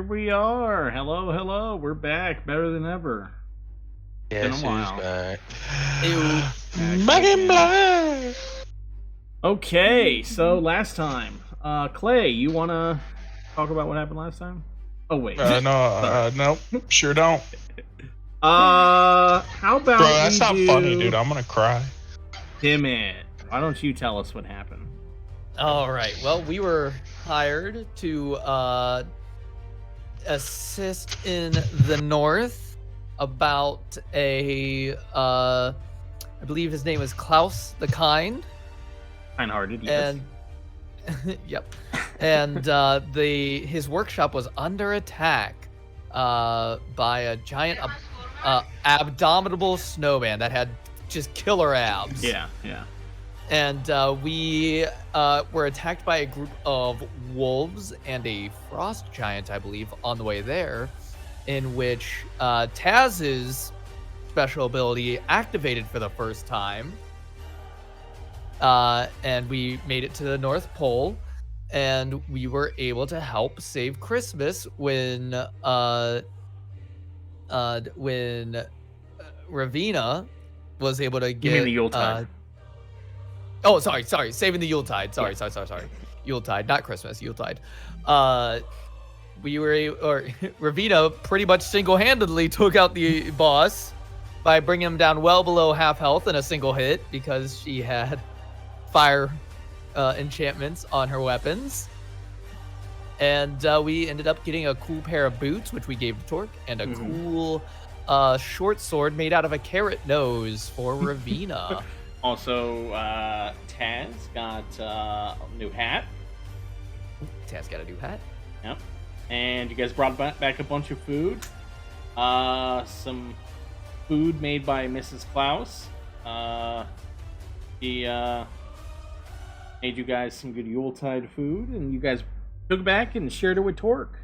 we are. Hello. We're back, better than ever. Yes, Been a while. back. Back in black. Okay, so last time, Clay, you wanna talk about what happened last time? Oh wait, No, sure don't. How about Bro, that's not do... funny, dude. I'm gonna cry. Damn it! Why don't you tell us what happened? All right. Well, we were hired to assist in the north about I believe his name is Klaus the Kind. Kind-hearted, yes. And yep. And his workshop was under attack by a giant abdominal snowman that had just killer abs. Yeah. And we were attacked by a group of wolves and a frost giant, I believe, on the way there, in which Taz's special ability activated for the first time. And we made it to the North Pole, and we were able to help save Christmas when Ravina was able to get... You mean the Yuletide? Oh, sorry. Saving the Yuletide. Sorry. Yuletide, not Christmas. Yuletide. Ravina pretty much single-handedly took out the boss by bringing him down well below half health in a single hit because she had fire enchantments on her weapons. And we ended up getting a cool pair of boots, which we gave to Torque, and a cool short sword made out of a carrot nose for Ravina. Also, Taz got a new hat. Taz got a new hat. Yep. And you guys brought back a bunch of food. Some food made by Mrs. Klaus. He made you guys some good Yuletide food, and you guys took it back and shared it with Torque.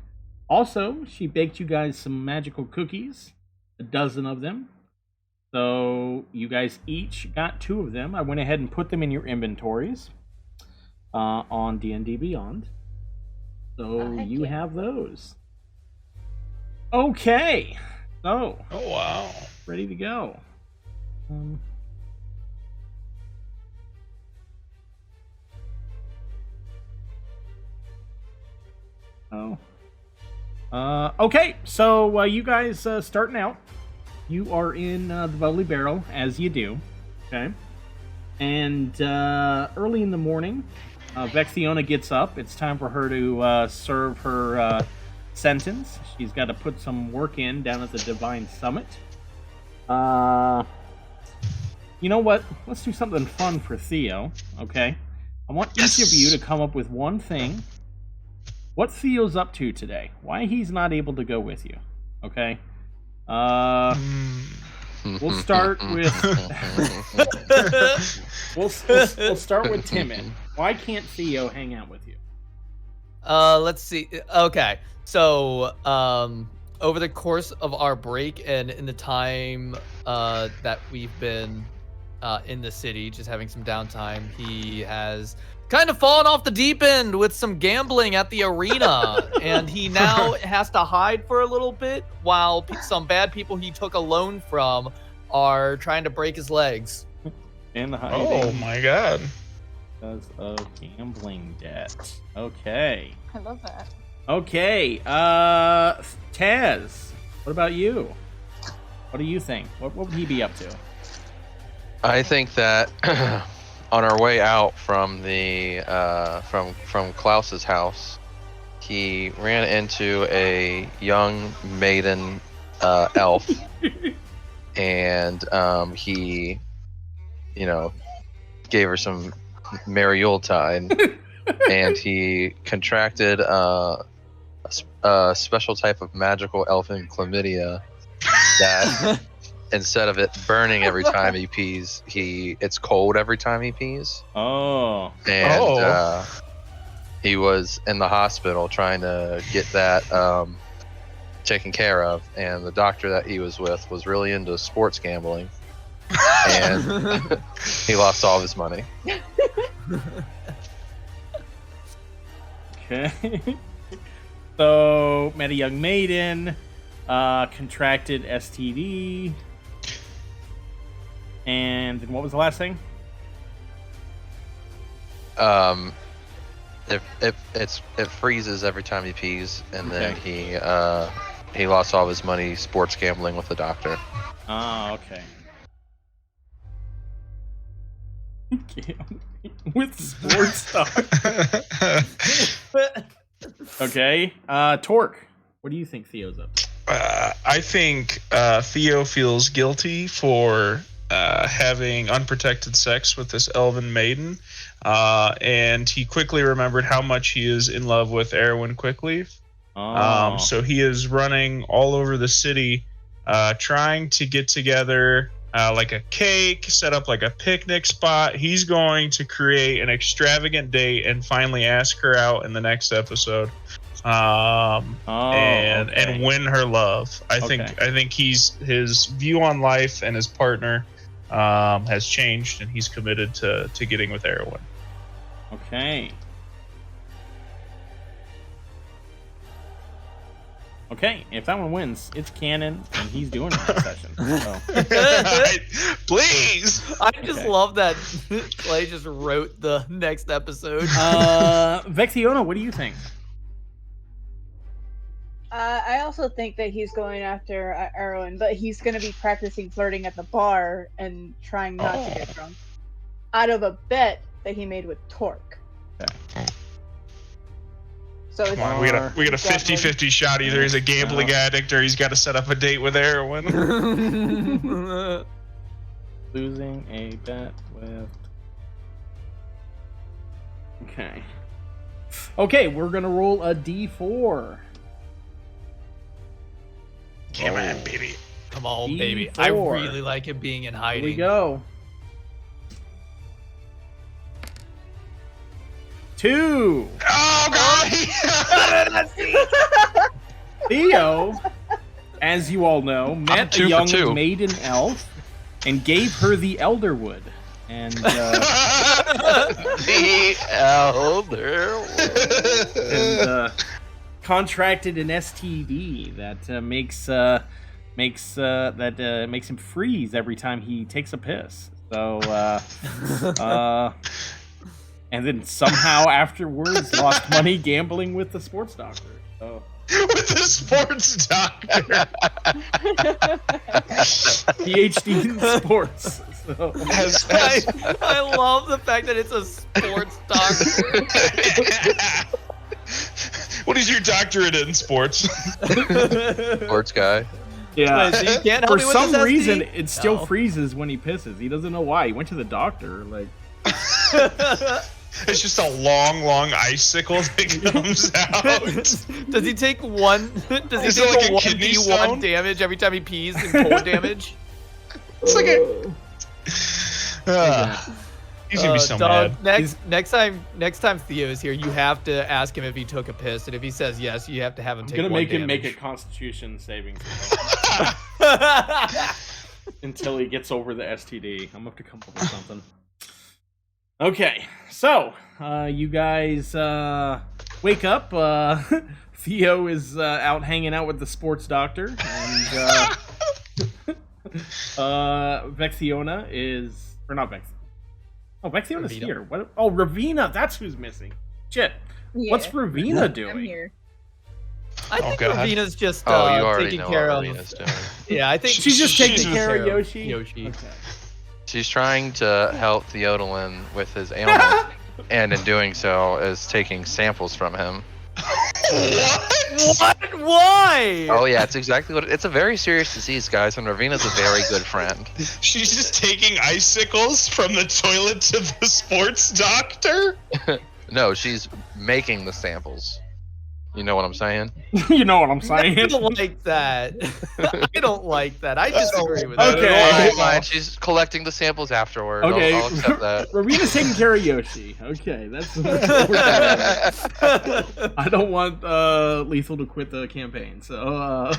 Also, she baked you guys some magical cookies, a dozen of them. So you guys each got 2 of them. I went ahead and put them in your inventories on D&D Beyond. So you have those. Okay. So. Oh, wow. Ready to go. Okay. So you guys starting out. You are in the Bubbly Barrel, as you do, okay? And early in the morning, Vexiona gets up. It's time for her to serve her sentence. She's got to put some work in down at the Divine Summit. You know what? Let's do something fun for Theo, okay? I want each of you to come up with one thing. What Theo's up to today? Why he's not able to go with you, okay? We'll start with we'll start with Timon. Why can't Theo hang out with you? Let's see. Okay, so over the course of our break and in the time that we've been in the city, just having some downtime, he has kind of fallen off the deep end with some gambling at the arena, and he now has to hide for a little bit while some bad people he took a loan from are trying to break his legs. In the hiding. Oh my god. Because of gambling debt. Okay. I love that. Okay. Taz, what about you? What do you think? What would he be up to? I think that on our way out from the from Klaus's house, he ran into a young maiden elf, and he, gave her some Merry Yuletide, and he contracted a special type of magical elfin chlamydia that instead of it burning every time he pees, it's cold every time he pees. Oh. And he was in the hospital trying to get that taken care of, and the doctor that he was with was really into sports gambling, and he lost all of his money. Okay. So, met a young maiden, contracted STD, and then what was the last thing? It freezes every time he pees, and then he lost all of his money sports gambling with the doctor. Oh, okay. With sports doctor. Okay. Torque, what do you think Theo's up to? I think Theo feels guilty for having unprotected sex with this elven maiden, and he quickly remembered how much he is in love with Erwin Quickleaf. Oh. So he is running all over the city, trying to get together like a cake, set up like a picnic spot. He's going to create an extravagant date and finally ask her out in the next episode. And win her love. I think his view on life and his partner has changed, and he's committed to getting with Erwin. Okay. Okay, if that one wins, it's canon, and he's doing it this session. So. Please! I just love that Clay just wrote the next episode. Vexiona, what do you think? I also think that he's going after Erwin, but he's going to be practicing flirting at the bar and trying not to get drunk. Out of a bet that he made with Torque. Okay. So it's Come on, we got a 50-50 shot. Either he's a gambling addict or he's got to set up a date with Erwin. Losing a bet with... Okay. Okay, we're going to roll a D4. Come on, baby. Come on, baby. I really like him being in hiding. Here we go. 2. Oh, God! Theo, as you all know, met a young maiden elf and gave her the Elderwood. And The Elderwood. and contracted an STD that makes him freeze every time he takes a piss. So and then somehow afterwards lost money gambling with the sports doctor. So. With the sports doctor. PhD in sports. So. I love the fact that it's a sports doctor. What is your doctorate in sports? Sports guy. Yeah. So you can't help For me with some this, reason, SD? it still No. freezes when he pisses. He doesn't know why. He went to the doctor. Like. It's just a long icicle that comes out. Does he take one? Does he Is it take like a a kidney 1d1 stone? damage every time he pees and cold damage? It's like a. He's gonna be so Doug, mad. next time Theo is here, you have to ask him if he took a piss, and if he says yes, you have to have him I'm take gonna one make him make a damage. Constitution saving until he gets over the STD. I'm gonna have to come up with something. Okay, so you guys wake up. Theo is out hanging out with the sports doctor, and Vexiona is, or not Vex. Oh, Vexiona's Ravina. here. What? Oh, Ravina. That's who's missing. Shit. Yeah. What's Ravina I'm doing? here. I think God. Ravina's just Oh, you already taking know care what of. Raina's doing. Yeah, I think She's just taking She's care of Yoshi. Yoshi. Okay. She's trying to help Theodolin with his ailment, and in doing so, is taking samples from him. What? Why? Oh yeah, it's exactly what it's a very serious disease, guys, and Ravina's a very good friend. She's just taking icicles from the toilet to the sports doctor? No, she's making the samples. You know what I'm saying? You know what I'm saying? I don't like that. I don't like that. I disagree with that. Okay. Alright, fine. She's collecting the samples afterward. Okay. I'll accept that. Ravina's taking care of Yoshi. Okay, that's. I don't want Lethal to quit the campaign, so.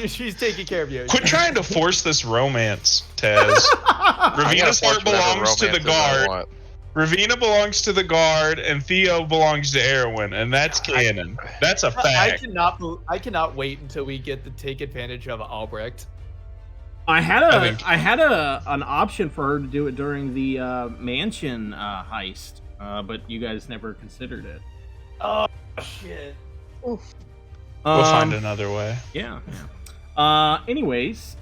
She's taking care of you. Quit trying to force this romance, Taz. I'm gonna Ravina's force heart whatever belongs to the romances I guard. want. Ravina belongs to the guard, and Theo belongs to Erwin, and that's canon. That's a fact. I cannot wait until we get to take advantage of Albrecht. I had an option for her to do it during the mansion heist, but you guys never considered it. Oh shit! Oof. We'll find another way. Yeah. Anyways,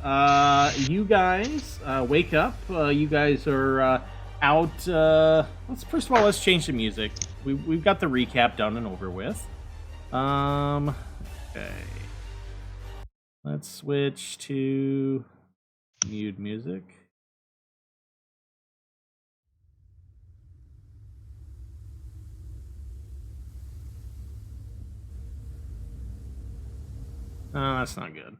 you guys wake up. You guys are out. First of all, let's change the music. We've got the recap done and over with. Okay. Let's switch to mute music. Oh, that's not good.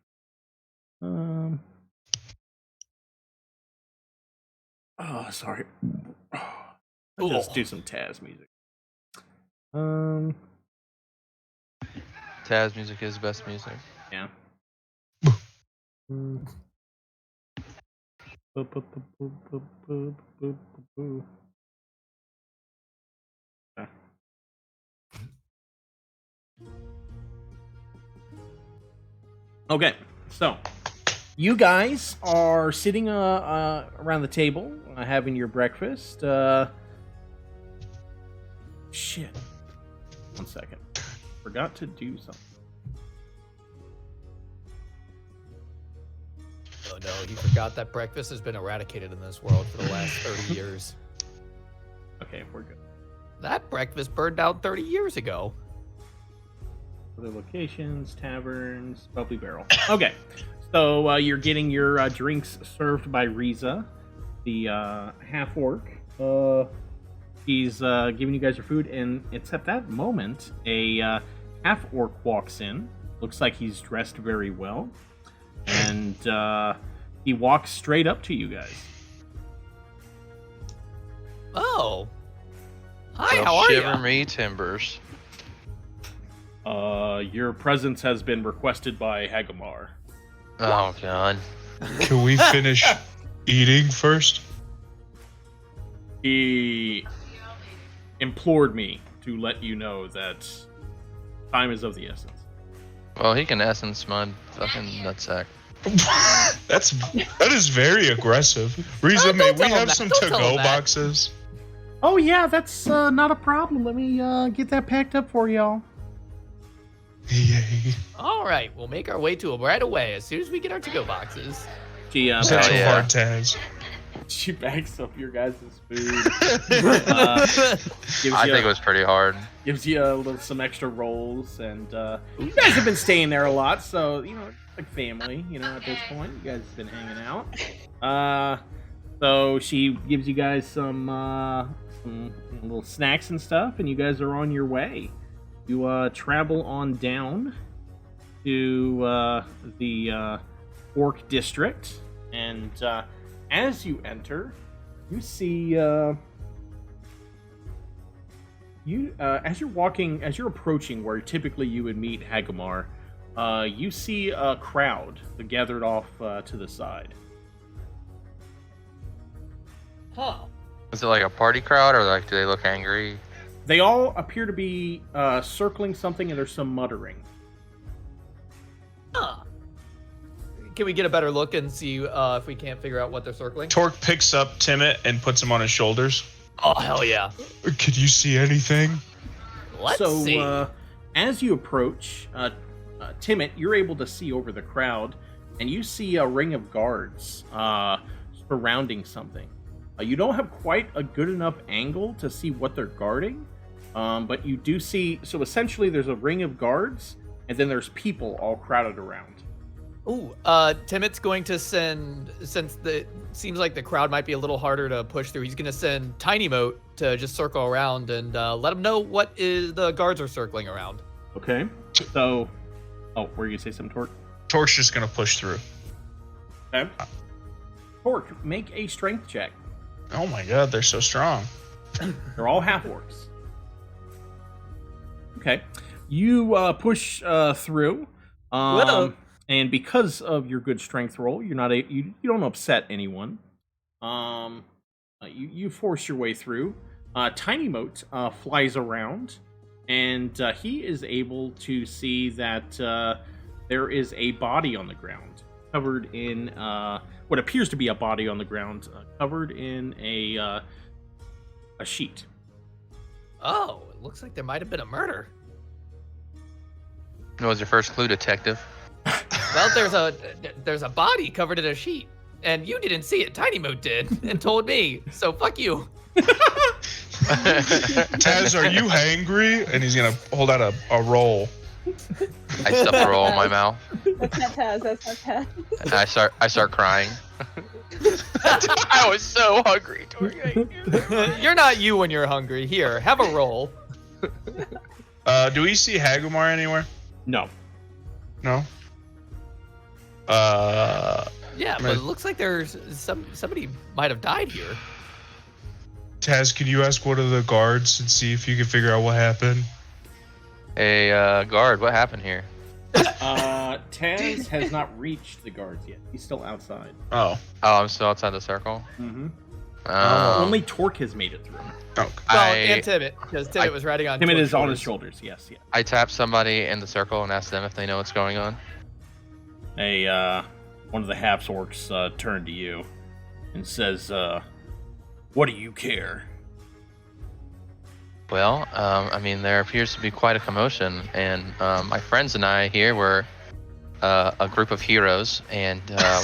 Oh, sorry. I'll just do some Taz music. Taz music is best music. Yeah. Okay, so you guys are sitting around the table, having your breakfast. Shit. 1 second. Forgot to do something. Oh no, he forgot that breakfast has been eradicated in this world for the last 30 years. Okay, we're good. That breakfast burned down 30 years ago. Other locations, taverns, Bubbly Barrel. Okay, so you're getting your drinks served by Riza, the half-orc. He's giving you guys your food, and it's at that moment a half-orc walks in. Looks like he's dressed very well, and he walks straight up to you guys. Oh. Hi, So how are shiver you? me timbers. Your presence has been requested by Hagumar. Oh god. Can we finish eating first? He implored me to let you know that time is of the essence. Well, he can essence my fucking nutsack. That is very aggressive. Riza, Don't may we tell him have that. some Don't tell him to-go that. boxes? Oh yeah, that's not a problem. Let me get that packed up for y'all. Yay. All right, we'll make our way to him right away as soon as we get our to-go boxes. She Is that so yeah. hard, Taz? she bags up your guys' food. I Gives you think it was pretty hard. gives you some extra rolls, and you guys have been staying there a lot, so you know, it's like family. You know, at this point, you guys have been hanging out. So she gives you guys some little snacks and stuff, and you guys are on your way. You travel on down to the Orc District, and as you enter, you see as you're approaching where typically you would meet Hagumar, you see a crowd gathered off to the side. Huh. Is it like a party crowd, or like do they look angry? They all appear to be circling something, and there's some muttering. Huh. Can we get a better look and see if we can't figure out what they're circling? Torque picks up Timmet and puts him on his shoulders. Oh, hell yeah. Could you see anything? Let's see. As you approach, Timmet, you're able to see over the crowd, and you see a ring of guards surrounding something. You don't have quite a good enough angle to see what they're guarding, but you do see. So essentially, there's a ring of guards, and then there's people all crowded around. Ooh, Timot's going to send, since it seems like the crowd might be a little harder to push through, he's going to send Tiny Moat to just circle around and let him know what is the guards are circling around. Okay. So, were you gonna say something, Torque? Torque's just gonna push through. Okay. Torque, make a strength check. Oh my god, they're so strong. They're all half-orcs. Okay. You push through. And because of your good strength roll, you're not you don't upset anyone. You force your way through. Tiny Moat flies around, and he is able to see that there is a body on the ground, covered in what appears to be a body on the ground, covered in a sheet. Oh, it looks like there might have been a murder. What was your first clue, detective? Well, there's a body covered in a sheet, and you didn't see it. Tiny Moat did, and told me. So fuck you. Taz, are you hangry? And he's gonna hold out a roll. I stuff the roll in my mouth. That's not Taz. That's not Taz. And I start crying. I was so hungry. You're not you when you're hungry. Here, have a roll. Do we see Hagumar anywhere? No. No. Yeah, but it looks like there's somebody might have died here. Taz, can you ask one of the guards and see if you can figure out what happened? Hey, guard, what happened here? Taz has not reached the guards yet. He's still outside. Oh. Oh, I'm still outside the circle. Mm-hmm. Um, Only Torque has made it through. Okay. Well, and Tibbet, because Tibbet was riding on. Tibbet Torque's is on his shoulders. Yes, yeah. I tap somebody in the circle and ask them if they know what's going on. One of the Half-Orcs turned to you and says, "What do you care?" Well, I mean, there appears to be quite a commotion, and my friends and I here were a group of heroes, and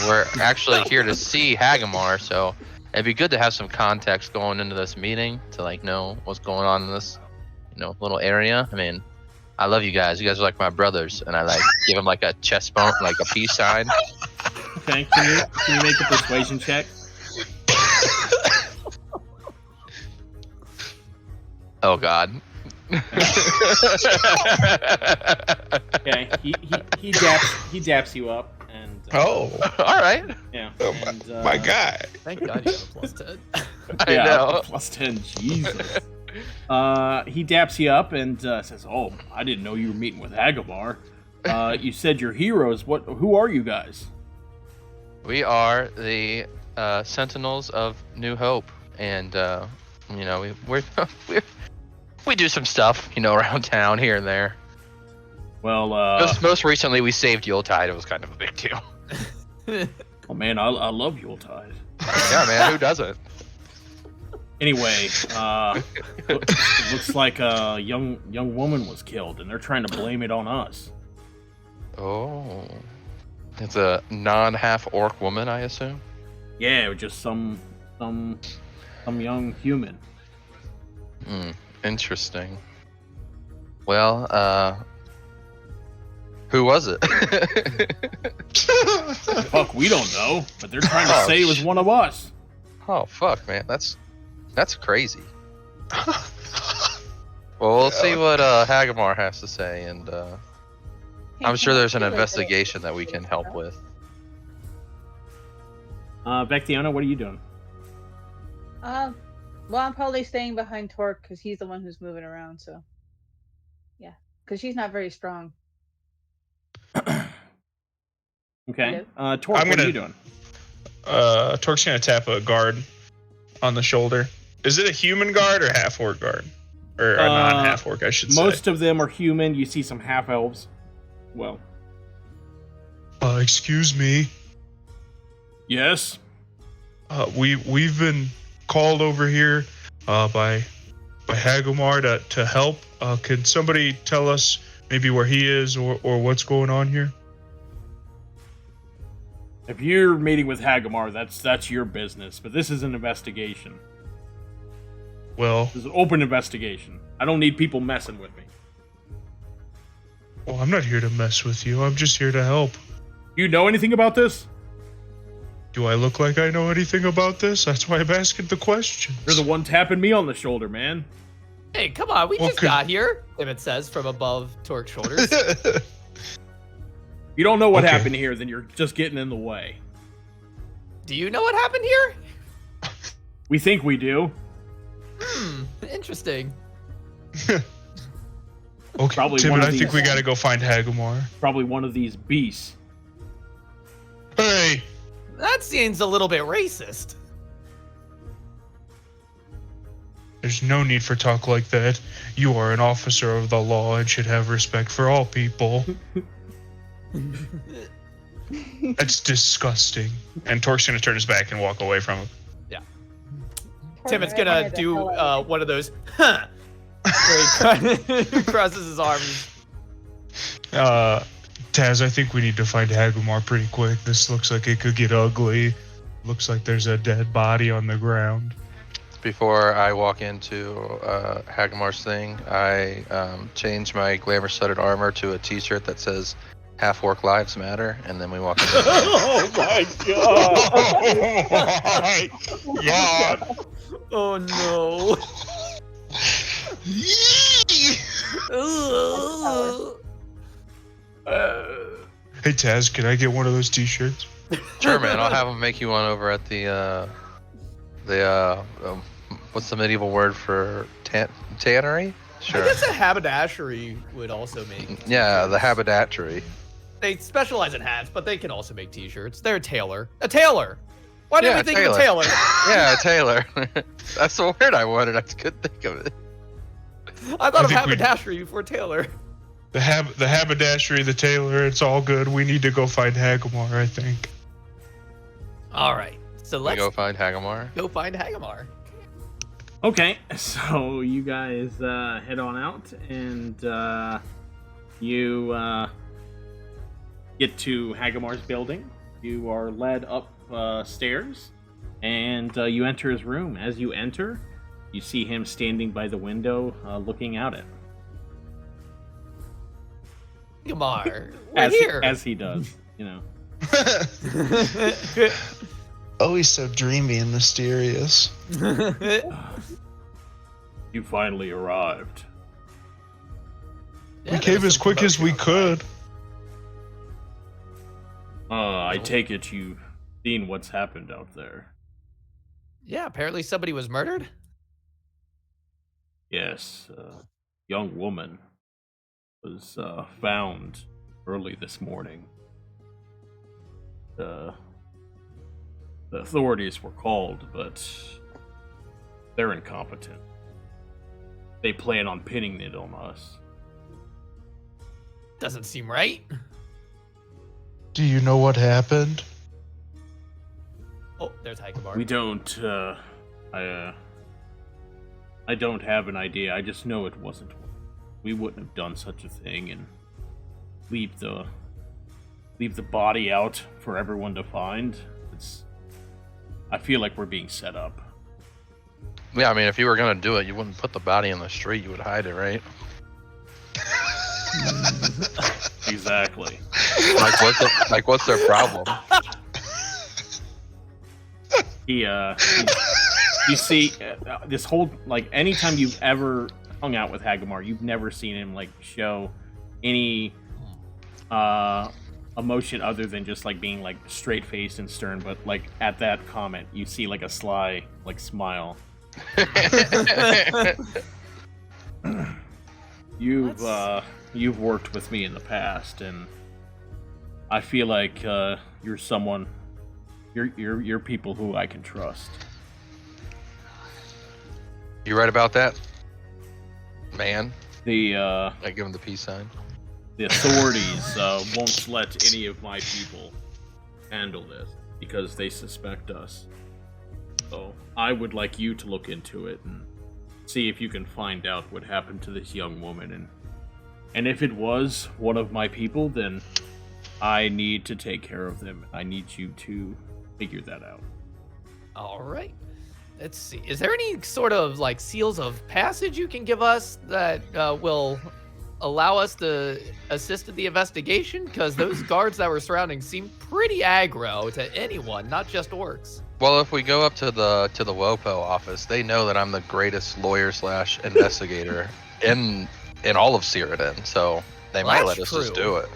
we're actually here to see Hagumar, so it'd be good to have some context going into this meeting to, like, know what's going on in this, little area. I mean, I love you guys. You guys are like my brothers, and I, like, give them, like, a chest bump, like a peace sign. Okay, can you make a persuasion check? Oh, God. Okay, he daps you up, and Oh. All right. yeah, Oh, and, my guy. Thank God you got a plus 10. I know. plus 10. Jesus. He daps you up and says, "Oh, I didn't know you were meeting with Hagumar. You said you're heroes. Who are you guys?" We are the Sentinels of New Hope, and we do some stuff, around town here and there. Well, Most recently, we saved Yuletide. It was kind of a big deal. oh man, I love Yuletide. Yeah, man, who doesn't? Anyway, it looks like a young woman was killed, and they're trying to blame it on us. Oh, it's a non-half-orc woman, I assume. Yeah, just some young human. Interesting. Well, who was it? Fuck, we don't know, but they're trying to say it was one of us. Oh, fuck, man, that's crazy. Well, we'll see what Hagumar has to say, and I'm sure there's an investigation that we can help with. Vectiona, what are you doing? Well, I'm probably staying behind Torque because he's the one who's moving around. So, yeah, because she's not very strong. Okay, Torque, what are you doing? Torque's gonna tap a guard on the shoulder. Is it a human guard or half-orc guard? Or a non-half-orc, I should say. Most of them are human. You see some half-elves. Well. Excuse me. Yes? We've been called over here by Hagumar to help. Can somebody tell us maybe where he is or what's going on here? If you're meeting with Hagumar, that's your business. But this is an investigation. Well, This is an open investigation. I don't need people messing with me. well, I'm not here to mess with you. I'm just here to help. You know anything about this? Do I look like I know anything about this? That's why I'm asking the questions. You're the one tapping me on the shoulder, man. Hey, come on, we Well, just got here. Tibbet says from above Torque's shoulders. If you don't know what Okay. happened here, then you're just getting in the way. Do you know what happened here? We think we do. Interesting. Okay, Probably Tim, one of I think these- we gotta go find Hagumar. Probably one of these beasts. Hey! That seems a little bit racist. There's no need for talk like that. You are an officer of the law and should have respect for all people. That's disgusting. And Torque's gonna turn his back and walk away from him. Tim is gonna do one of those, huh? Where he crosses his arms. Taz, I think we need to find Hagumar pretty quick. This looks like it could get ugly. Looks like there's a dead body on the ground. Before I walk into Hagumar's thing, I change my glamour-studded armor to a T-shirt that says "Half-Orc Lives Matter," and then we walk in. Oh my god! Oh my god! Oh no! Hey Taz, can I get one of those T-shirts? Sure, man. I'll have them make you one over at the what's the medieval word for tannery? Sure. I guess a haberdashery would also make. Yeah, the haberdashery. They specialize in hats, but they can also make T-shirts. They're a tailor. A tailor. Why didn't Yeah, we think of a tailor? Yeah, Taylor. That's the word I wanted. I couldn't think of it. I thought of think we- haberdashery before tailor. The haberdashery, the tailor, it's all good. We need to go find Hagumar, I think. All right, so We let's go find Hagumar. go find Hagumar. Okay, so you guys head on out, and you get to Hagumar's building. You are led up stairs, and you enter his room. As you enter, you see him standing by the window, looking out at. Hagumar, we're here. As he does, you know. Oh, he's so dreamy and mysterious. You finally arrived. Yeah, We there came was as some quick as we promotion could. I take it you've seen what's happened out there. Yeah, apparently somebody was murdered. Yes, a young woman was found early this morning. The authorities were called, but they're incompetent. They plan on pinning it on us. Doesn't seem right. Do you know what happened? Oh, there's Hagumar. We don't. I don't have an idea. I just know it wasn't. We wouldn't have done such a thing and leave the body out for everyone to find. I feel like we're being set up. Yeah, I mean, if you were gonna do it, you wouldn't put the body in the street. You would hide it, right? Exactly. What's their problem? You see, this whole, like, anytime you've ever hung out with Hagumar, you've never seen him, like, show any emotion other than just, like, being, like, straight-faced and stern. But, like, at that comment, you see, like, a sly, like, smile. You've worked with me in the past, and I feel like you're someone. You're people who I can trust. You right about that, man? I give him the peace sign. The authorities won't let any of my people handle this because they suspect us. So I would like you to look into it and see if you can find out what happened to this young woman, and if it was one of my people, then I need to take care of them. I need you to figure that out. All right. Let's see. Is there any sort of like seals of passage you can give us that will allow us to assist in the investigation? Because those guards that were surrounding seem pretty aggro to anyone, not just orcs. Well, if we go up to the WOPO office, they know that I'm the greatest lawyer / investigator in all of Cyrodiil, so they might let us just do it.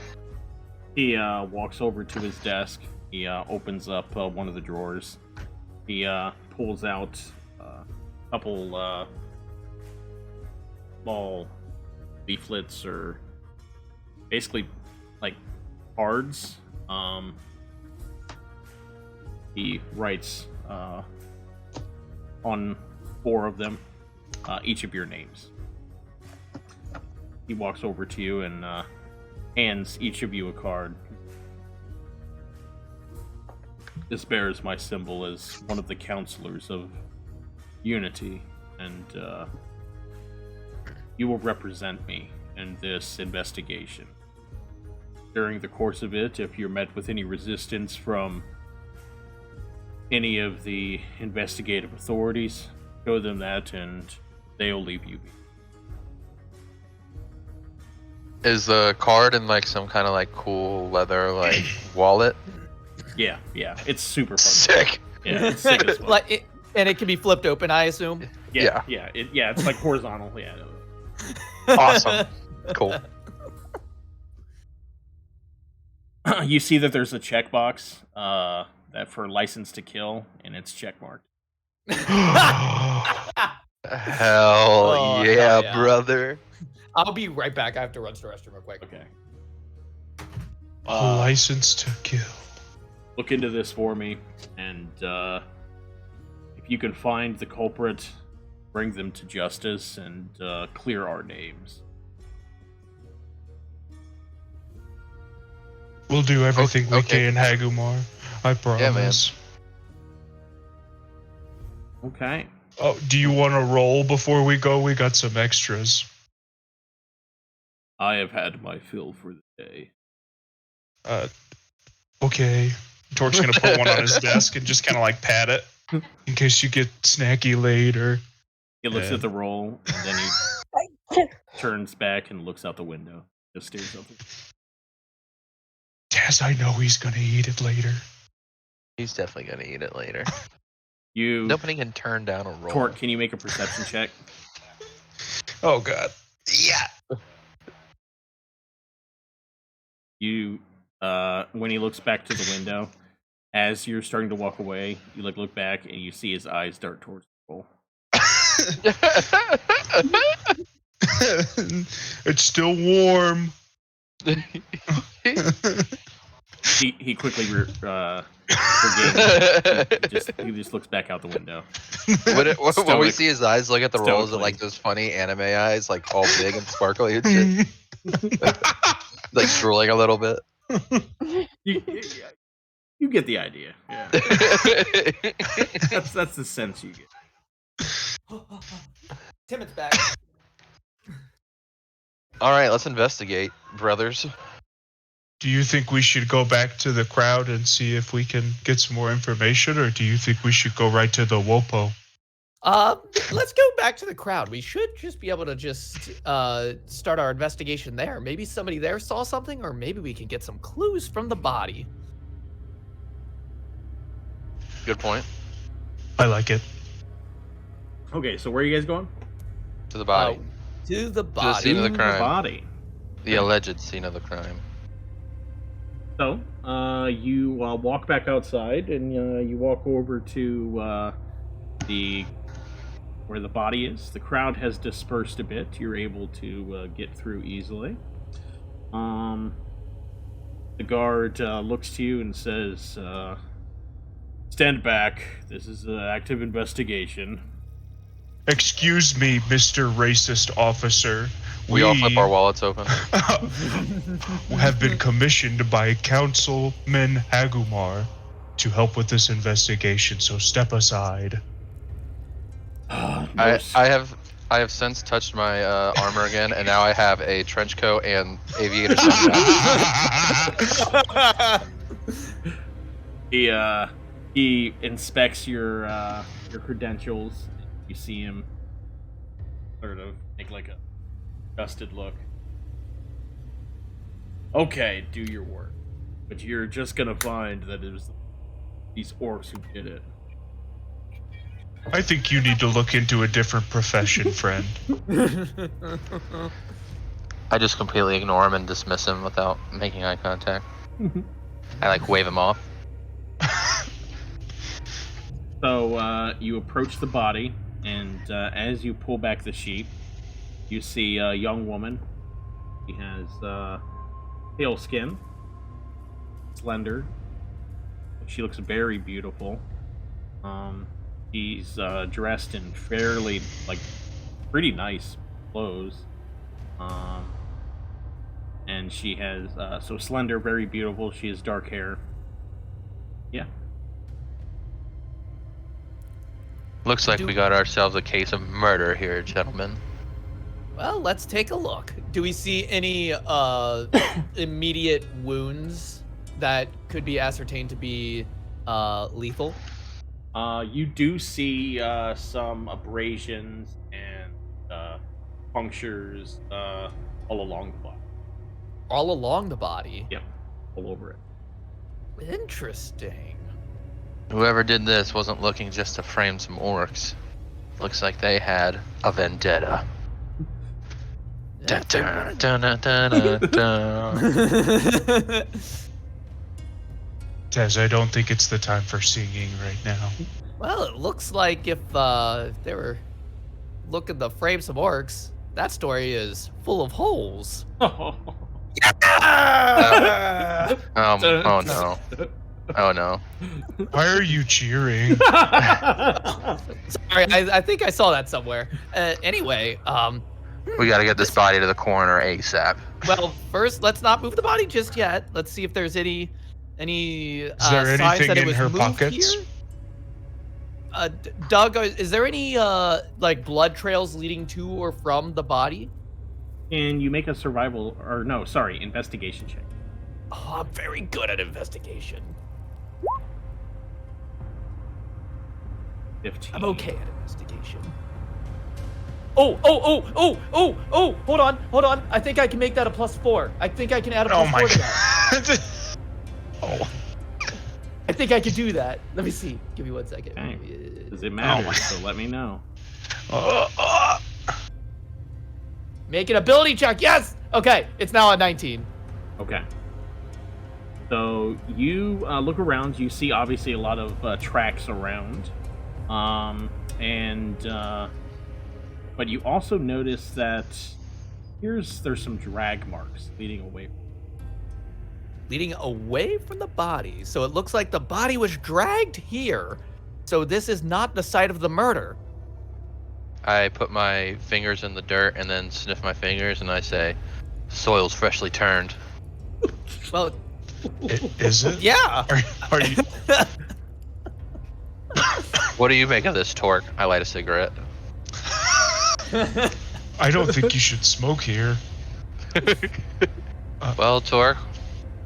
He walks over to his desk. He opens up one of the drawers. He pulls out a couple small leaflets, or basically like cards. He writes on 4 of them. each of your names. He walks over to you and hands each of you a card. This bears my symbol as one of the counselors of Unity, and you will represent me in this investigation. During the course of it, if you're met with any resistance from any of the investigative authorities, show them that and they'll leave you be. Is the card in like some kind of like cool leather like wallet? Yeah, it's super fun. Sick. Yeah, it's sick as well. And it can be flipped open, I assume. Yeah, it's like horizontal. Yeah. Awesome. Cool. You see that there's a checkbox that for license to kill, and it's checkmarked. Hell yeah, brother. I'll be right back. I have to run to the restroom real quick. Okay. A license to kill. Look into this for me, and if you can find the culprit, bring them to justice and clear our names. We'll do everything we Okay. can, Hagumar. I promise. Okay. Oh, do you want to roll before we go? We got some extras. I have had my fill for the day. Okay. Torque's gonna put one on his desk and just kind of like pat it in case you get snacky later. He looks Yeah. at the roll, and then he turns back and looks out the window. Just stares up. Taz, I know he's gonna eat it later. He's definitely gonna eat it later. You, Nobody can turn down a roll. Torque, can you make a perception check? Oh god. Yeah. You, when he looks back to the window, as you're starting to walk away, you look back and you see his eyes dart towards the roll. It's still warm. He quickly regains. He just looks back out the window. when we Stoic. see his eyes look at the rolls, Stoically. like those funny anime eyes, like all big and sparkly and shit, like drooling a little bit. You get the idea. Yeah. That's the sense you get. Timot's back. All right, let's investigate, brothers. Do you think we should go back to the crowd and see if we can get some more information, or do you think we should go right to the Wopo? Let's go back to the crowd. We should just be able to start our investigation there. Maybe somebody there saw something, or maybe we can get some clues from the body. Good point. I like it. Okay, so where are you guys going? To the body. To the the body. scene of the To crime. body. The alleged scene of the crime. So, you walk back outside, and you walk over to where the body is. The crowd has dispersed a bit. You're able to get through easily. The guard looks to you and says, "Stand back. This is an active investigation." Excuse me, Mr. Racist Officer. We all flip our wallets open. have been commissioned by Councilman Hagumar to help with this investigation, so step aside. I have since touched my armor again, and now I have a trench coat and aviator sunglasses. He inspects your credentials. You see him sort of make like a dusted look. Okay, do your work, but you're just gonna find that it was these orcs who did it. I think you need to look into a different profession, friend. I just completely ignore him and dismiss him without making eye contact. I like wave him off. So you approach the body, and as you pull back the sheet, you see a young woman. She has pale skin, slender. She looks very beautiful. She's dressed in fairly pretty nice clothes. And she has so slender, very beautiful. She has dark hair. Yeah. Looks like we got ourselves a case of murder here, gentlemen. Well, let's take a look. Do we see any immediate wounds that could be ascertained to be lethal? You do see some abrasions and punctures all along the body. All along the body? Yep, all over it. Interesting. Whoever did this wasn't looking just to frame some orcs. Looks like they had a vendetta. Dun, dun, dun, dun, dun, dun. Tez, I don't think it's the time for singing right now. Well, it looks like if they were looking to frame some orcs, that story is full of holes. Oh no. Oh no. Why are you cheering? Sorry, I think I saw that somewhere. Anyway, We gotta get this body to the coroner ASAP. well, first, let's not move the body just yet. Let's see if there's any Is there signs anything that it in was her moved pockets? here. Doug, is there any like blood trails leading to or from the body? And you make a investigation check. Oh, I'm very good at investigation. 15. I'm okay at investigation. Oh, hold on. I think I can make that a +4. I think I can add a Oh +4 my to that. god. Oh. I think I can do that. Let me see. Give me 1 second. Okay. Does it matter? Oh my- So let me know. Make an ability check. Yes. Okay. It's now at 19. Okay. So you look around. You see obviously a lot of tracks around, but you also notice that there's some drag marks leading away. Leading away from the body. So it looks like the body was dragged here. So this is not the site of the murder. I put my fingers in the dirt and then sniff my fingers and I say, soil's freshly turned. Well, Is it? yeah. Are you? What do you make of this, Torque? I light a cigarette. I don't think you should smoke here. Well, Torque,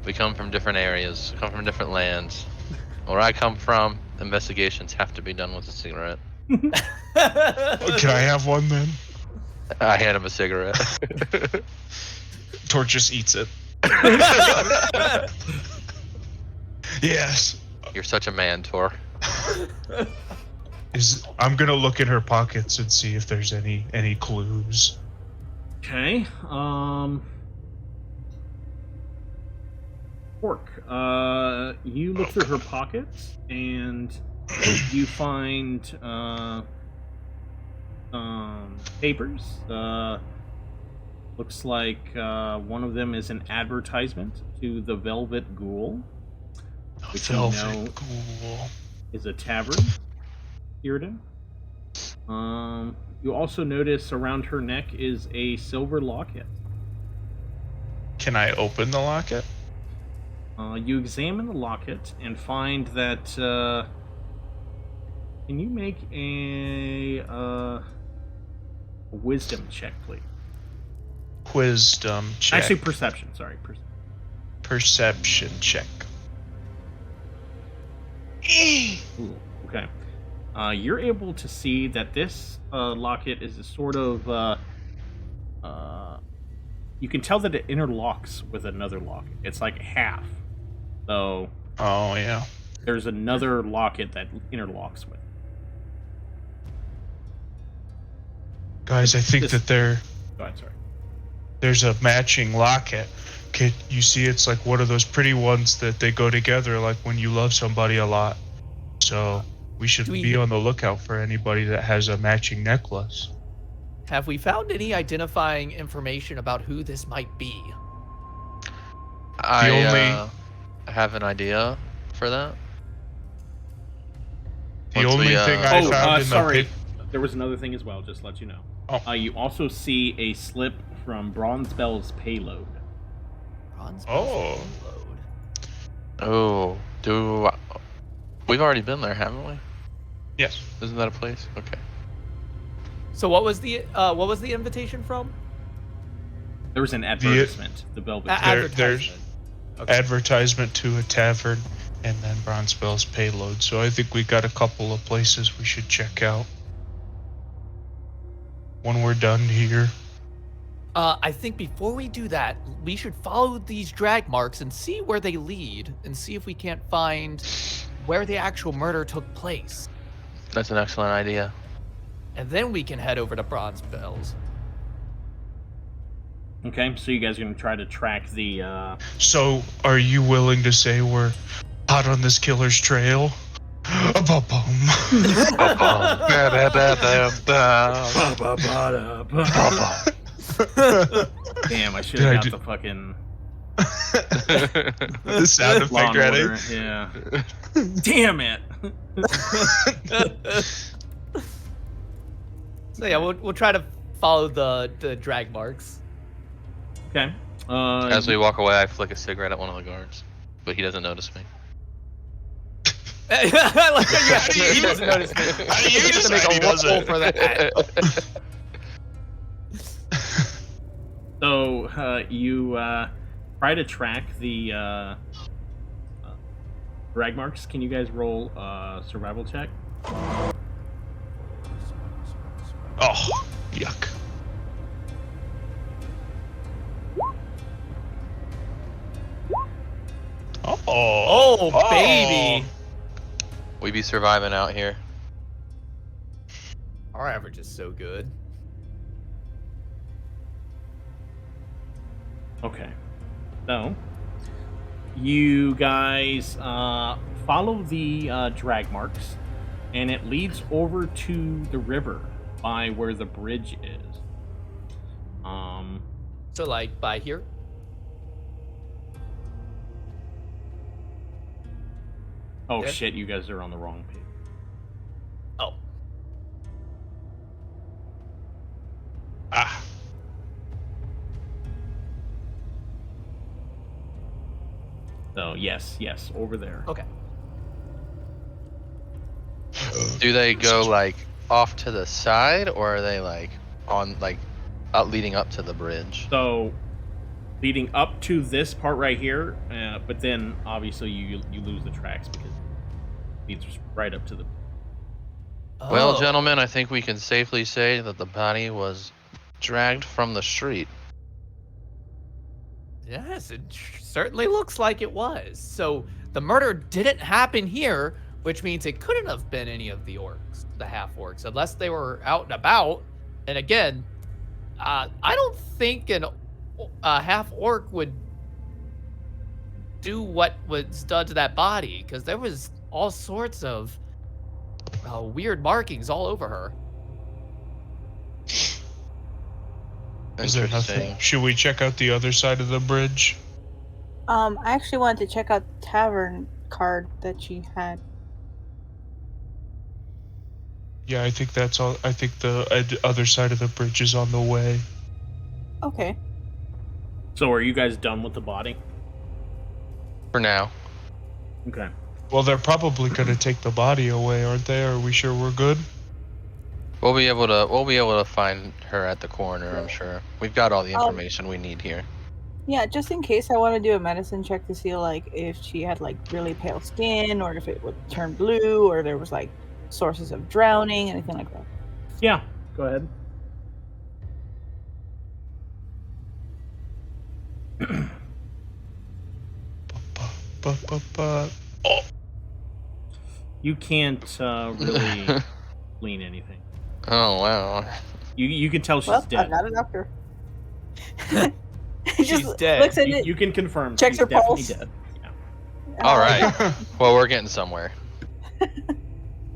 we come from different areas, come from different lands. Where I come from, investigations have to be done with a cigarette. Can I have one then? I hand him a cigarette. Torch just eats it. Yes. You're such a man, Torque. I'm gonna look in her pockets and see if there's any clues. Okay. Pork. You look through her pockets and you find papers. Looks like one of them is an advertisement to the Velvet Ghoul, which Velvet Ghoul. is a tavern here. You also notice around her neck is a silver locket. Can I open the locket? You examine the locket and find that. Can you make a wisdom check, please? Wisdom check. Actually, perception. Sorry, Perception check. Ooh, okay. You're able to see that this locket is a sort of. You can tell that it interlocks with another locket. It's like half. So. Oh yeah. There's another locket that interlocks with. Guys, I think that Go ahead, sorry. there's a matching locket. Okay, you see, it's like one of those pretty ones that they go together, like when you love somebody a lot. So we should be on the lookout for anybody that has a matching necklace. Have we found any identifying information about who this might be? I have an idea for that. The only thing I found in sorry. the There was another thing as well, just to let you know. You also see a slip from Bronzebell's payload. Oh. Oh, we've already been there, haven't we? Yes. Isn't that a place? Okay. So what was the invitation from? There was an advertisement. The Velvet. There's advertisement to a tavern, and then Bronzebell's payload. So I think we got a couple of places we should check out when we're done here. I think before we do that, we should follow these drag marks and see where they lead, and see if we can't find where the actual murder took place. That's an excellent idea. And then we can head over to Bronzebell's. Okay, so you guys are going to try to track the... So, are you willing to say we're hot on this killer's trail? Damn, I should have got the fucking... The sound Law effect and ready? Order, yeah. Damn it! So yeah, we'll try to follow the drag marks. Okay. As we walk away, I flick a cigarette at one of the guards, but he doesn't notice me. He doesn't notice me. How do you He doesn't make decide he a roll doesn't? for that. So you try to track the drag marks. Can you guys roll a survival check? Oh, yuck. Oh, baby. We be surviving out here. Our average is so good. Okay. So you guys follow the drag marks, and it leads over to the river by where the bridge is. So like by here? Oh Yeah. shit, you guys are on the wrong page. Oh. Ah. So yes, over there. Okay. Do they go like off to the side, or are they like on like leading up to the bridge? So leading up to this part right here, but then obviously you lose the tracks because it leads right up to the... Well, Oh. gentlemen, I think we can safely say that the body was dragged from the street. Yes, it certainly looks like it was. So the murder didn't happen here, which means it couldn't have been any of the orcs, the half-orcs, unless they were out and about. And again, I don't think a half-orc would do what was done to that body, because there was all sorts of weird markings all over her. Is there Interesting. nothing? Should we check out the other side of the bridge? I actually wanted to check out the tavern card that she had. Yeah, I think that's all. I think the other side of the bridge is on the way. Okay. So are you guys done with the body? For now. Okay. Well, they're probably going to take the body away, aren't they? Are we sure we're good? We'll be able to find her at the coroner, I'm sure. We've got all the information we need here. Yeah, just in case, I want to do a medicine check to see like if she had like really pale skin, or if it would turn blue, or there was like sources of drowning, anything like that. Yeah, go ahead. Oh, You can't really glean anything. Oh wow. You can tell she's Well, dead. I'm not a doctor. She's dead. Looks at it. You can confirm Checks she's her definitely pulse. dead. Yeah. All right. Well, we're getting somewhere.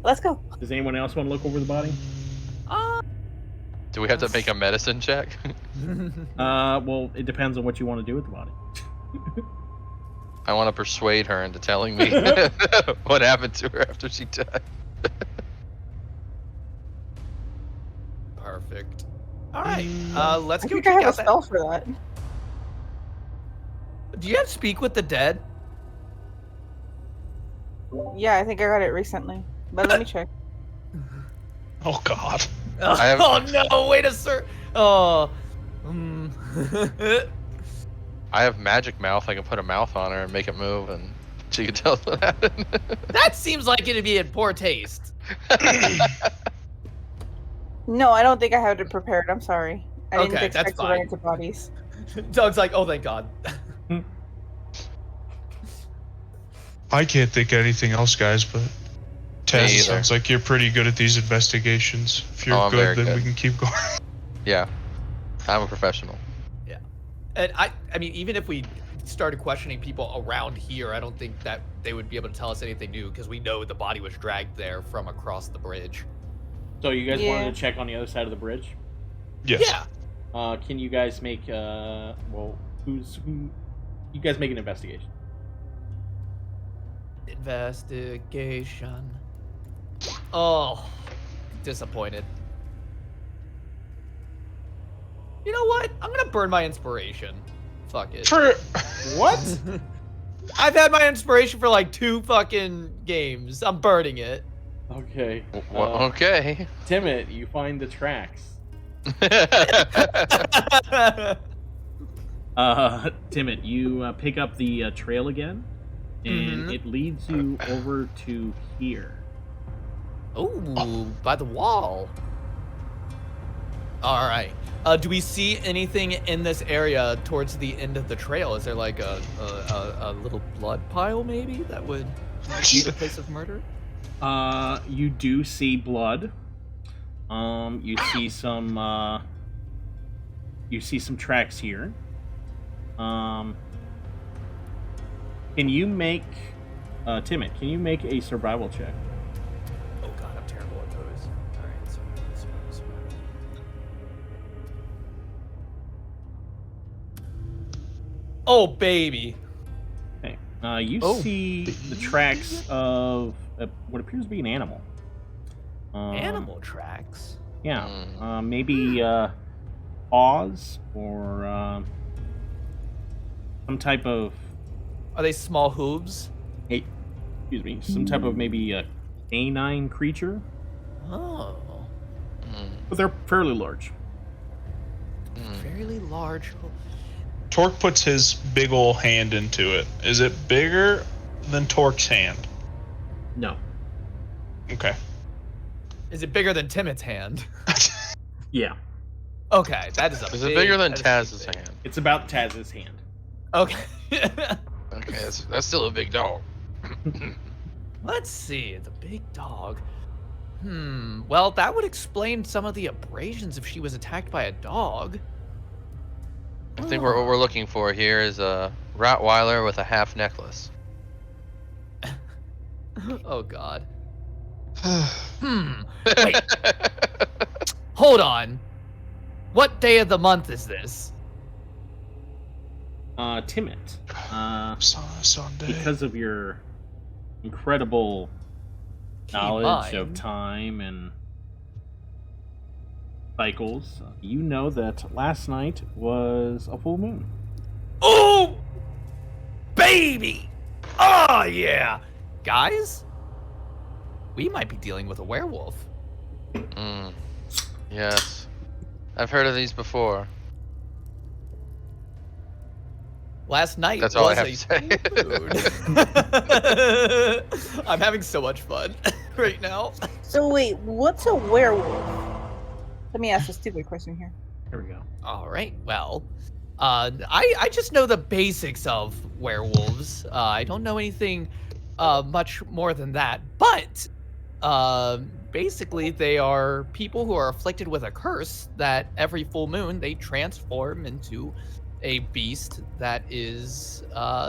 Let's go. Does anyone else want to look over the body? Do we have to make a medicine check? Well, it depends on what you want to do with the body. I want to persuade her into telling me what happened to her after she died. Perfect. All right. Let's I go think I check have a out that. spell for that. Do you have Speak with the Dead? Yeah, I think I got it recently. But let me check. Oh God. I have- Oh no! Wait a sir. Oh. I have magic mouth. I can put a mouth on her and make it move, and she can tell us what happened. That seems like it'd be in poor taste. No, I don't think I have it prepared. I'm sorry. I didn't Okay, that's expect to run fine. into bodies. Doug's like, oh, thank God. I can't think of anything else, guys, but Taz, Me it either. sounds like you're pretty good at these investigations. If you're Oh, I'm very good, then we good. can keep going. Yeah, I'm a professional. And I mean, even if we started questioning people around here, I don't think that they would be able to tell us anything new because we know the body was dragged there from across the bridge. So you guys Yeah. wanted to check on the other side of the bridge? Yes. Yeah. Can you guys make who? You guys make an investigation. Investigation. Oh, disappointed. You know what? I'm gonna burn my inspiration. Fuck it. For What? I've had my inspiration for like 2 fucking games. I'm burning it. Okay. Okay. Timid, you find the tracks. Timid, you pick up the trail again, and Mhm. it leads you over to here. Ooh, by the wall. All right. Do we see anything in this area towards the end of the trail? Is there like a little blood pile maybe that would be the place of murder? You do see blood. You see some. You see some tracks here. Can you make, Timid? Can you make a survival check? Oh god, I'm terrible at those. All right, so. Oh baby. Okay. You Oh, see the tracks of what appears to be an animal. Animal tracks. Yeah. Hmm. Maybe paws or some type of. Are they small hooves? Excuse me. Some type of maybe a canine creature, Oh, but they're fairly large. fairly large. Torque puts his big ol' hand into it. Is it bigger than Torque's hand? No. Okay. Is it bigger than Timot's hand? Yeah. Okay, that is a. Is it bigger than that is Taz's big. hand? It's about Taz's hand. Okay. Okay, that's still a big dog. Let's see. It's a big dog. Well, that would explain some of the abrasions if she was attacked by a dog. I think what we're looking for here is a Rottweiler with a half necklace. Oh God. Wait. Hold on. What day of the month is this? Timid. Sunday. Because of your incredible Keen knowledge of mind. time and cycles, you know that last night was a full moon. Oh, baby! Oh yeah, guys, we might be dealing with a werewolf. Yes. I've heard of these before. Last night That's all I was have a to say. full moon. I'm having so much fun right now. So wait, what's a werewolf? Let me ask a stupid question here. Here we go. All right, well, I just know the basics of werewolves. I don't know anything much more than that, but basically they are people who are afflicted with a curse that every full moon they transform into a beast that is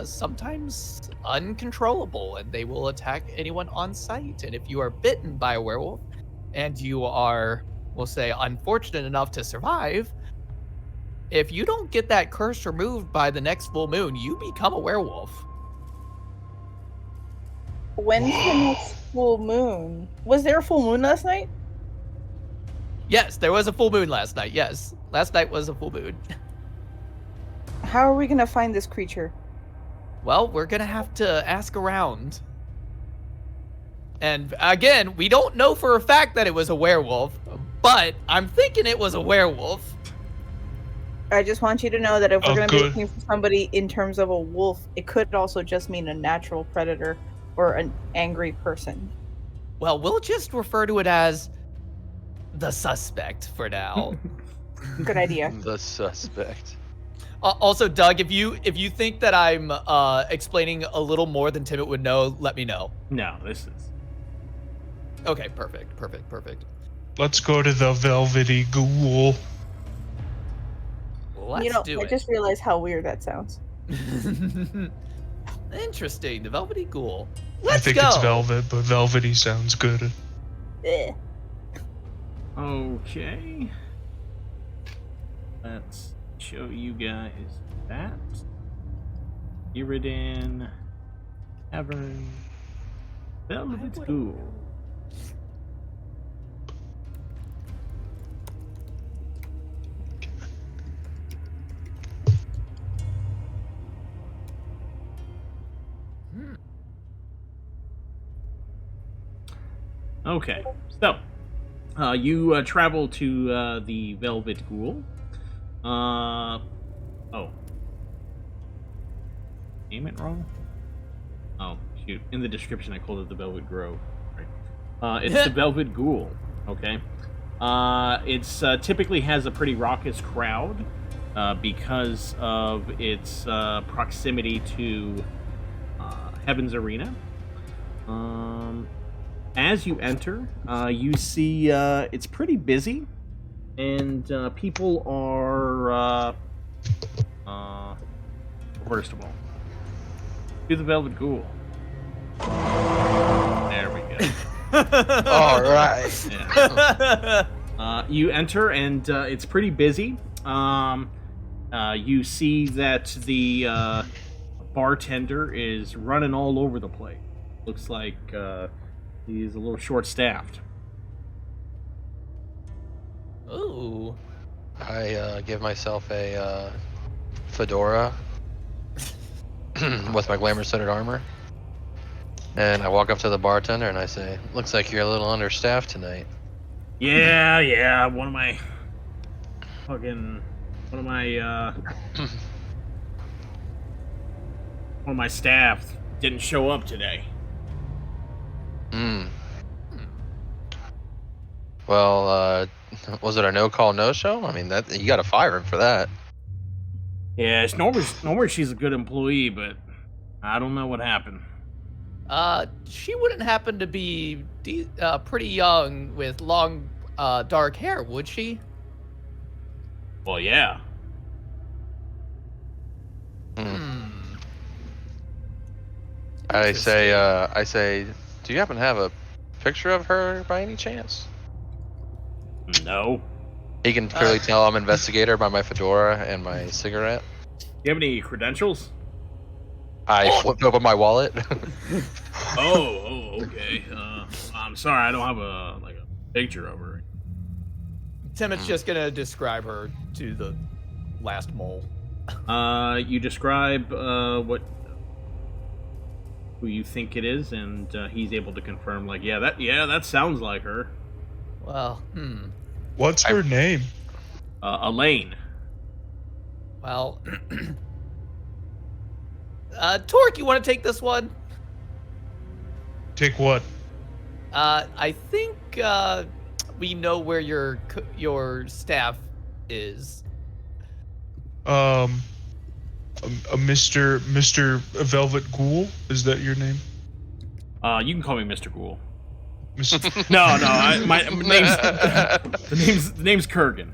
sometimes uncontrollable, and they will attack anyone on sight. And if you are bitten by a werewolf and you are, we'll say, unfortunate enough to survive, if you don't get that curse removed by the next full moon, you become a werewolf. When's the next full moon? Was there a full moon last night? Yes, there was a full moon last night. Yes, last night was a full moon. How are we gonna find this creature? Well, we're gonna have to ask around. And again, we don't know for a fact that it was a werewolf, but I'm thinking it was a werewolf. I just want you to know that if we're Oh, going to be good. looking for somebody in terms of a wolf, it could also just mean a natural predator or an angry person. Well, we'll just refer to it as the suspect for now. Good idea. The suspect. Also, Doug, if you think that I'm explaining a little more than Timmit would know, let me know. No, this is. Okay, perfect. Let's go to the velvety ghoul. Let's do I it. just realized how weird that sounds. Interesting, the velvety ghoul. I Let's think go. it's velvet, but velvety sounds good. Eh. Okay. Let's show you guys that. Iridan, Tavern, Velvet Ghoul. Okay, so you travel to the Velvet Ghoul. Oh, name it wrong. Oh shoot! In the description, I called it the Velvet Grove. Right. It's the Velvet Ghoul. Okay. It's typically has a pretty raucous crowd because of its proximity to Heaven's Arena. As you enter, you see it's pretty busy, and people are. First of all, to the Velvet Ghoul. There we go. All right. Yeah. You enter, and it's pretty busy. You see that the bartender is running all over the place. Looks like he's a little short-staffed. Ooh. I give myself a fedora with my glamour-studded armor, and I walk up to the bartender and I say, "Looks like you're a little understaffed tonight." Yeah. One of my staff didn't show up today. Well, was it a no-call, no-show? I mean, that you got to fire him for that. Yeah, normally she's a good employee, but I don't know what happened. She wouldn't happen to be pretty young with long, dark hair, would she? Well, yeah. I say, do you happen to have a picture of her by any chance? No. He can clearly tell I'm an investigator by my fedora and my cigarette. You have any credentials? I flipped open my wallet. Oh, okay. I'm sorry, I don't have a picture of her. Timot's just gonna describe her to the last mole. You describe who you think it is, and he's able to confirm. Like, that sounds like her. Well, What's her name? Elaine. Well, Torque, you want to take this one? Take what? I think we know where your staff is. A Mr. Velvet Ghoul? Is that your name? You can call me Mr. Ghoul. Mr. No, my name's the name's Kurgan.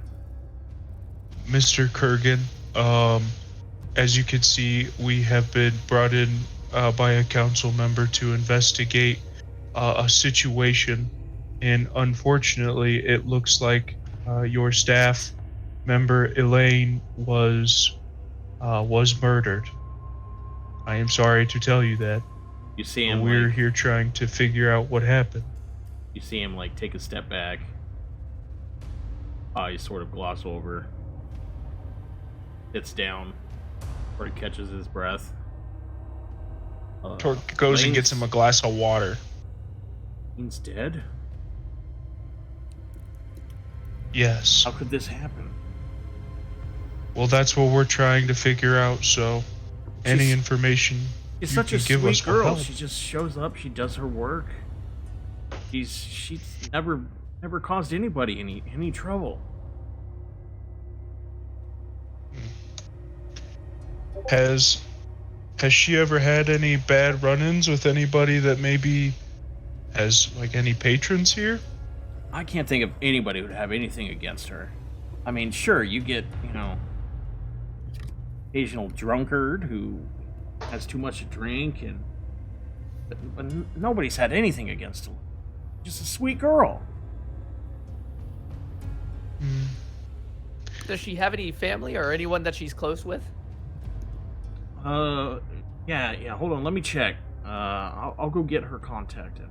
Mr. Kurgan. As you can see, we have been brought in by a council member to investigate a situation, and unfortunately, it looks like your staff member Elaine was murdered. I am sorry to tell you that. You see But him. we're here trying to figure out what happened. You see him take a step back. eyes sort of gloss over. Sits down, or he catches his breath. Torque goes and gets him a glass of water. He's dead? Yes. How could this happen? Well, that's what we're trying to figure out, so any She's- information She's you such a can give us sweet will girl. help. She just shows up, she does her work. She's never caused anybody any trouble. Has she ever had any bad run-ins with anybody that maybe has like any patrons here? I can't think of anybody who'd have anything against her. I mean, sure, you get, occasional drunkard who has too much to drink, but nobody's had anything against her. Just a sweet girl. Does she have any family or anyone that she's close with? Yeah, hold on, let me check. I'll go get her contacted.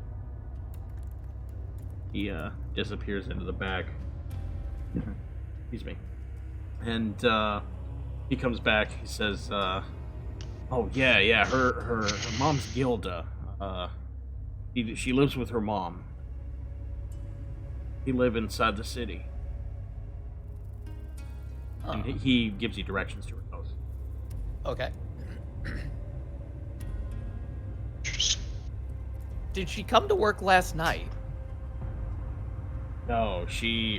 He, disappears into the back. Excuse me. And, he comes back, he says, oh, yeah, her mom's Gilda. She lives with her mom. He live inside the city. And he gives you directions to her house. Okay. Interesting. Did she come to work last night? No,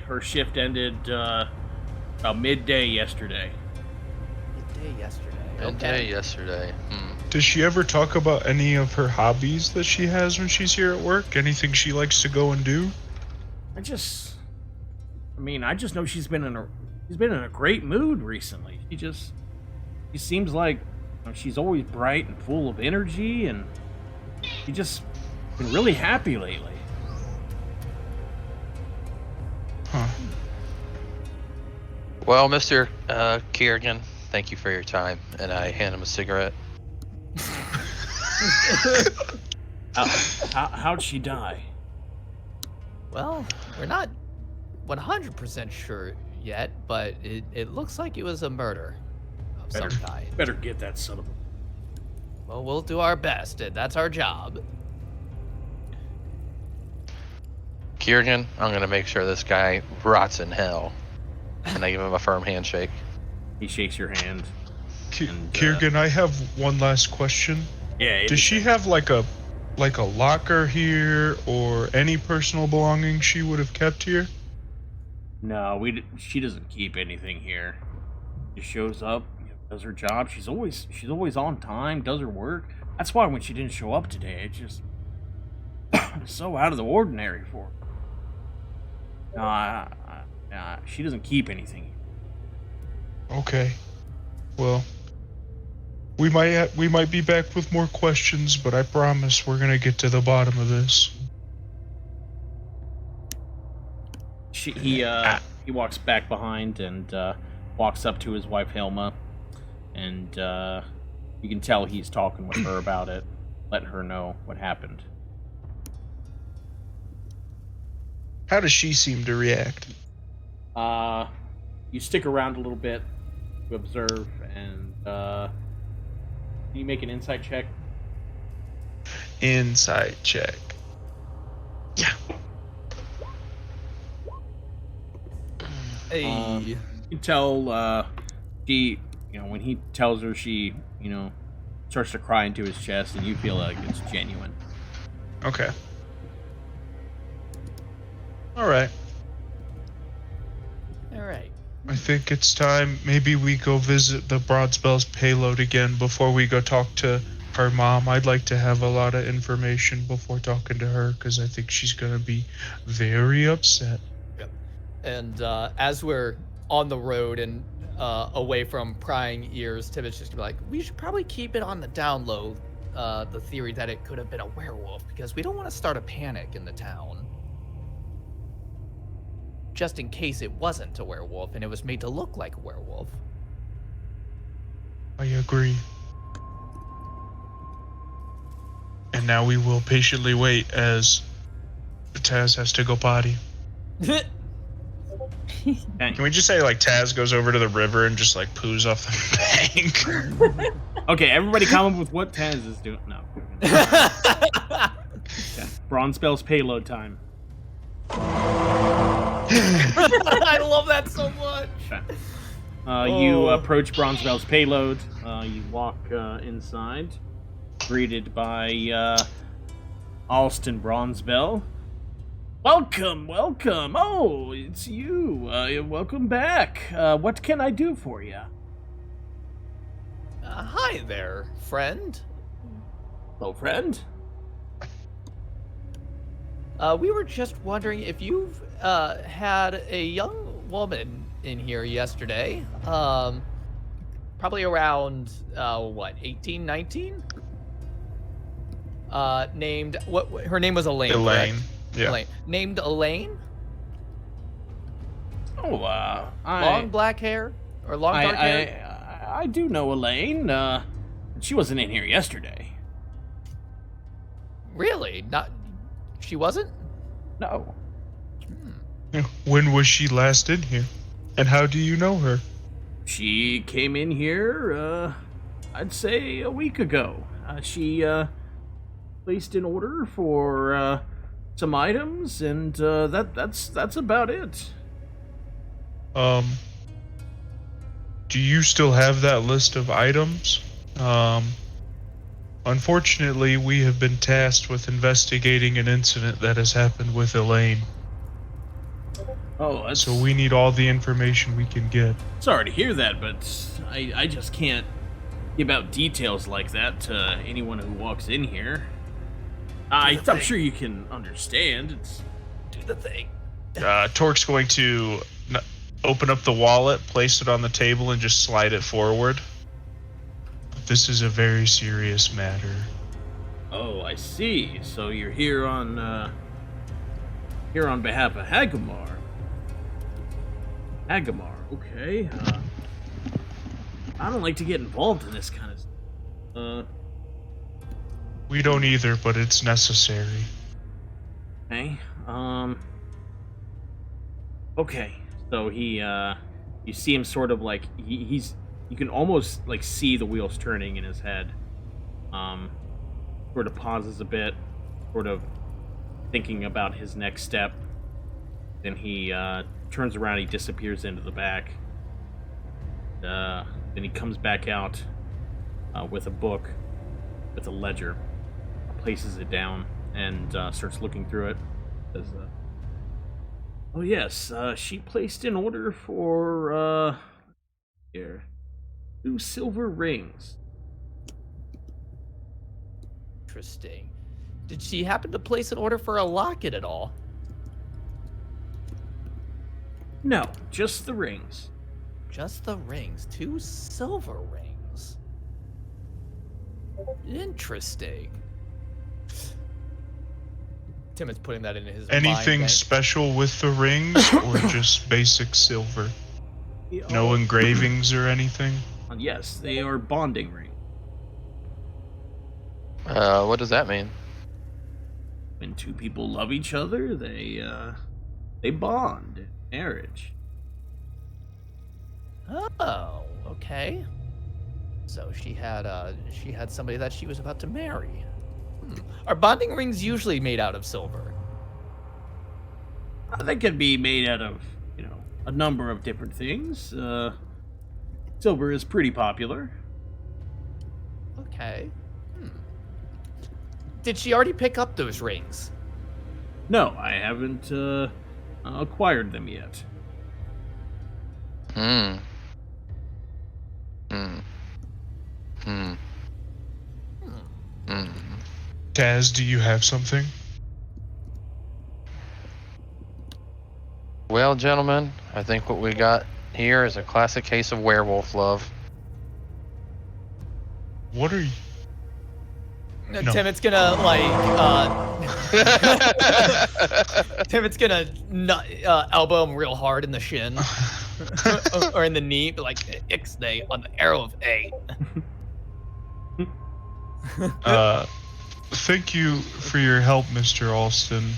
her shift ended about midday yesterday. Midday yesterday. Midday yesterday. Does she ever talk about any of her hobbies that she has when she's here at work? Anything she likes to go and do? I just know she's been in a great mood recently. She seems like she's always bright and full of energy, and she's just been really happy lately. Huh. Well, Mr. Kiergan, thank you for your time, and I hand him a cigarette. How'd she die? Well, we're not 100% sure yet, but it looks like it was a murder of some kind. Better get that son of a... Well, we'll do our best. That's our job. Kiergan, I'm gonna make sure this guy rots in hell. And I give him a firm handshake. He shakes your hand. And, Kiergan, I have one last question. Yeah. Does she have like a locker here or any personal belongings she would have kept here? No, she doesn't keep anything here. She shows up, does her job. She's always on time, does her work. That's why when she didn't show up today, it just so out of the ordinary for her. No, she doesn't keep anything. Okay. Well, we might be back with more questions, but I promise we're gonna get to the bottom of this. He walks back behind and walks up to his wife Hilma, and you can tell he's talking with her about it, letting her know what happened. How does she seem to react? You stick around a little bit to observe, and can you make an insight check? Inside check. Yeah. Hey. You can tell she, when he tells her, she, starts to cry into his chest, and you feel like it's genuine. Okay. All right. All right. I think it's time. Maybe we go visit the Broadspell's payload again before we go talk to her mom. I'd like to have a lot of information before talking to her because I think she's gonna be very upset. Yep. And as we're on the road and away from prying ears, Tibbet's just gonna be like, we should probably keep it on the down low, the theory that it could have been a werewolf, because we don't want to start a panic in the town. Just in case it wasn't a werewolf and it was made to look like a werewolf. I agree. And now we will patiently wait as Taz has to go potty. Okay. Can we just say like Taz goes over to the river and just like poos off the bank? Okay, everybody come up with what Taz is doing. No. Okay. Bronze Bell's payload time. I love that so much. Okay. You approach Bronze Bell's payload. You walk inside, greeted by Alston Bronzebell. Welcome. Oh, it's you. Welcome back. What can I do for you? Hi there, friend. Hello, friend. We were just wondering if you've had a young woman in here yesterday. Probably around 18, 19? Named what? Her name was Elaine. Elaine. Correct? Yeah. Elaine. Named Elaine. Oh, Long black hair or long dark hair. I do know Elaine. She wasn't in here yesterday. Really? Not. She wasn't. No. When was she last in here? And how do you know her? She came in here, I'd say a week ago. She placed an order for some items, and that's about it. Do you still have that list of items? Unfortunately, we have been tasked with investigating an incident that has happened with Elaine. Oh, So we need all the information we can get. sorry to hear that, but I just can't give out details like that to anyone who walks in here. I'm sure you can understand. It's Do the thing. Torque's going to open up the wallet, place it on the table, and just slide it forward. This is a very serious matter. Oh, I see. So you're here on behalf of Hagumar. Hagumar, okay. I don't like to get involved in this kind of stuff. We don't either, but it's necessary. Okay. Okay. So he, you see him sort of like he's. You can almost like see the wheels turning in his head. Sort of pauses a bit, sort of thinking about his next step. Then he turns around. He disappears into the back. Then he comes back out with a book, with a ledger, places it down, and starts looking through it. Says, "Oh yes, she placed an order for here, 2 silver rings." Interesting. Did she happen to place an order for a locket at all? No, just the rings. Just the rings. 2 silver rings. Interesting. Tim is putting that in his Anything mind. special with the rings, or just basic silver? No engravings or anything? Yes, they are bonding rings. What does that mean? When 2 people love each other, they bond in marriage. Oh, okay. So she had somebody that she was about to marry. Are bonding rings usually made out of silver? They can be made out of, a number of different things. Silver is pretty popular. Okay. Did she already pick up those rings? No, I haven't acquired them yet. Taz, do you have something? Well, gentlemen, I think what we got here is a classic case of werewolf love. What are you? No. Tim, it's gonna Tim, it's gonna elbow him real hard in the shin or in the knee, but like ixnay on the arrow of A. Thank you for your help, Mr. Alston.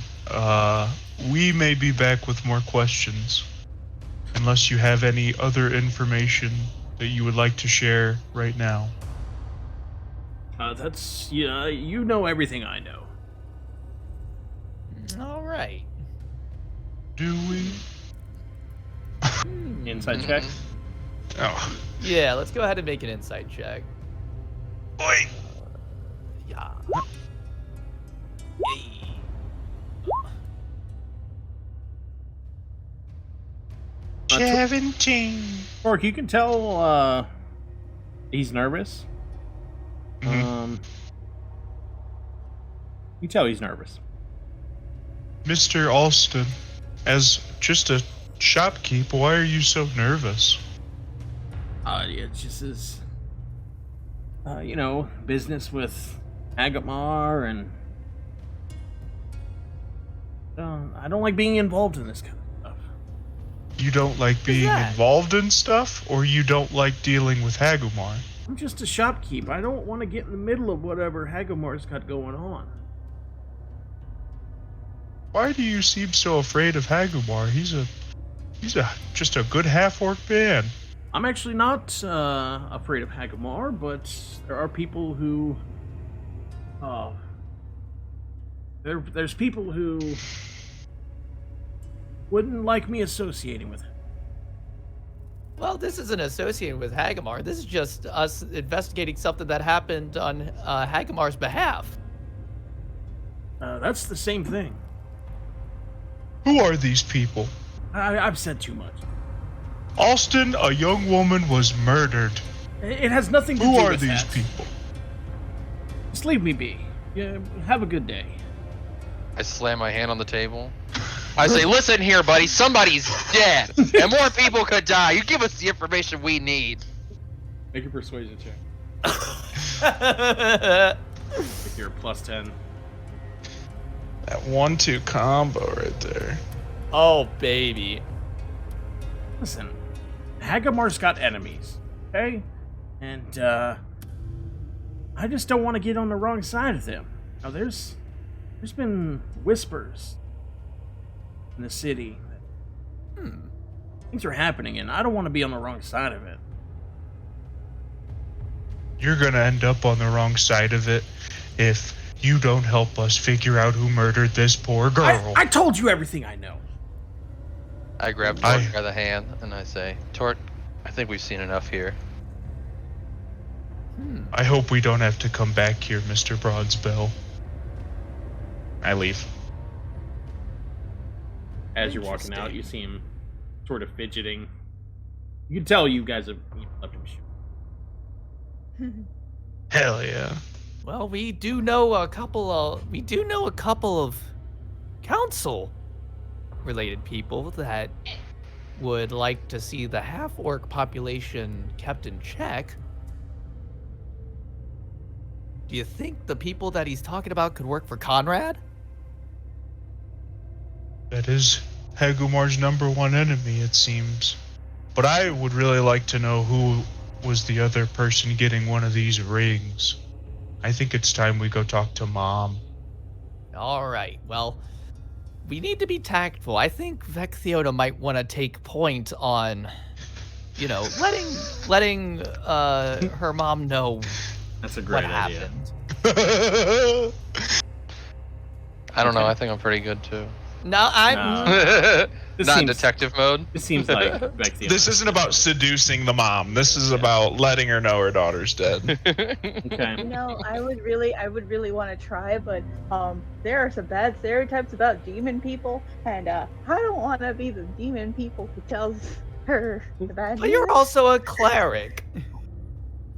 We may be back with more questions. unless you have any other information that you would like to share right now. That's yeah. You know everything I know. All right. Do we? Inside check. Oh. Yeah, let's go ahead and make an insight check. Boy. Yeah. Yay. 17. Torque, you can tell he's nervous. Mhm. You tell he's nervous. Mr. Alston, as just a shopkeep, why are you so nervous? It just is, business with Hagumar, and I don't like being involved in this kind of stuff. You don't like being that? involved in stuff, or you don't like dealing with Hagumar? I'm just a shopkeep. I don't want to get in the middle of whatever Hagumar's got going on. Why do you seem so afraid of Hagumar? He's just a good half-orc man. I'm actually not afraid of Hagumar, but there are people who, there's people who wouldn't like me associating with him. Well, this isn't associated with Hagumar. This is just us investigating something that happened on Hagumar's behalf. That's the same thing. Who are these people? I've said too much. Alston, a young woman was murdered. It has nothing to Who do are with these that. people? Just leave me be. Yeah, have a good day. I slam my hand on the table. I say, listen here, buddy, somebody's dead, and more people could die. You give us the information we need. Make your persuasion check. If you're +10. That 1-2 combo right there. Oh, baby. Listen, Hagumar's got enemies, okay? And, I just don't want to get on the wrong side of them. Now, there's been whispers in the city that things are happening, and I don't want to be on the wrong side of it. You're gonna end up on the wrong side of it if you don't help us figure out who murdered this poor girl. I told you everything I know. I grab Tort by the hand and I say, Tort, I think we've seen enough here. I hope we don't have to come back here, Mr. Broadsbell. I leave. As you're walking out, you see him sort of fidgeting. You can tell you guys have left him shoot. Hell yeah. Well, we do know a couple of council-related people that would like to see the half-orc population kept in check. Do you think the people that he's talking about could work for Conrad? That is Hagumar's #1 enemy, it seems. But I would really like to know who was the other person getting one of these rings. I think it's time we go talk to Mom. All right. Well, we need to be tactful. I think Vecthiona might want to take point on, letting her mom know That's a what great idea. happened. I don't know, I think I'm pretty good too. No, I'm. This Not in seems- detective mode. This seems like Vecthiona. This isn't about seducing the mom. This is about letting her know her daughter's dead. Okay. I would really want to try, but there are some bad stereotypes about demon people, and I don't want to be the demon people who tells her the bad But you're news. also a cleric. Yeah,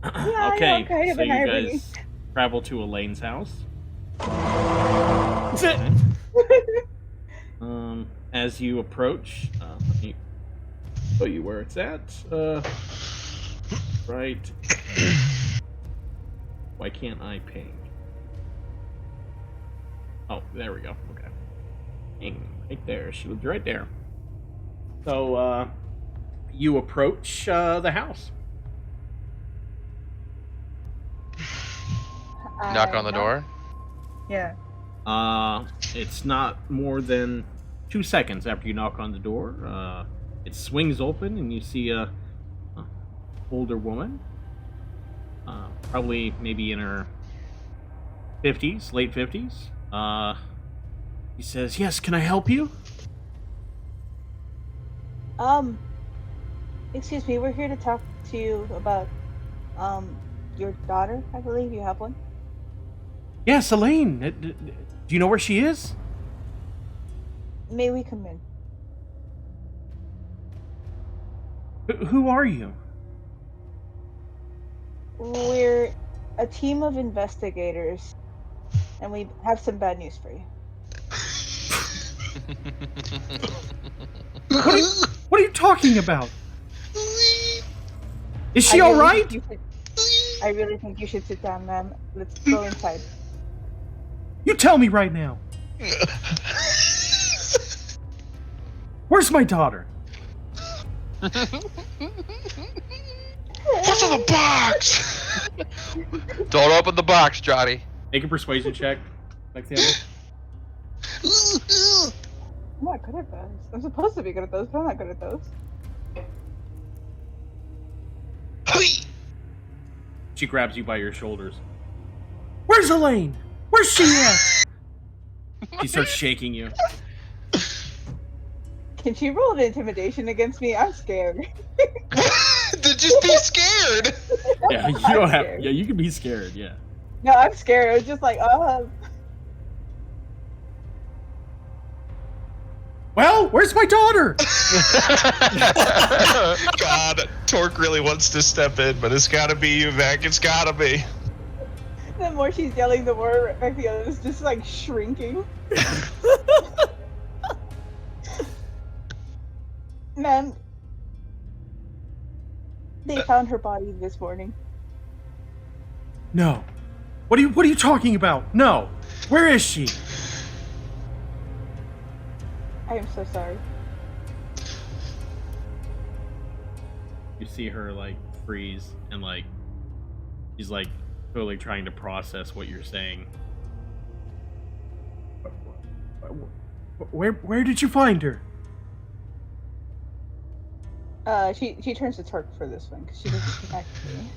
I know, Okay, I'm kind of so an you irony. guys travel to Elaine's house. As you approach, let me show you where it's at. Right. Why can't I ping? Oh, there we go. Okay. Ping, right there. She was right there. So, you approach the house. Knock on the door. Yeah. It's not more than 2 seconds after you knock on the door. It swings open, and you see a older woman, probably maybe in her 50s, late 50s. He says, "Yes, can I help you?" Excuse me, we're here to talk to you about, your daughter, I believe you have one. Yes, Elaine. Do you know where she is? May we come in? Who are you? We're a team of investigators, and we have some bad news for you. What are you talking about? Is she I all really right? think you should- I really think you should sit down, ma'am. Let's go inside. You tell me right now. Where's my daughter? What's in the box? Don't open the box, Johnny. Make a persuasion check. Like the other. I'm not good at those. I'm supposed to be good at those, but I'm not good at those. She grabs you by your shoulders. Where's Elaine? Where's she at? She starts shaking you. Can she roll an intimidation against me? I'm scared. Then just be scared. Yeah, you I'm don't have. scared. Yeah, you can be scared. Yeah. No, I'm scared. I was just like, Well, where's my daughter? God, Torque really wants to step in, but it's gotta be you, Vec. It's gotta be. The more she's yelling, the more Vecchio is just like shrinking. Ma'am, they found her body this morning. No. What are you talking about? No. Where is she? I am so sorry. You see her like freeze and like she's like totally trying to process what you're saying. Where did you find her? She turns to Torque for this one because she doesn't come back to me.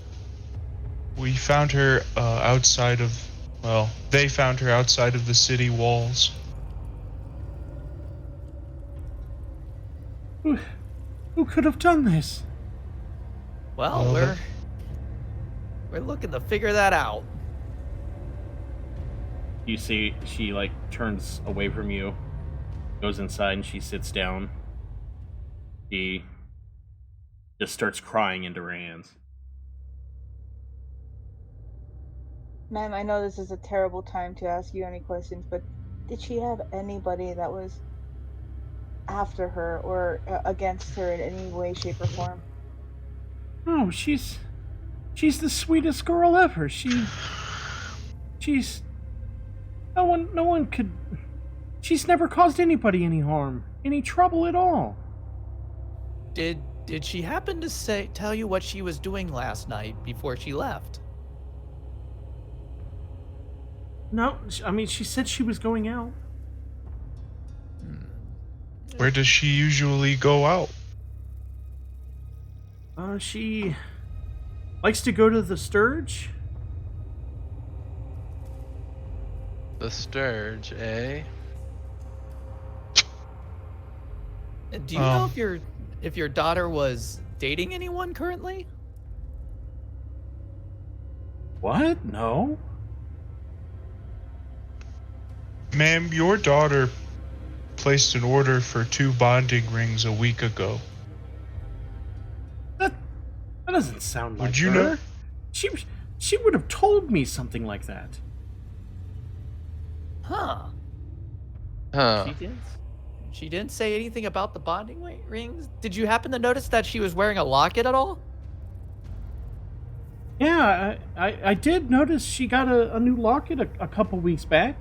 We found her outside of. Well, they found her outside of the city walls. Who could have done this? Well, Well, we're looking to figure that out. You see she like turns away from you, goes inside, and she sits down. She just starts crying into her hands. Ma'am, I know this is a terrible time to ask you any questions, but did she have anybody that was after her or against her in any way, shape, or form? Oh, she's the sweetest girl ever. She's no one could. She's never caused anybody any harm, any trouble at all. Did she happen to tell you what she was doing last night before she left? No, I mean she said she was going out. Where does she usually go out? She likes to go to the Sturge. The Sturge, eh? Do you know if your daughter was dating anyone currently? What? No. Ma'am, your daughter placed an order for 2 bonding rings a week ago. That doesn't sound like Would you her. know? She would have told me something like that. Huh. Huh. She didn't say anything about the bonding rings? Did you happen to notice that she was wearing a locket at all? Yeah, I did notice she got a new locket a couple weeks back.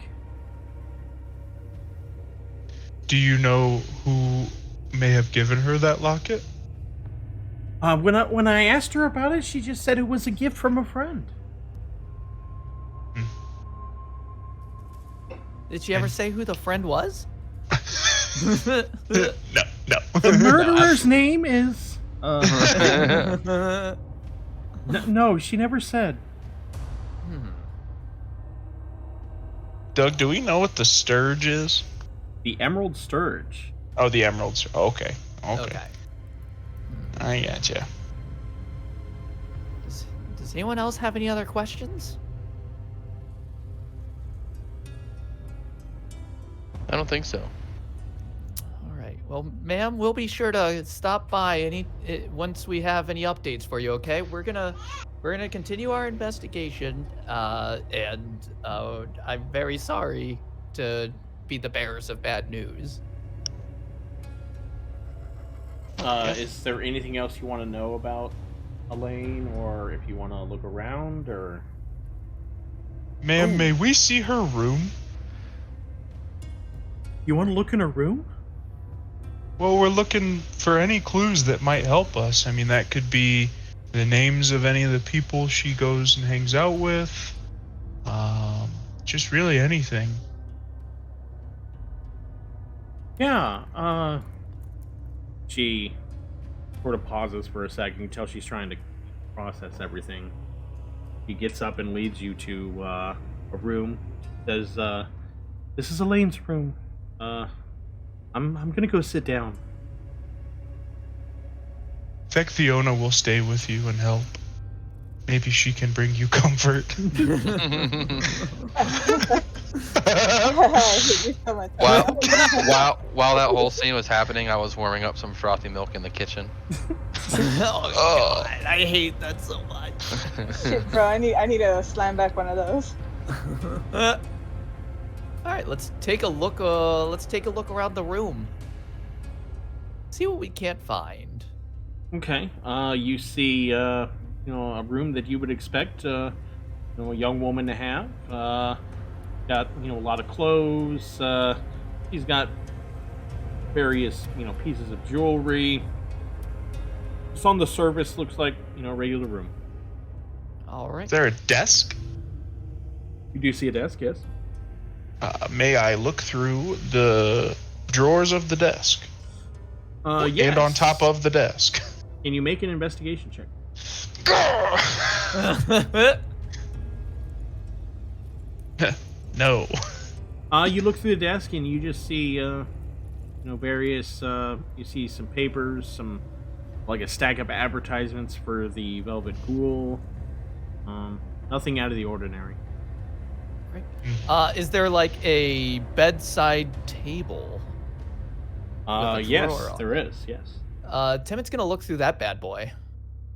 Do you know who may have given her that locket? When I asked her about it, she just said it was a gift from a friend. Did she ever say who the friend was? No. The murderer's name is. No, she never said. Doug, do we know what the Sturge is? The Emerald Sturge. Oh, the Emeralds. Okay. Okay. I gotcha. Does anyone else have any other questions? I don't think so. All right. Well, ma'am, we'll be sure to stop by once we have any updates for you. Okay? We're gonna continue our investigation, and I'm very sorry to be the bearers of bad news. Is there anything else you want to know about Elaine, or if you want to look around, or? Ma'am, may we see her room? You want to look in her room? Well, we're looking for any clues that might help us. I mean, that could be the names of any of the people she goes and hangs out with. Just really anything. Yeah, she sort of pauses for a second. You can tell she's trying to process everything. He gets up and leads you to a room. Says, "This is Elaine's room. I'm gonna go sit down." Fiona will stay with you and help. Maybe she can bring you comfort. While that whole scene was happening, I was warming up some frothy milk in the kitchen. Oh, God, I hate that so much. Shit, bro, I need to slam back one of those. All right, let's take a look. Let's take a look around the room. See what we can't find. Okay. You see, a room that you would expect, a young woman to have. Got, a lot of clothes. She's got various, pieces of jewelry. Just on the surface, looks like, a regular room. All right. Is there a desk? You do see a desk, yes. May I look through the drawers of the desk? Yes. And on top of the desk. Can you make an investigation check? No. You look through the desk and you just see, various, you see some papers, like a stack of advertisements for the Velvet Ghoul. Nothing out of the ordinary. Is there like a bedside table? Yes, there is. Yes. Timot's gonna look through that bad boy.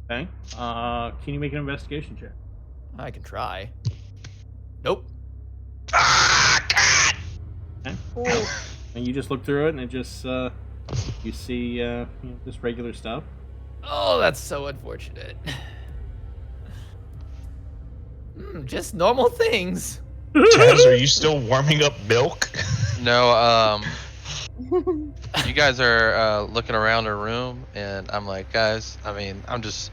Okay. Can you make an investigation check? I can try. Nope. Ah, God! Okay. And you just look through it, and it just you see just regular stuff. Oh, that's so unfortunate. Just normal things. Taz, are you still warming up milk? No, you guys are looking around her room, and I'm like, guys, this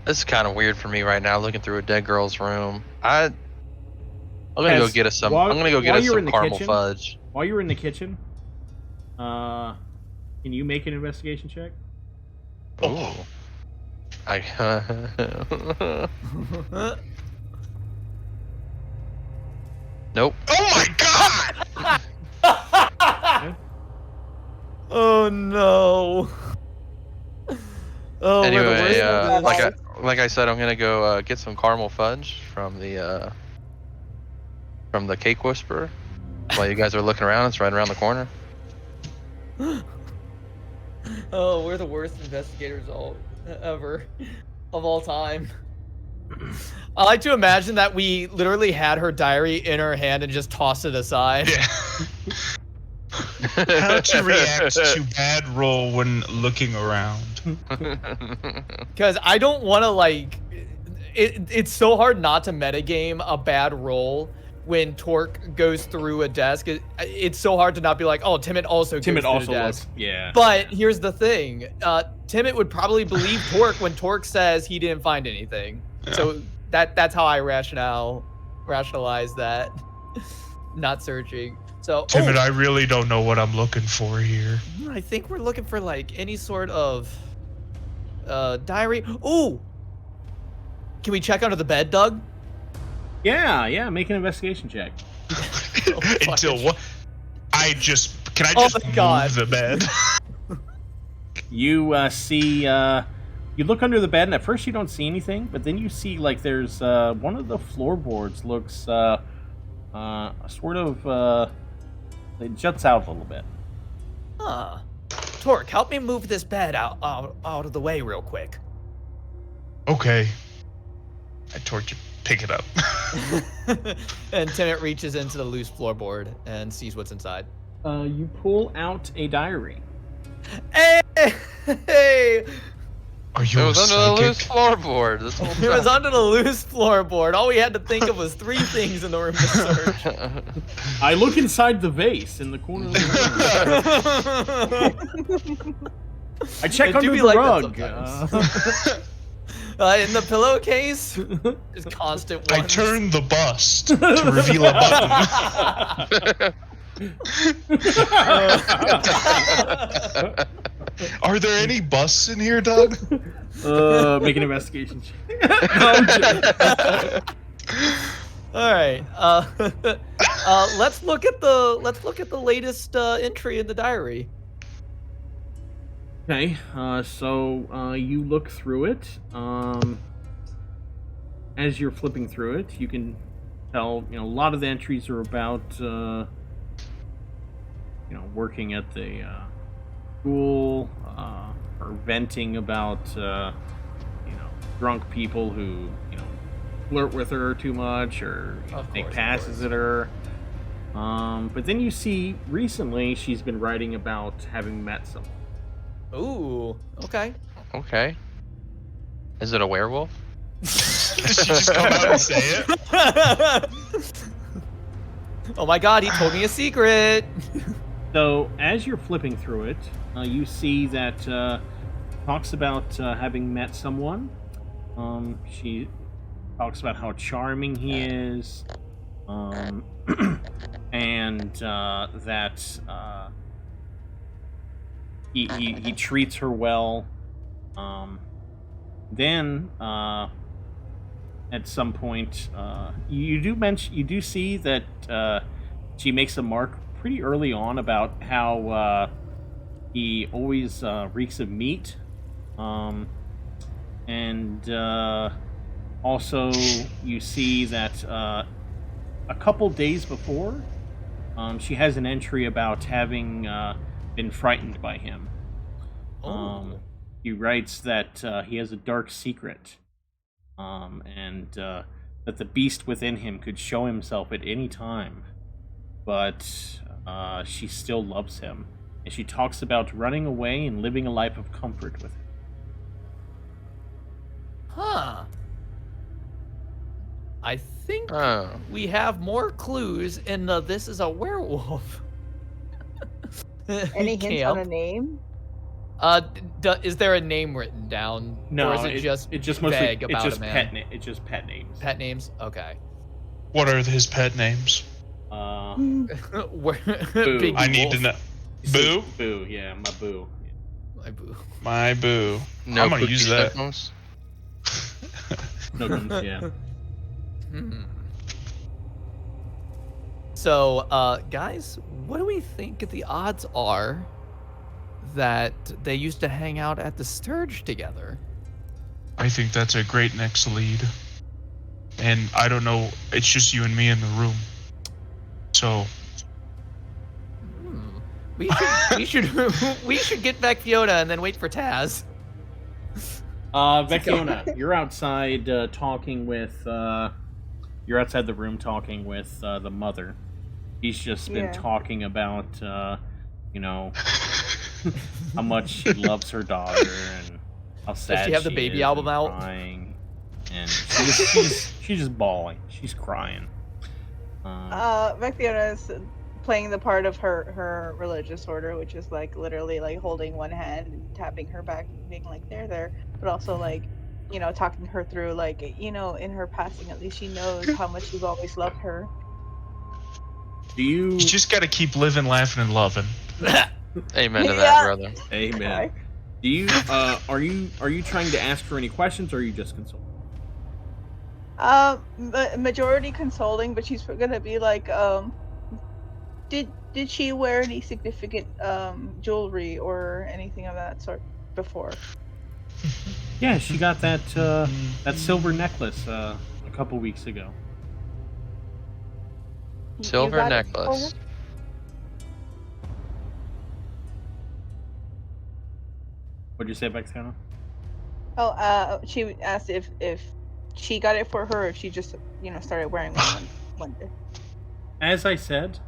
is kind of weird for me right now, looking through a dead girl's room. I'm gonna go get us some. I'm gonna go get us some caramel fudge. While you're in the kitchen, can you make an investigation check? Oh. Nope. Oh my God! Oh no. Oh, anyway, like I said, I'm gonna go get some caramel fudge from the Cake Whisperer. While you guys are looking around, it's right around the corner. Oh, we're the worst investigators ever of all time. I like to imagine that we literally had her diary in our hand and just tossed it aside. Yeah. How to react to bad roll when looking around. Because I don't want to it's so hard not to metagame a bad roll when Torque goes through a desk. It's so hard to not be like, oh, Timot also goes through a desk. Yeah. But here's the thing. Timot would probably believe Torque when Torque says he didn't find anything. Yeah. So that's how I rationalize that. Not searching. So, Timid, I really don't know what I'm looking for here. I think we're looking for like any sort of diary. Ooh, can we check under the bed, Doug? Yeah. Make an investigation check. Until what? Can I Oh just my God. move the bed? You see, you look under the bed, and at first you don't see anything, but then you see like there's one of the floorboards looks sort of it juts out a little bit. Huh. Torque, help me move this bed out of the way real quick. Okay. I torch it. Pick it up. And Timid reaches into the loose floorboard and sees what's inside. You pull out a diary. Hey! Are you It a was under the loose psychic? floorboard this whole It was time. under the loose floorboard. All we had to think of was 3 things in the room to search. I look inside the vase in the corner of the room. I check It do under be the like that rug. In the pillowcase, just constant I ones. turn the bust to reveal a button. Are there any busts in here, Doug? Make an investigation check. All right. Let's look at the latest entry in the diary. Okay, so you look through it. As you're flipping through it, you can tell, a lot of the entries are about, working at the school, or venting about, drunk people who, flirt with her too much or make passes at her. But then you see recently she's been writing about having met someone. Ooh. Okay. Okay. Is it a werewolf? Did she just come out and say it? Oh my God! He told me a secret. So as you're flipping through it, you see that talks about having met someone. She talks about how charming he is, and that he treats her well. Then at some point, you do see that she makes a mark pretty early on about how he always reeks of meat, and also you see that a couple days before, she has an entry about having been frightened by him. He writes that he has a dark secret, and that the beast within him could show himself at any time, but she still loves him, and she talks about running away and living a life of comfort with him. Huh. I think Oh. we have more clues in the "this is a werewolf." Any hints on a camp. name? Is there a name written down? No, or is it just mostly vague about it's just a man? it's just pet names. Pet names? Okay. What are his pet names? Where- Boo. Big I need wolf. to know. He says Boo? Boo, yeah, my boo. My boo. My boo. No I'm gonna cookie use that. symptoms? No guns, yeah. Hmm. So, guys, what do we think the odds are that they used to hang out at the Sturge together? I think that's a great next lead. And I don't know, it's just you and me in the room. So, We should get back Fiona and then wait for Taz. Vecchiona, you're outside talking with, you're outside the room talking with the mother. He's just been Yeah. talking about, how much she loves her daughter and how sad she have the baby is album and out? crying. And she's just bawling. She's crying. Vecchiona is playing the part of her religious order, which is like literally like holding one hand and tapping her back, being like there, but also like, talking her through like, in her passing, at least she knows how much you've always loved her. Do you? You just gotta keep living, laughing, and loving. Amen to Yeah. that, brother. Amen. Okay. Do you? Are you trying to ask her any questions, or are you just consulting? Majority consoling, but she's gonna be like, did she wear any significant jewelry or anything of that sort before? Yeah, she got that silver necklace a couple weeks ago. You Silver got it for her? necklace. What'd you say, Vexana? Oh, she asked if she got it for her, or if she just started wearing one day. As I said, she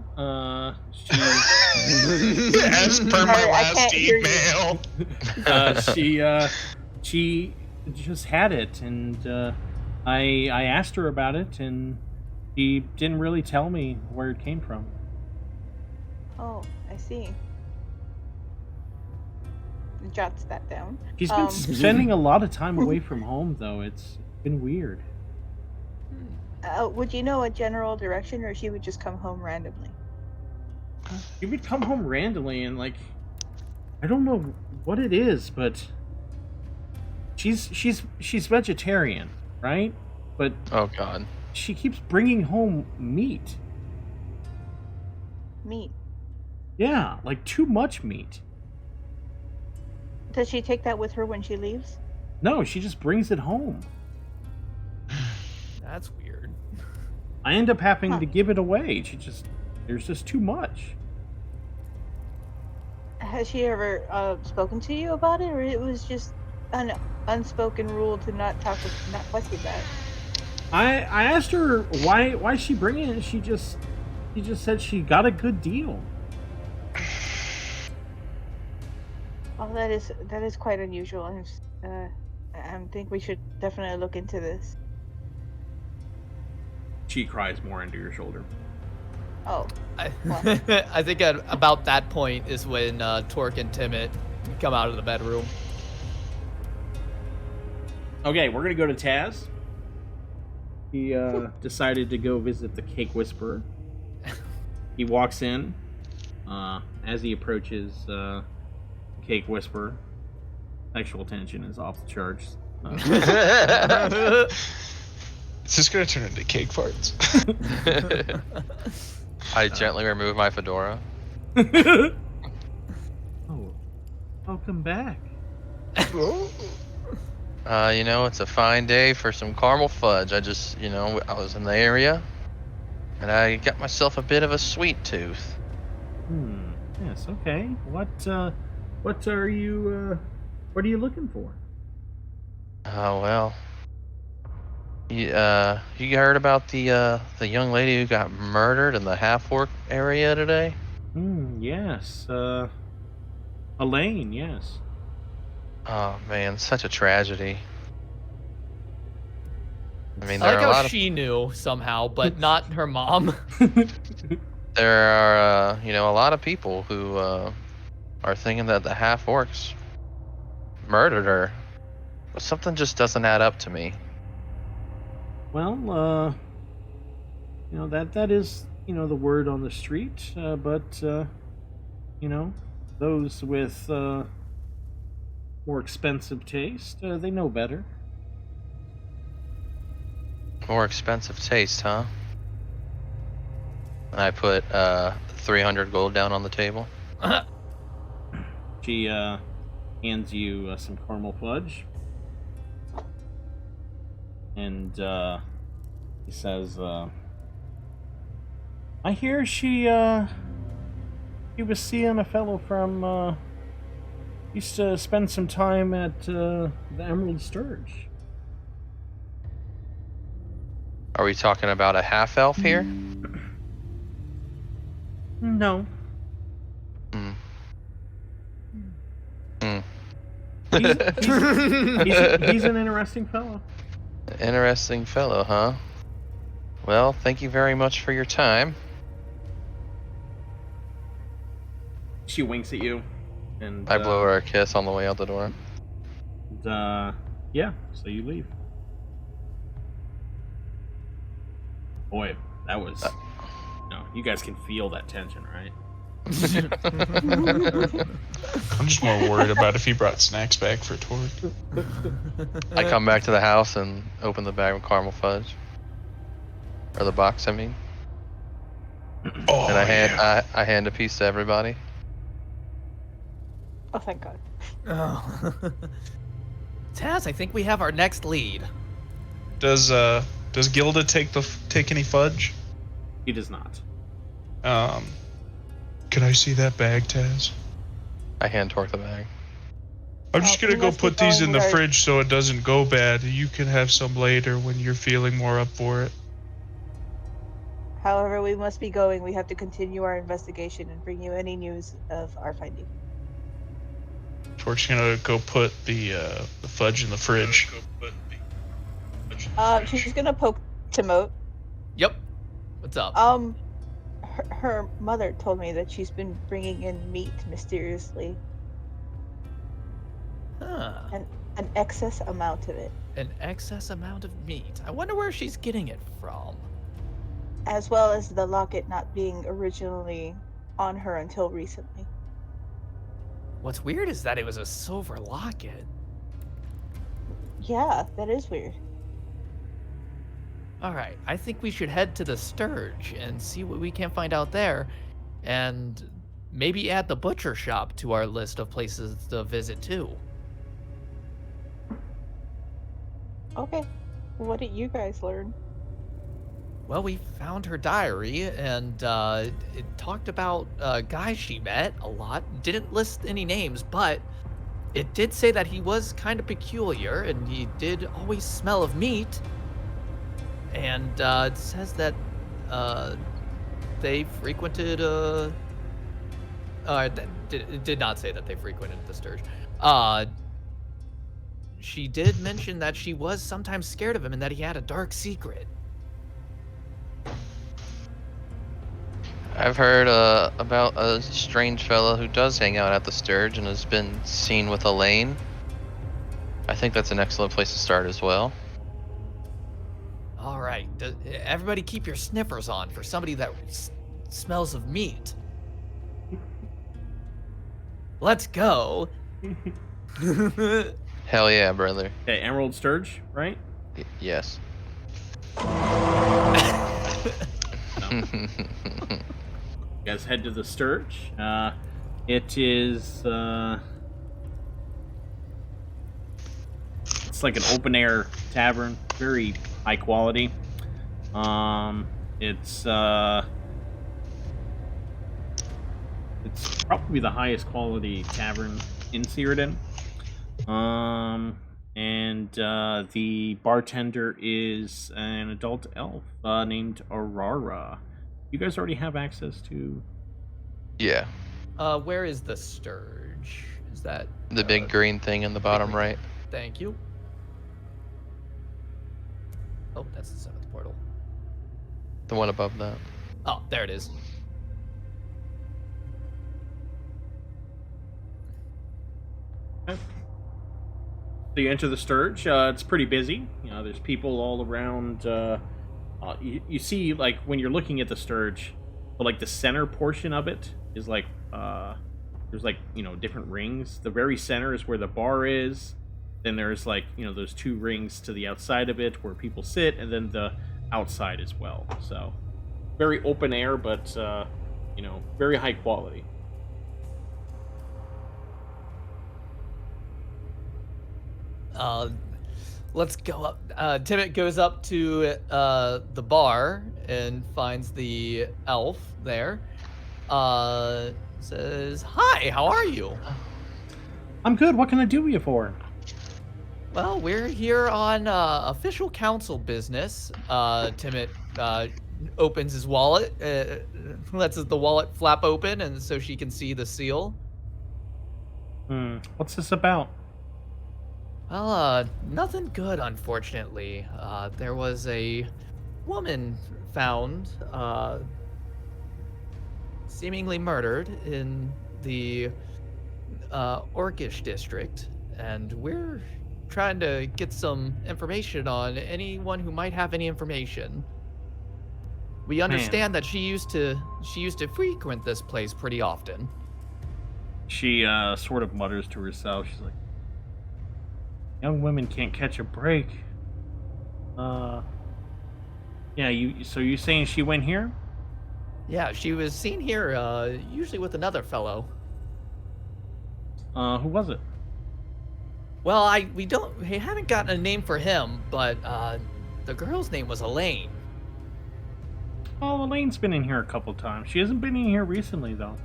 As per my Sorry, I last can't hear you. she just had it, and I asked her about it, and she didn't really tell me where it came from. Oh, I see. Jots that down. She's been spending a lot of time away from home, though. It's been weird. Would you know a general direction, or she would just come home randomly? She would come home randomly, and I don't know what it is, but she's vegetarian, right? But Oh God. she keeps bringing home meat. Meat. Yeah, like too much meat. Does she take that with her when she leaves? No, she just brings it home. That's weird. I end up having to give it away. There's just too much. Has she ever spoken to you about it, or it was just an unspoken rule to not question that? I asked her why she bringing it. She just said she got a good deal. Oh, that is quite unusual. I think we should definitely look into this. She cries more into your shoulder. Oh, I, Well. I think at about that point is when Torque and Timid come out of the bedroom. Okay, we're gonna go to Taz. He decided to go visit the Cake Whisperer. He walks in. As he approaches Cake Whisperer, sexual tension is off the charts. Is this gonna turn into cake farts? I gently remove my fedora. Oh, welcome back. It's a fine day for some caramel fudge. I was in the area, and I got myself a bit of a sweet tooth. Yes. Okay. What are you looking for? Oh well. You heard about the young lady who got murdered in the Half-Orc area today? Yes. Elaine. Yes. Oh man, such a tragedy. I mean, I there like are a how lot of she knew somehow, but not her mom. there are a lot of people who are thinking that the Half-Orcs murdered her, but something just doesn't add up to me. Well, that is the word on the street, but those with more expensive taste, they know better. More expensive taste, huh? And I put 300 gold down on the table. She hands you some caramel fudge, and he says, "I hear she was seeing a fellow from used to spend some time at the Emerald Sturge." Are we talking about a half-elf here? No. Hmm. He's an interesting fellow. Interesting fellow, huh? Well, thank you very much for your time. She winks at you, and I blow her a kiss on the way out the door. Yeah, so you leave. Boy, that No, you guys can feel that tension, right? I'm just more worried about if he brought snacks back for Torg. I come back to the house and open the bag of caramel fudge. Or the box, I mean. Oh, And yeah. I hand a piece to everybody. Oh, thank God. Oh. Taz, I think we have our next lead. Does Gilda take any fudge? He does not. Can I see that bag, Taz? I hand Torque the bag. I'm just We gonna go must be put these going in the with our- fridge so it doesn't go bad. You can have some later when you're feeling more up for it. However, we must be going. We have to continue our investigation and bring you any news of our finding. Torque's gonna go put the fudge in the fridge. She's gonna poke Timote. Yep. What's up? Her mother told me that she's been bringing in meat mysteriously, Huh. an excess amount of it, An excess amount of meat. I wonder where she's getting it from. as well as the locket not being originally on her until recently. What's weird is that it was a silver locket. Yeah, that is weird. All right, I think we should head to the Sturge and see what we can find out there, and maybe add the butcher shop to our list of places to visit too. Okay, what did you guys learn? Well, we found her diary, and it talked about guys she met a lot. Didn't list any names, but it did say that he was kind of peculiar, and he did always smell of meat. And it says that they frequented. It did not say that they frequented the Sturge. She did mention that she was sometimes scared of him and that he had a dark secret. I've heard about a strange fellow who does hang out at the Sturge and has been seen with Elaine. I think that's an excellent place to start as well. All right, everybody keep your sniffers on for somebody that smells of meat. Let's go. Hell yeah, brother. Okay, Emerald Sturge, right? Yes. You guys head to the Sturge. It is it's like an open air tavern, very high quality. It's probably the highest quality tavern in Cyrodiil. And the bartender is an adult elf named Aurora. You guys already have access to... Yeah. Where is the Sturge? Is that The big green thing in the bottom right. Thank you. Oh, that's the seventh portal. The one above that. Oh, there it is. Okay. So you enter the Sturge. It's pretty busy. You know, there's people all around. You see, like, when you're looking at the Sturge, but like the center portion of it is like there's like, you know, different rings. The very center is where the bar is. Then there's like, you know, those two rings to the outside of it where people sit, and then the outside as well. So very open air, but you know, very high quality. Let's go up. Timmit goes up to the bar and finds the elf there. Says, "Hi, how are you?" I'm good. What can I do you for? Well, we're here on official council business. Timmit opens his wallet, lets the wallet flap open, and so she can see the seal. What's this about? Well, nothing good, unfortunately. There was a woman found, seemingly murdered in the Orcish district, and we're trying to get some information on anyone who might have any information. We understand that she used to frequent this place pretty often. She sort of mutters to herself. She's like, "Young women can't catch a break." Yeah. So you saying she went here? Yeah, she was seen here, usually with another fellow. Who was it? Well, we haven't gotten a name for him, but the girl's name was Elaine. Oh, Elaine's been in here a couple times. She hasn't been in here recently, though.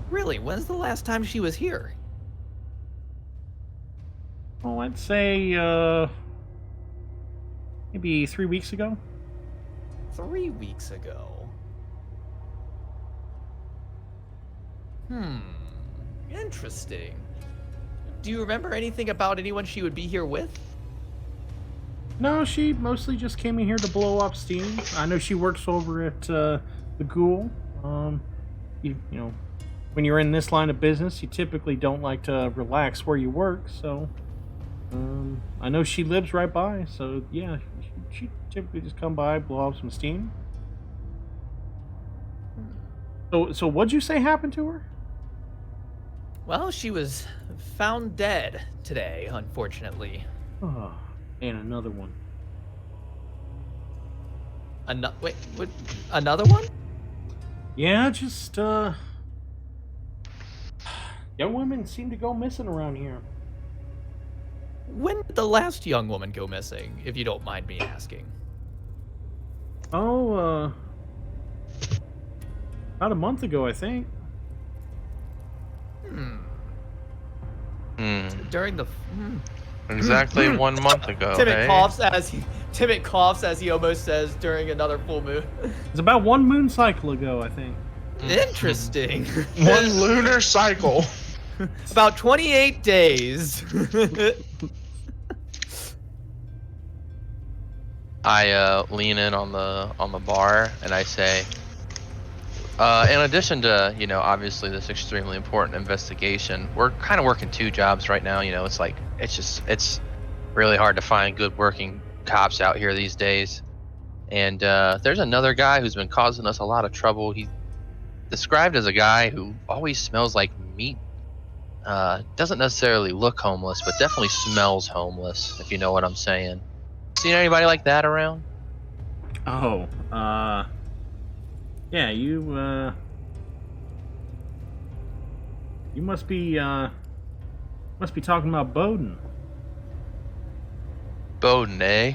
Really? When's the last time she was here? Well, I'd say maybe 3 weeks ago. 3 weeks ago. Interesting. Do you remember anything about anyone she would be here with? No, she mostly just came in here to blow off steam. I know she works over at the Ghoul. You know, when you're in this line of business, you typically don't like to relax where you work. So, I know she lives right by. So yeah, she typically just come by, blow off some steam. So what'd you say happened to her? Well, she was found dead today, unfortunately. Oh, and another one. Wait, another one? Yeah, just young women seem to go missing around here. When did the last young woman go missing, if you don't mind me asking? Oh, about a month ago, I think. During the Exactly 1 month ago. Timmy coughs as he almost says during another full moon. It's about 1 moon cycle ago, I think. Interesting. 1 lunar cycle. About 28 days. I lean in on the bar and I say, in addition to, obviously this extremely important investigation, we're kind of working 2 jobs right now. It's really hard to find good working cops out here these days. And there's another guy who's been causing us a lot of trouble. He's described as a guy who always smells like meat. Doesn't necessarily look homeless, but definitely smells homeless, if you know what I'm saying. Seen anybody like that around? Oh, yeah, you must be talking about Bowden. Bowden, eh?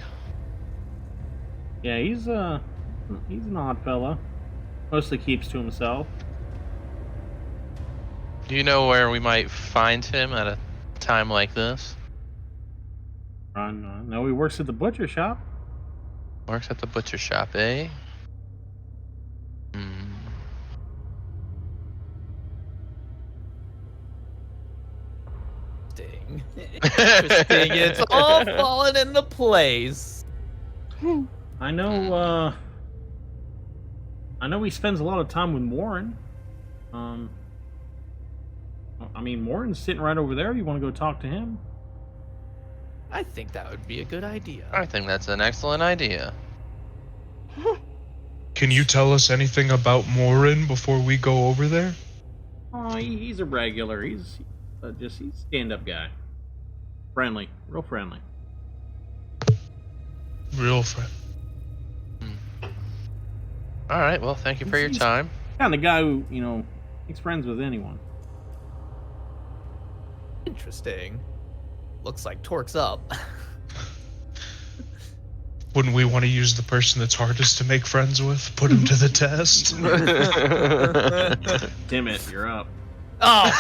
Yeah, he's an odd fella. Mostly keeps to himself. Do you know where we might find him at a time like this? No, he works at the butcher shop. Works at the butcher shop, eh? Interesting. It's all falling into place. I know he spends a lot of time with Morin. Morin's sitting right over there. You want to go talk to him? I think that would be a good idea. I think that's an excellent idea. Can you tell us anything about Morin before we go over there? Oh, he's a regular. He's a stand-up guy. Friendly, real friendly. Real friend. All right. Well, thank you for your time. Kind of guy who makes friends with anyone. Interesting. Looks like Torque's up. Wouldn't we want to use the person that's hardest to make friends with? Put him to the test? Damn it, you're up. Oh!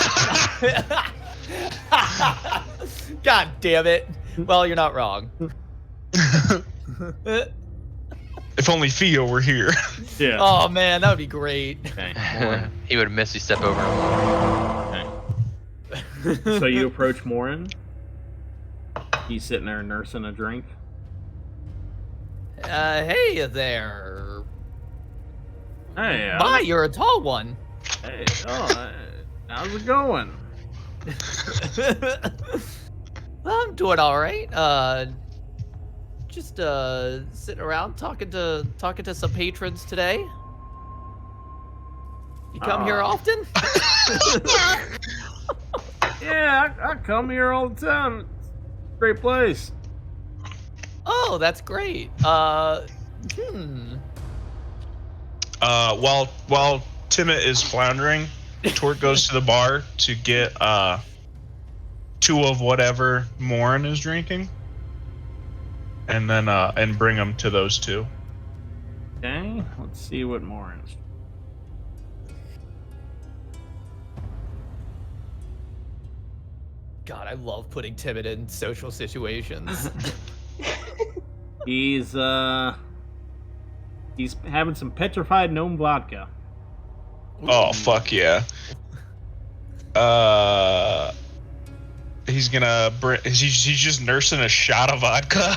God damn it. Well, you're not wrong. If only Theo were here. Yeah. Oh man, that would be great. Okay. He would missy step over him. Okay. So you approach Morin. He's sitting there nursing a drink. Hey there. Hey. Bye, you're a tall one. Hey. How's it going? Well, I'm doing all right. just sitting around talking to some patrons today. You come here often? Yeah, I come here all the time. It's a great place. Oh, that's great. While Timmit is floundering, Torque goes to the bar to get 2 of whatever Morin is drinking, and then and bring them to those 2. Okay, let's see what Morin's. God, I love putting Timid in social situations. He's having some petrified gnome vodka. Oh fuck yeah! He's gonna bring. He's just nursing a shot of vodka.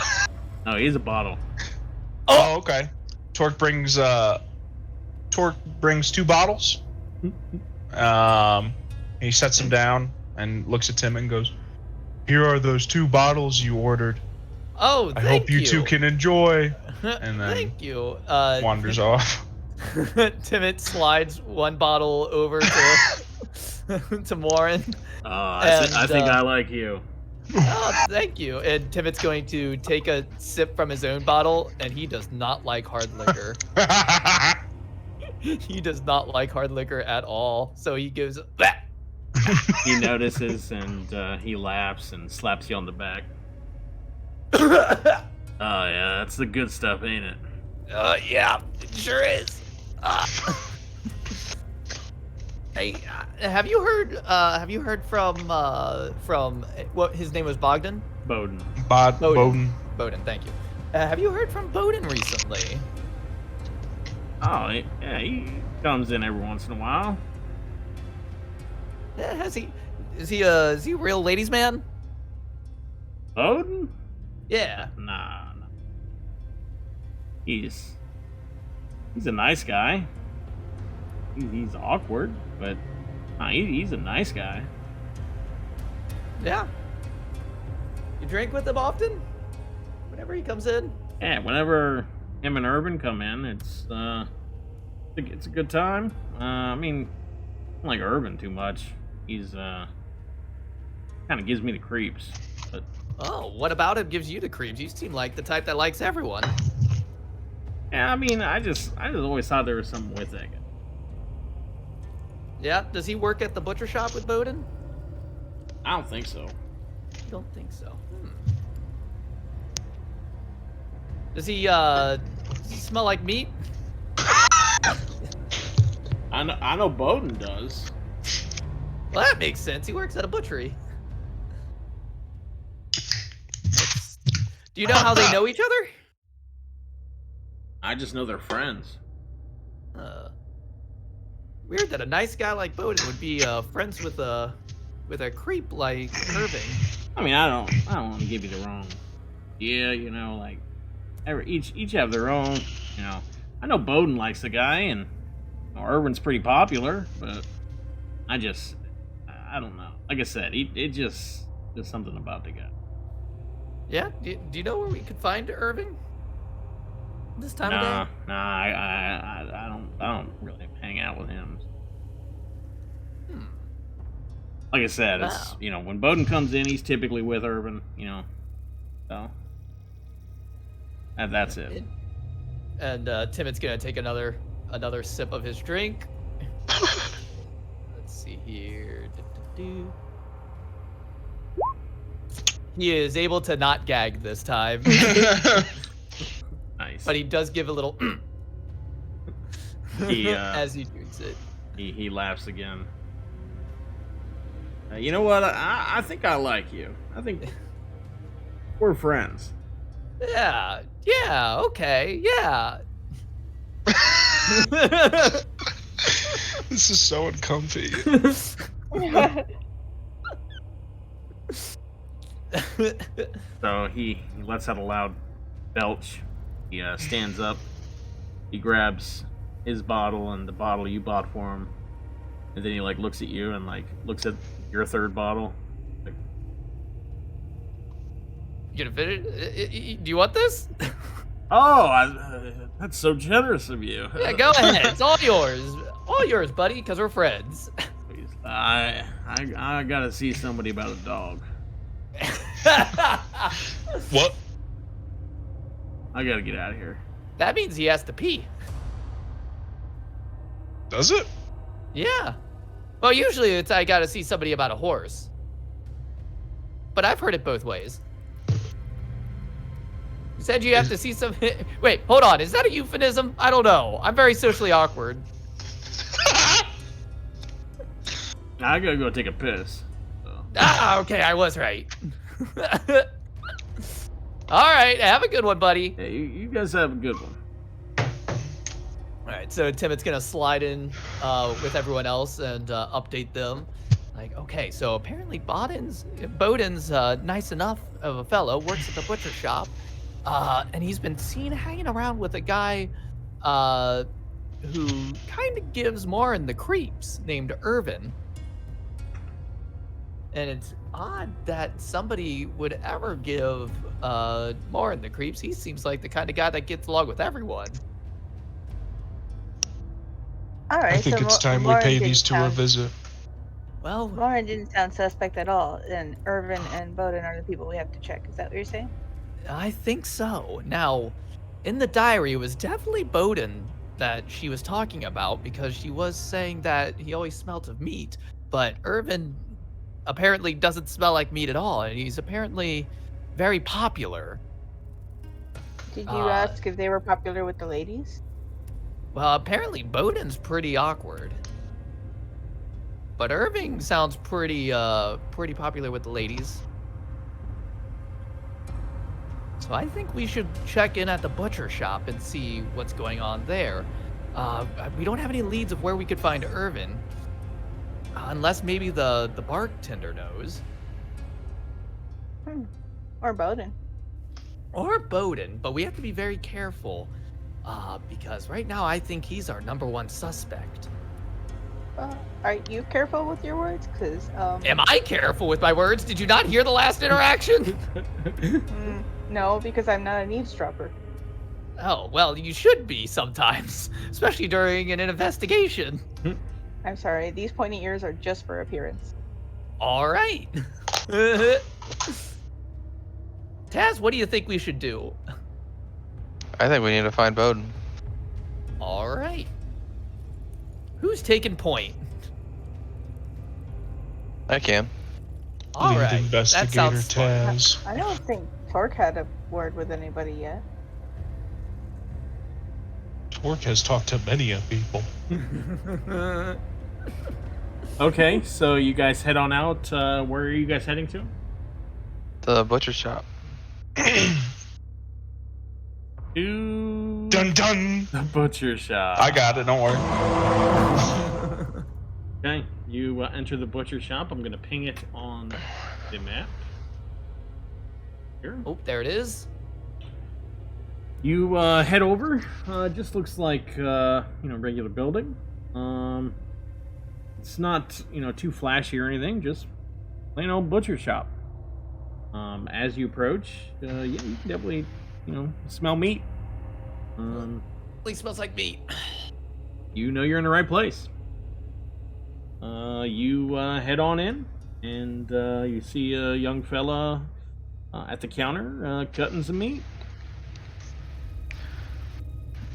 No, he's a bottle. Oh, okay. Torque brings 2 bottles. He sets them down and looks at Tim and goes, "Here are those 2 bottles you ordered. Oh, I hope you 2 can enjoy." And then thank you. wanders off. Timid slides 1 bottle over to to Morin. Oh, I think I like you. Oh, thank you. And Timot's going to take a sip from his own bottle, and he does not like hard liquor. He does not like hard liquor at all. So he goes, bah! He notices and he laughs and slaps you on the back. Oh yeah, that's the good stuff, ain't it? Yeah, it sure is. Hey, have you heard from what his name was, Bogdan? Bowden. Bowden. Bowden, thank you. Have you heard from Bowden recently? Oh yeah, he comes in every once in a while. Is he a real ladies' man? Bowden? Yeah. Nah. He's a nice guy. He's awkward, but he's a nice guy. Yeah. You drink with him often? Whenever he comes in? Yeah, whenever him and Irvin come in, it's a good time. I mean, I don't like Irvin too much. He's kind of gives me the creeps. But Oh, what about him gives you the creeps? You seem like the type that likes everyone. yeah, I mean, I just always thought there was something with that guy. Yeah? Does he work at the butcher shop with Bowden? I don't think so. I don't think so. Does he smell like meat? I know Bowden does. Well, that makes sense. He works at a butchery. Do you know how they know each other? I just know they're friends. Weird that a nice guy like Bowden would be friends with a creep like Irving. I mean, I don't want to give you the wrong. Yeah, you know, like each have their own. You know, I know Bowden likes the guy, and Irvin's pretty popular, but I don't know. Like I said, it just there's something about the guy. Yeah. Do you know where we could find Irving? This time of day? I don't really hang out with him. Like I said, it's when Bowden comes in, he's typically with Irvin. So that's it. And Timot's gonna take another sip of his drink. Let's see here. He is able to not gag this time. Nice. But he does give a little He as he drinks it. he laughs again. You know what? I think I like you. I think we're friends. Yeah, okay, yeah. This is so uncomfy. So he lets out a loud belch. He stands up. He grabs his bottle and the bottle you bought for him, and then he looks at you and looks at your third bottle. You gonna finish? Do you want this? That's so generous of you. Yeah, go ahead. It's all yours. All yours, buddy, because we're friends. Please. I gotta see somebody about a dog. What? I gotta get out of here. That means he has to pee. Does it? Yeah. Well, usually it's I gotta see somebody about a horse. But I've heard it both ways. You said you have to see some... Wait, hold on. Is that a euphemism? I don't know. I'm very socially awkward. I gotta go take a piss. So. Ah, okay, I was right. All right, have a good one, buddy. Hey, you guys have a good one. All right, so Timot's gonna slide in with everyone else and update them. Like, okay, so apparently Bowden's nice enough of a fellow, works at the butcher shop, and he's been seen hanging around with a guy who kind of gives Morin the creeps, named Irvin. And it's odd that somebody would ever give Morin the creeps. He seems like the kind of guy that gets along with everyone. All right, I think so it's time we Lauren pay didn't these two a sound- visit. Well, Lauren didn't sound suspect at all, and Irvin and Bowden are the people we have to check. Is that what you're saying? I think so. Now, in the diary, it was definitely Bowden that she was talking about because she was saying that he always smelt of meat. But Irvin apparently doesn't smell like meat at all, and he's apparently very popular. Did you ask if they were popular with the ladies? Well, apparently Bowden's pretty awkward. But Irving sounds pretty popular with the ladies. So I think we should check in at the butcher shop and see what's going on there. We don't have any leads of where we could find Irvin. Unless maybe the bartender knows. Or Bowden. Or Bowden, but we have to be very careful. Because right now I think he's our #1 suspect. Are you careful with your words? Because Am I careful with my words? Did you not hear the last interaction? no, because I'm not an eavesdropper. Oh, well, you should be sometimes, especially during an investigation. I'm sorry, these pointy ears are just for appearance. All right. Taz, what do you think we should do? I think we need to find Bowden. All right. Who's taking point? I can. All Lead right. That investigator sounds fun. Taz. I don't think Torque had a word with anybody yet. Torque has talked to many of people. Okay, so you guys head on out. Where are you guys heading to? The butcher shop. To Dun dun! the butcher shop. I got it, don't worry. Okay, you enter the butcher shop. I'm gonna ping it on the map. Here. Oh, there it is. You head over. Just looks like regular building. It's not too flashy or anything. Just plain old butcher shop. As you approach, yeah, you can definitely smell meat. At least smells like meat. You know you're in the right place. You head on in, and you see a young fella at the counter cutting some meat.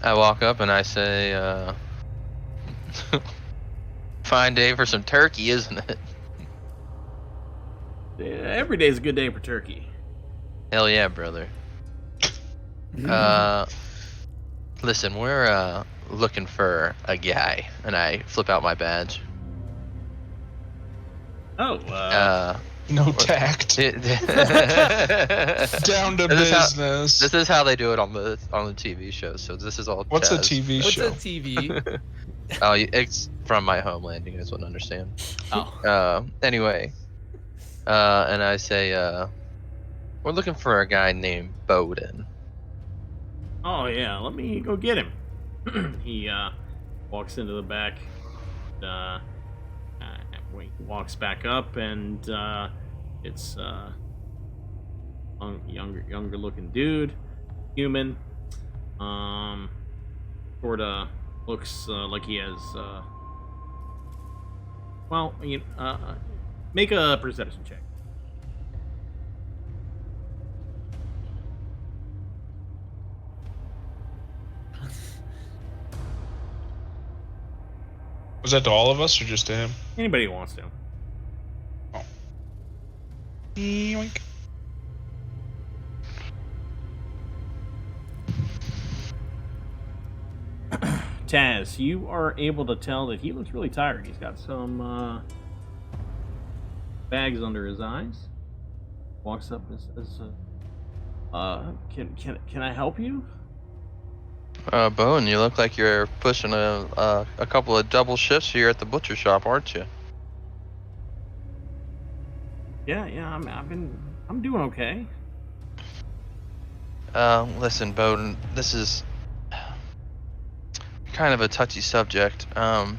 I walk up and I say, fine day for some turkey, isn't it? Every day's a good day for turkey. Hell yeah, brother. Listen, we're looking for a guy, and I flip out my badge. Oh, No tact. Down to business. This is how they do it on the TV show. So this is all. What's a Chaz. TV What's show? a TV? Oh, it's from my homeland. You guys wouldn't understand. Oh. Anyway, and I say, we're looking for a guy named Bowden. oh yeah. Let me go get him. He walks into the back. He walks back up, and it's younger looking dude, human. Sort of looks like he has. Well, make a perception check. Was that to all of us or just to him? Anybody who wants to. Yoink. Taz, you are able to tell that he looks really tired. He's got some bags under his eyes. Walks up and says, can I help you?" Bone, you look like you're pushing a couple of double shifts here at the butcher shop, aren't you? Yeah, I'm doing okay. Listen, Bowden, this is kind of a touchy subject. When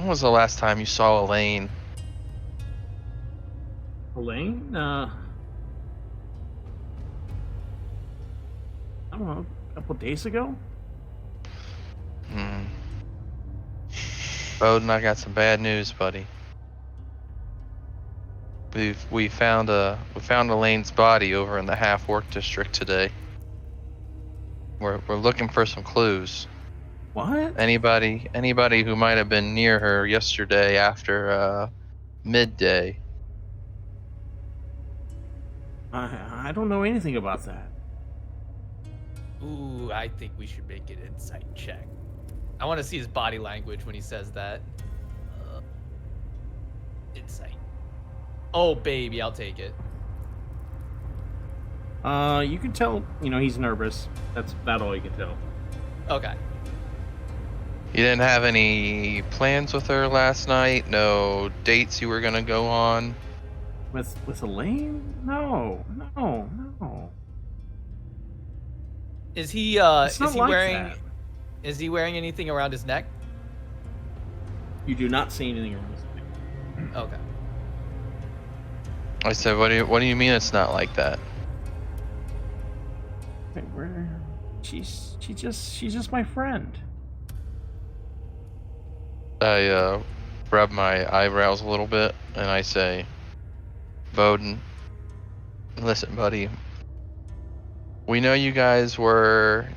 was the last time you saw Elaine? Elaine, I don't know, a couple of days ago. Bowden, I got some bad news, buddy. We found Elaine's body over in the Half-Orc district today. We're looking for some clues. What? Anybody who might have been near her yesterday after midday. I don't know anything about that. Ooh, I think we should make an insight check. I want to see his body language when he says that. Insight. Oh, baby, I'll take it. You can tell, he's nervous. That's about all you can tell. Okay. You didn't have any plans with her last night? No dates you were gonna go on? With Elaine? No. Is he It's is not he like wearing that. is he wearing anything around his neck? You do not see anything around this thing. Okay. I said, what do you mean it's not like that? Wait, where? She's just my friend. I rub my eyebrows a little bit and I say, Bowden, listen, buddy. We know you guys were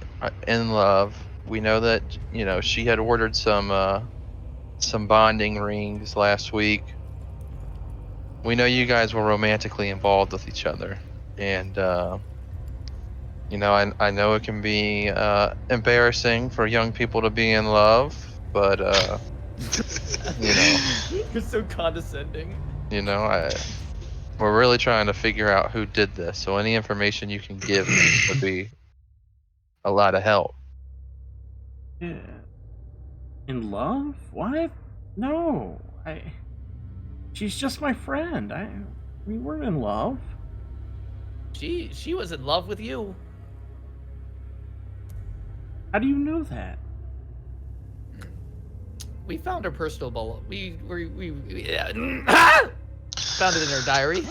in love. We know that she had ordered some bonding rings last week. We know you guys were romantically involved with each other, and I know it can be embarrassing for young people to be in love, but You're so condescending. we're really trying to figure out who did this. So any information you can give me would be a lot of help. Yeah. In love? What? No. She's just my friend. We weren't in love. She was in love with you. How do you know that? We found her personal bullet. We found it in her diary.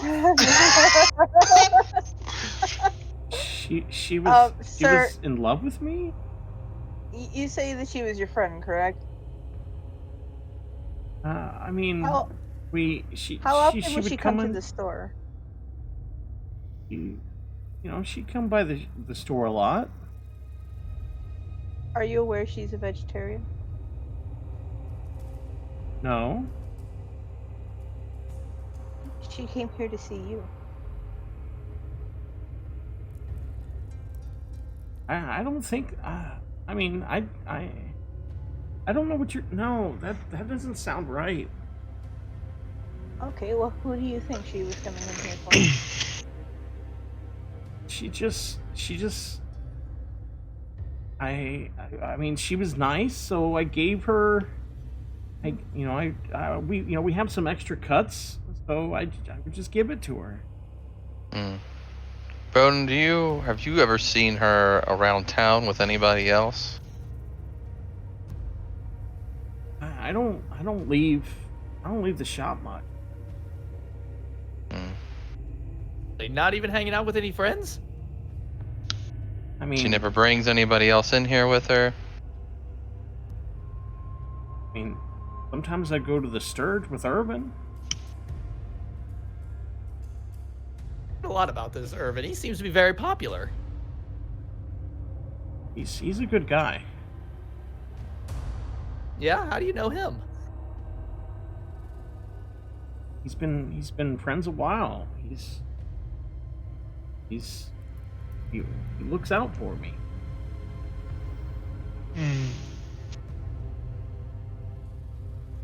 She was Sir, in love with me? you say that she was your friend, correct? I mean, How she often she would would she come to in, the store? she'd come by the store a lot. Are you aware she's a vegetarian? No. She came here to see you. I don't think. I mean, I don't know what you're. No, that doesn't sound right. Okay, well, who do you think she was coming in here for? She just. I mean, she was nice, so I gave her. We have some extra cuts, so I would just give it to her. Bowden, have you ever seen her around town with anybody else? I don't leave the shop much. Like, not even hanging out with any friends? I mean, She never brings anybody else in here with her. I mean, sometimes I go to the Sturge with Urban. A lot about this Irvin. He seems to be very popular. He's a good guy. Yeah, how do you know him? He's been friends a while. He looks out for me.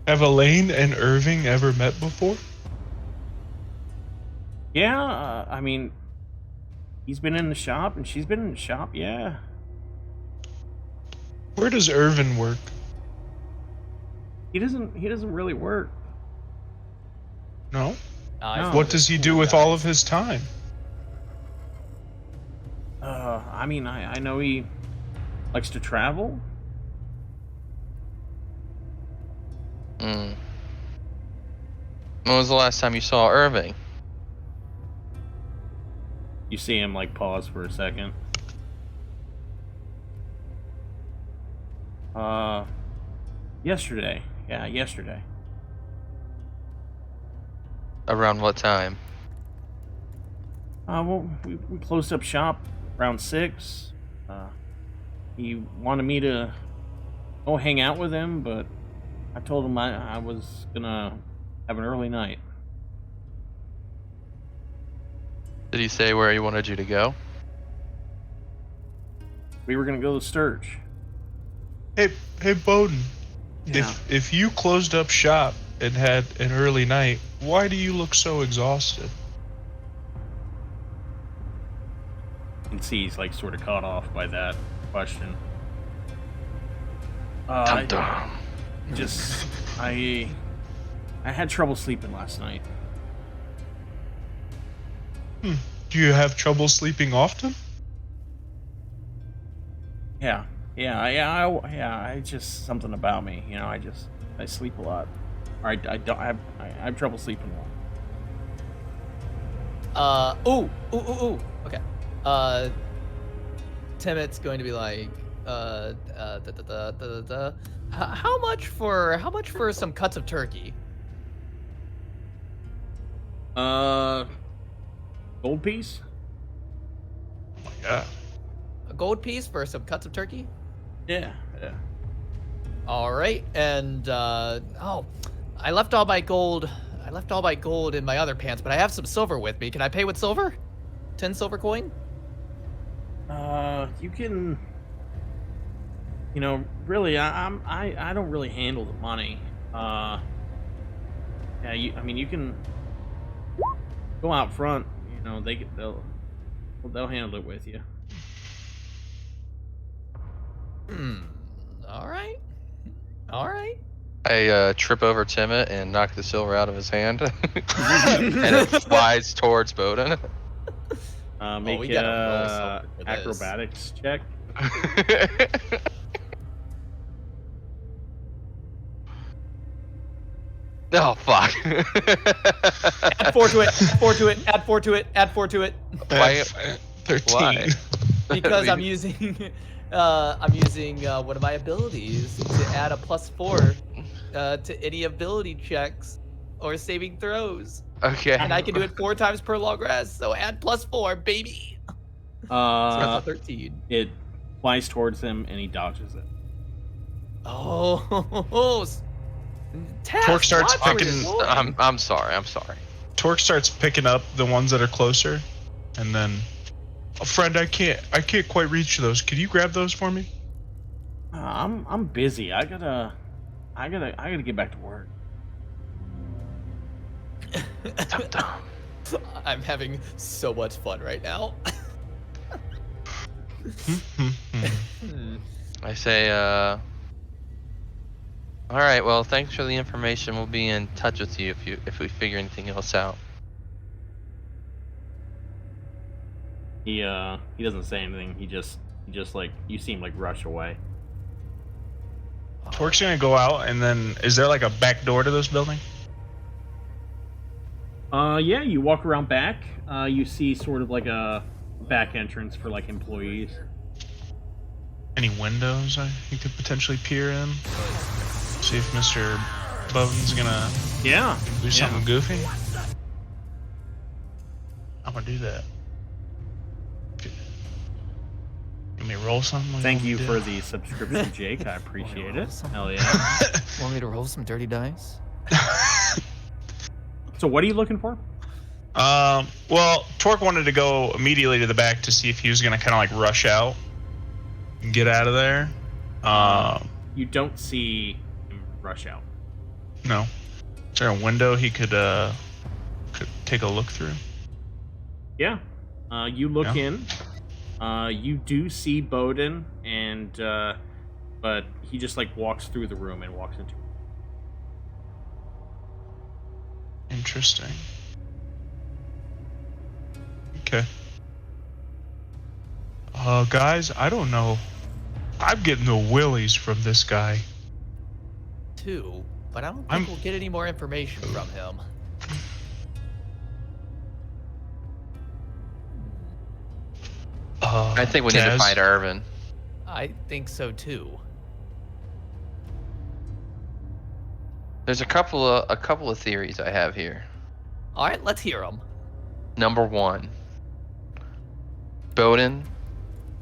Have Elaine and Irving ever met before? Yeah, I mean, he's been in the shop and she's been in the shop. Yeah. Where does Irvin work? He doesn't really work. No. No. What does he do with all of his time? I mean, I know he likes to travel. When was the last time you saw Irving? You see him like pause for a second. Yesterday. Yeah, yesterday. Around what time? Well, we closed up shop around 6. He wanted me to go hang out with him, but I told him I was gonna have an early night. Did he say where he wanted you to go? We were gonna go to Sturge. Hey, Bowden. Yeah. If you closed up shop and had an early night, why do you look so exhausted? You can see he's like sort of caught off by that question. Dum-dum. I had trouble sleeping last night. Do you have trouble sleeping often? Yeah. It's just something about me, you know. I sleep a lot. Or I don't. I have trouble sleeping well. Ooh. Okay. Timot's going to be like, how much for some cuts of turkey? Gold piece? Yeah. A gold piece for some cuts of turkey? Yeah. All right. And I left all my gold. I left all my gold in my other pants, but I have some silver with me. Can I pay with silver? 10 silver coin? You can. You know, really, I don't really handle the money. Yeah, you can go out front. You know, they'll handle it with you. All right. I trip over Timot and knock the silver out of his hand, and it flies towards Bowden. Make we gotta roll something for this. acrobatics check. Oh fuck! Add 4 to it. Add 4 to it. Why? 13. Why? Because I'm using one of my abilities to add a +4 to any ability checks or saving throws. Okay. And I can do it 4 times per long rest, so add +4, baby. So that's a 13. It flies towards him and he dodges it. Oh, Task, Torque starts watch where picking- you're going. I'm sorry. Torque starts picking up the ones that are closer, and then, friend, I can't quite reach those. Could you grab those for me? I'm busy. I gotta get back to work. I'm having so much fun right now. I say, all right. Well, thanks for the information. We'll be in touch with you if we figure anything else out. He doesn't say anything. He just like, you seem like rush away. Torque's gonna go out, and then is there like a back door to this building? Yeah, you walk around back. You see sort of like a back entrance for like employees. Any windows you could potentially peer in? See if Mr. Bowden's gonna do something goofy. I'm gonna do that. Let me roll something. Thank you for the subscription, Jake. I appreciate it. Hell yeah. Want me to roll some dirty dice? So what are you looking for? Well, Torque wanted to go immediately to the back to see if he was gonna kind of like rush out and get out of there. You don't see him rush out. No. Is there a window he could take a look through? Yeah. You look in. You do see Bowden, and but he just like walks through the room and walks into. Interesting. Okay. Guys, I don't know. I'm getting the willies from this guy. Too, but I don't think we'll get any more information from him. I think we need to find Irvin. I think so too. There's a couple of theories I have here. All right, let's hear them. Number one, Bowden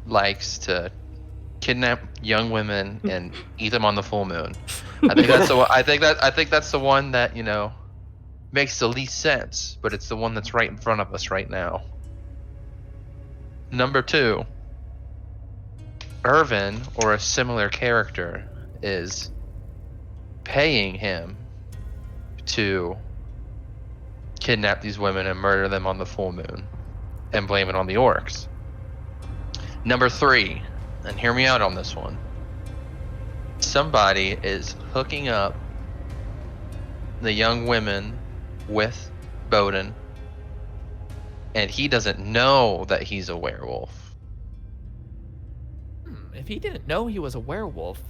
likes to kidnap young women and eat them on the full moon. I think that's the one that, you know, makes the least sense, but it's the one that's right in front of us right now. Number two, Irvin or a similar character is paying him to kidnap these women and murder them on the full moon and blame it on the orcs. Number three, and hear me out on this one, somebody is hooking up the young women with Bowden, and he doesn't know that he's a werewolf. If he didn't know he was a werewolf,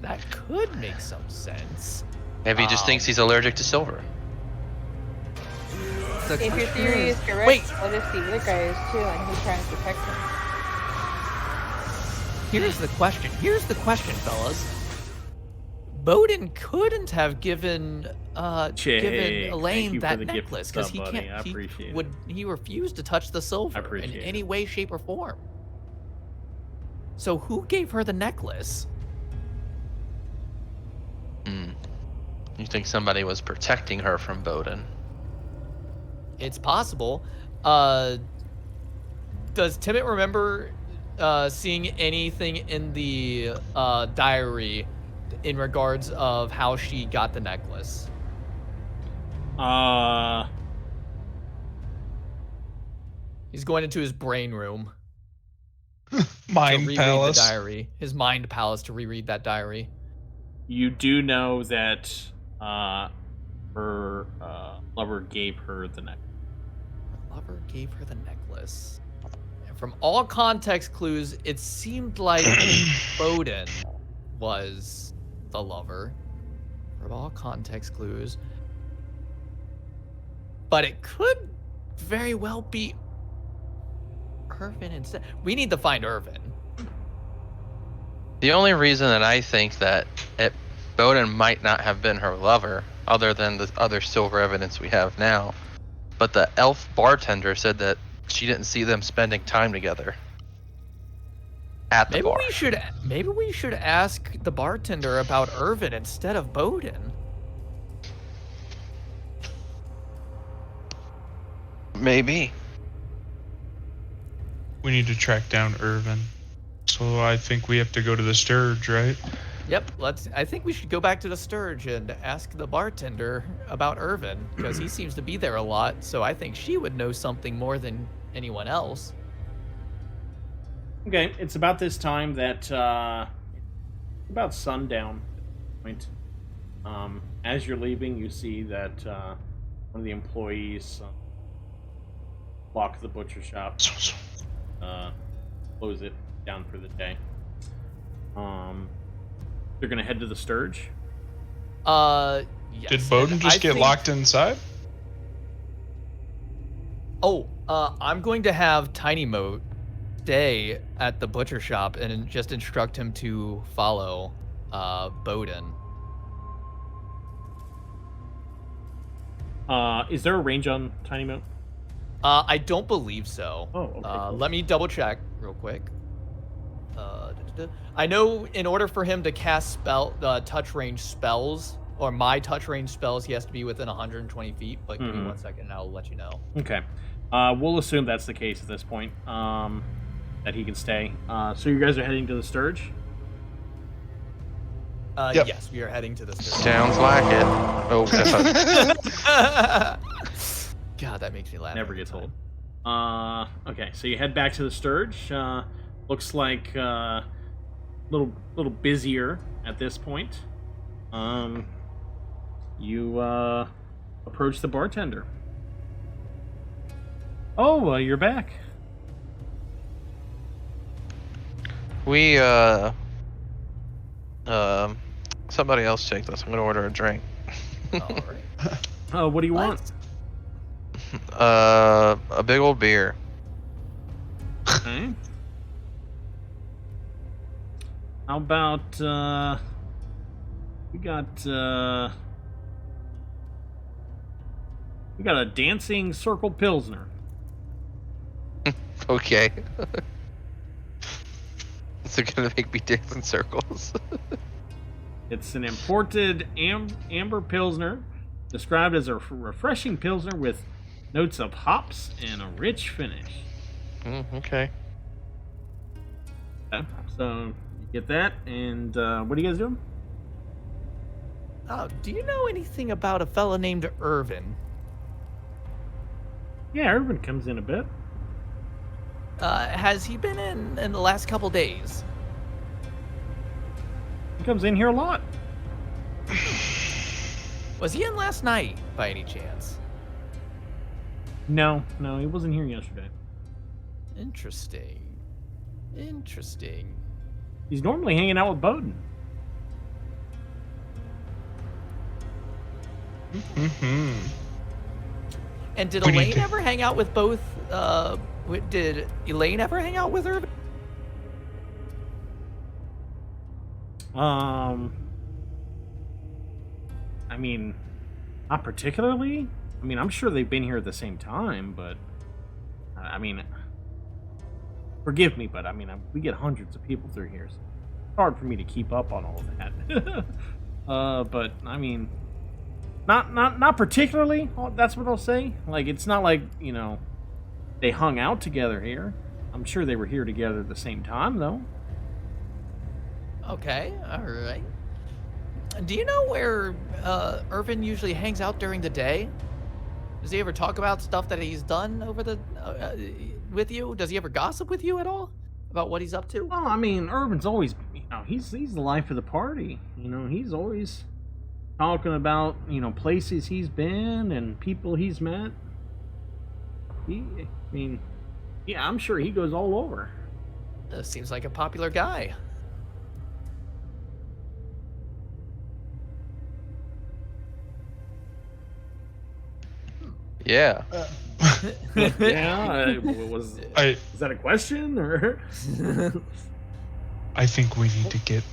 that could make some sense. Maybe he just thinks he's allergic to silver. If your theory is correct, what if the other guy is too, and he's trying to protect him? Here's the question, fellas. Bowden couldn't have given Elaine that necklace because he can't. He refused to touch the silver in any way, shape, or form. So who gave her the necklace? You think somebody was protecting her from Bowden? It's possible. Does Timmett remember seeing anything in the diary in regards of how she got the necklace? He's going into his brain room. Mind palace. The diary. His mind palace to reread that diary. You do know that her lover gave her the necklace. Her lover gave her the necklace. And from all context clues, it seemed like Bowden was the lover. From all context clues. But it could very well be Irvin instead. We need to find Irvin. The only reason that I think that Bowden might not have been her lover, other than the other silver evidence we have now, but the elf bartender said that she didn't see them spending time together at the bar. Maybe we should ask the bartender about Irvin instead of Bowden. Maybe. We need to track down Irvin. So I think we have to go to the Sturge, right? Yep, I think we should go back to the Sturge and ask the bartender about Irvin, because he seems to be there a lot, so I think she would know something more than anyone else. Okay, it's about this time that about sundown point. As you're leaving, you see that one of the employees lock the butcher shop, close it down for the day. They're gonna head to the Sturge. Yes. Did Bowden just get locked inside? Oh, I'm going to have Tiny Moat stay at the butcher shop and just instruct him to follow Bowden. Is there a range on Tiny Moat? I don't believe so. Oh, okay. Cool. Let me double check real quick. I know in order for him to cast touch range spells, or my touch range spells, he has to be within 120 feet. But give me 1 second and I'll let you know. Okay. We'll assume that's the case at this point. That he can stay. So you guys are heading to the Sturge? Yep. Yes, we are heading to the Sturge. Sounds like it. Oh, God, that makes me laugh. Never gets old. Okay, so you head back to the Sturge. Looks like little busier at this point. You approach the bartender. Oh, you're back. we somebody else take this. I'm gonna order a drink. All right. What do you want? A big old beer. Okay. How about we got a dancing circle pilsner. Okay. Is it gonna make me dance in circles? It's an imported amber pilsner, described as a refreshing pilsner with notes of hops and a rich finish. Okay. Okay, so you get that, and what are you guys doing? Oh, do you know anything about a fella named Irvin? Yeah, Urban comes in a bit. Has he been in the last couple days? He comes in here a lot. Was he in last night, by any chance? No, he wasn't here yesterday. Interesting. He's normally hanging out with Bowden. Mm-hmm. And did We need Elaine to- ever hang out with both? Did Elaine ever hang out with Irvin? I mean, not particularly. I mean, I'm sure they've been here at the same time, but I mean, forgive me, but I mean, we get hundreds of people through here, so it's hard for me to keep up on all of that. But I mean, not particularly. That's what I'll say. Like, it's not like, you know, they hung out together here. I'm sure they were here together at the same time, though. Okay, all right. Do you know where Irvin usually hangs out during the day? Does he ever talk about stuff that he's done over the with you? Does he ever gossip with you at all about what he's up to? Well, I mean, Urban's always, you know, he's the life of the party. You know, he's always talking about, you know, places he's been and people he's met. Yeah, I'm sure he goes all over. Seems like a popular guy. Yeah. Yeah, is that a question or? I think we need to get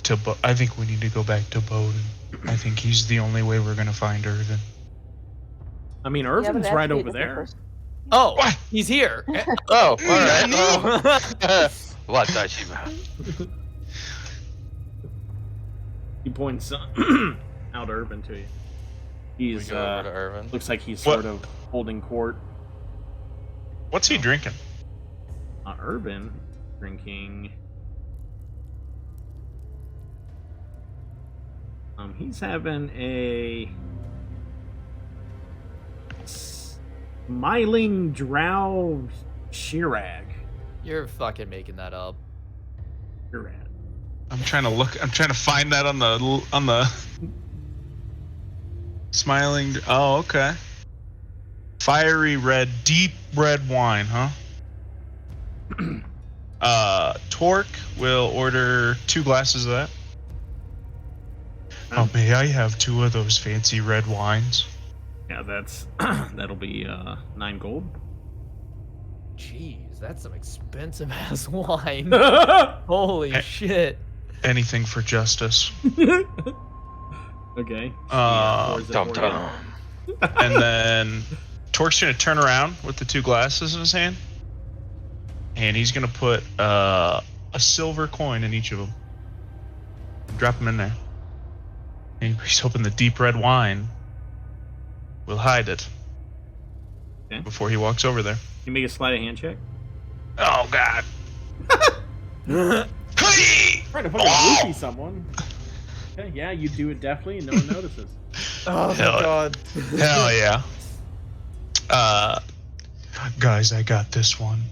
to. I think we need to go back to Bowden. I think he's the only way we're gonna find Irvin. I mean, Yeah, but Irvin's that's right the over different there. person. Oh, What? he's here. Oh, all right. What does she want? He points out Irvin to you. We He's go over to Irvin. looks like he's What? sort of holding court. What's he drinking? Irvin drinking. He's having a smiling drow Shirag. You're fucking making that up. Shirag. I'm trying to find that on the smiling. Oh, okay. Fiery red, deep red wine, huh? Torque will order 2 glasses of that. Oh, may I have 2 of those fancy red wines? Yeah, that's that'll be 9 gold. Jeez, that's some expensive ass wine. Holy Eh. shit. Anything for justice. Okay. Pours it Dum for you. dum. And then Torque's gonna turn around with the 2 glasses in his hand, and he's gonna put a silver coin in each of them. Drop them in there. And he's hoping the deep red wine will hide it Okay. before he walks over there. You make a sleight of hand check. Oh God! Hey! Trying to fucking roofie someone. Okay, yeah, you do it deftly and no one notices. Oh my Hell. god. Hell yeah! Guys, I got this one.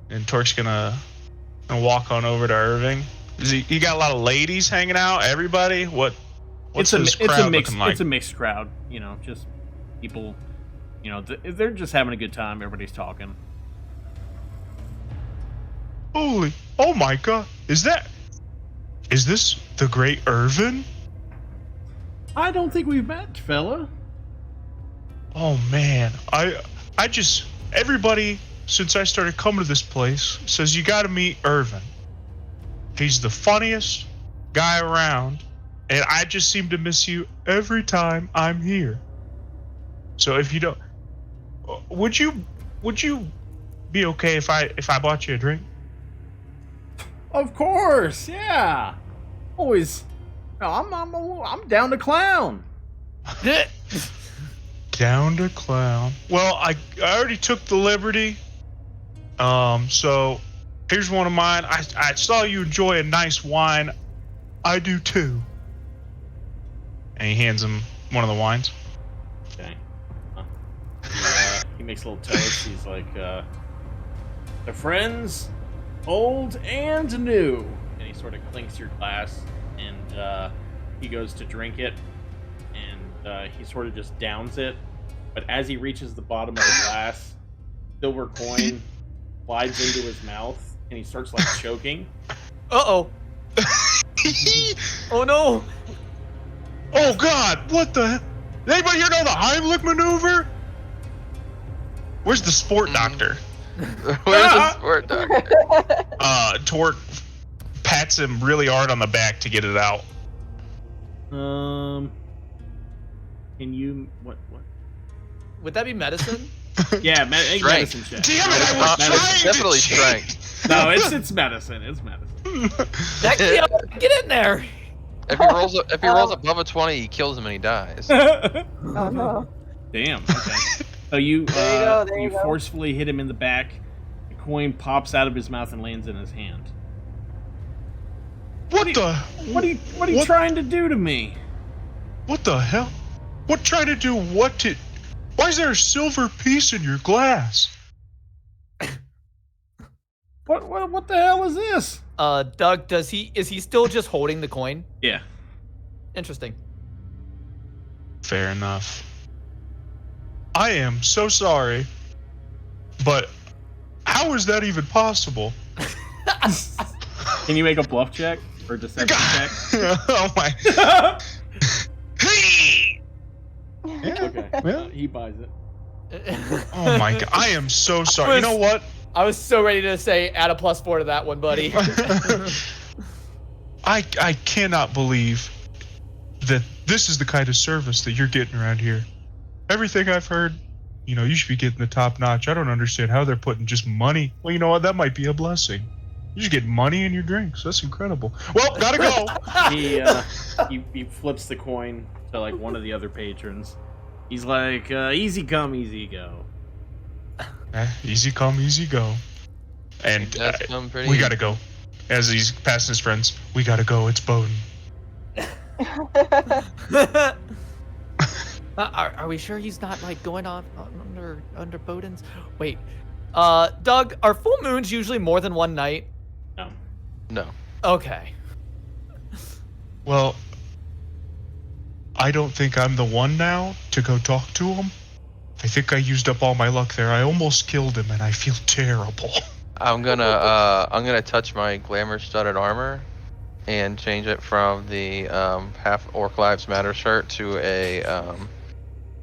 And Torque's gonna walk on over to Irving. He got a lot of ladies hanging out. Everybody, what's his crowd looking like? It's a mixed crowd. You know, just people. You know, they're just having a good time. Everybody's talking. Holy! Oh my God! Is this the great Irvin? I don't think we've met, fella. Oh man, I just everybody since I started coming to this place says you got to meet Irvin. He's the funniest guy around, and I just seem to miss you every time I'm here. So if you don't, would you be okay if I bought you a drink? Of course, yeah. Always. No, I'm down to clown. Down to clown. Well, I already took the liberty. So here's one of mine. I saw you enjoy a nice wine. I do too. And he hands him one of the wines. Okay. He makes a little toast. He's like, "The friends, old and new." And he sort of clinks your glass, and he goes to drink it, and he sort of just downs it. But as he reaches the bottom of the glass, silver coin slides into his mouth, and he starts like choking. Uh-oh. Oh no. Oh God! What the? Anybody here know the Heimlich maneuver? Where's the sport doctor? Where's the sport doctor? Torque pats him really hard on the back to get it out. Can you what? Would that be medicine? Yeah, medicine check. Damn it! I was Medicine. trying Definitely to strength. No, it's medicine. It's medicine. That, get in there. If he rolls above a 20, he kills him and he dies. Oh no. Damn. Okay. So you There you go. forcefully hit him in the back. The coin pops out of his mouth and lands in his hand. What the? What are you trying to do to me? What the hell? What trying to do what to? Why is there a silver piece in your glass? What the hell is this? Doug, is he still just holding the coin? Yeah. Interesting. Fair enough. I am so sorry, but how is that even possible? Can you make a bluff check or deception check? Oh my! Hey! Okay. Yeah. He buys it. Oh my God! I am so sorry. You know what? I was so ready to say add a +4 to that one, buddy. I cannot believe that this is the kind of service that you're getting around here. Everything I've heard, you should be getting the top notch. I don't understand how they're putting just money. Well, you know what? That might be a blessing. You just get money in your drinks. That's incredible. Well, gotta go. He flips the coin to like one of the other patrons. He's like, easy come, easy go. Easy come, easy go. And That's come pretty we easy. gotta go. As he's passing his friends, we gotta go. It's Bowden. Are we sure he's not like going on under Bowden's? Wait, Doug, are full moons usually more than one night? No. Okay. Well, I don't think I'm the one now to go talk to him. I think I used up all my luck there. I almost killed him, and I feel terrible. I'm gonna touch my glamour studded armor and change it from the Half-Orc Lives Matter shirt to a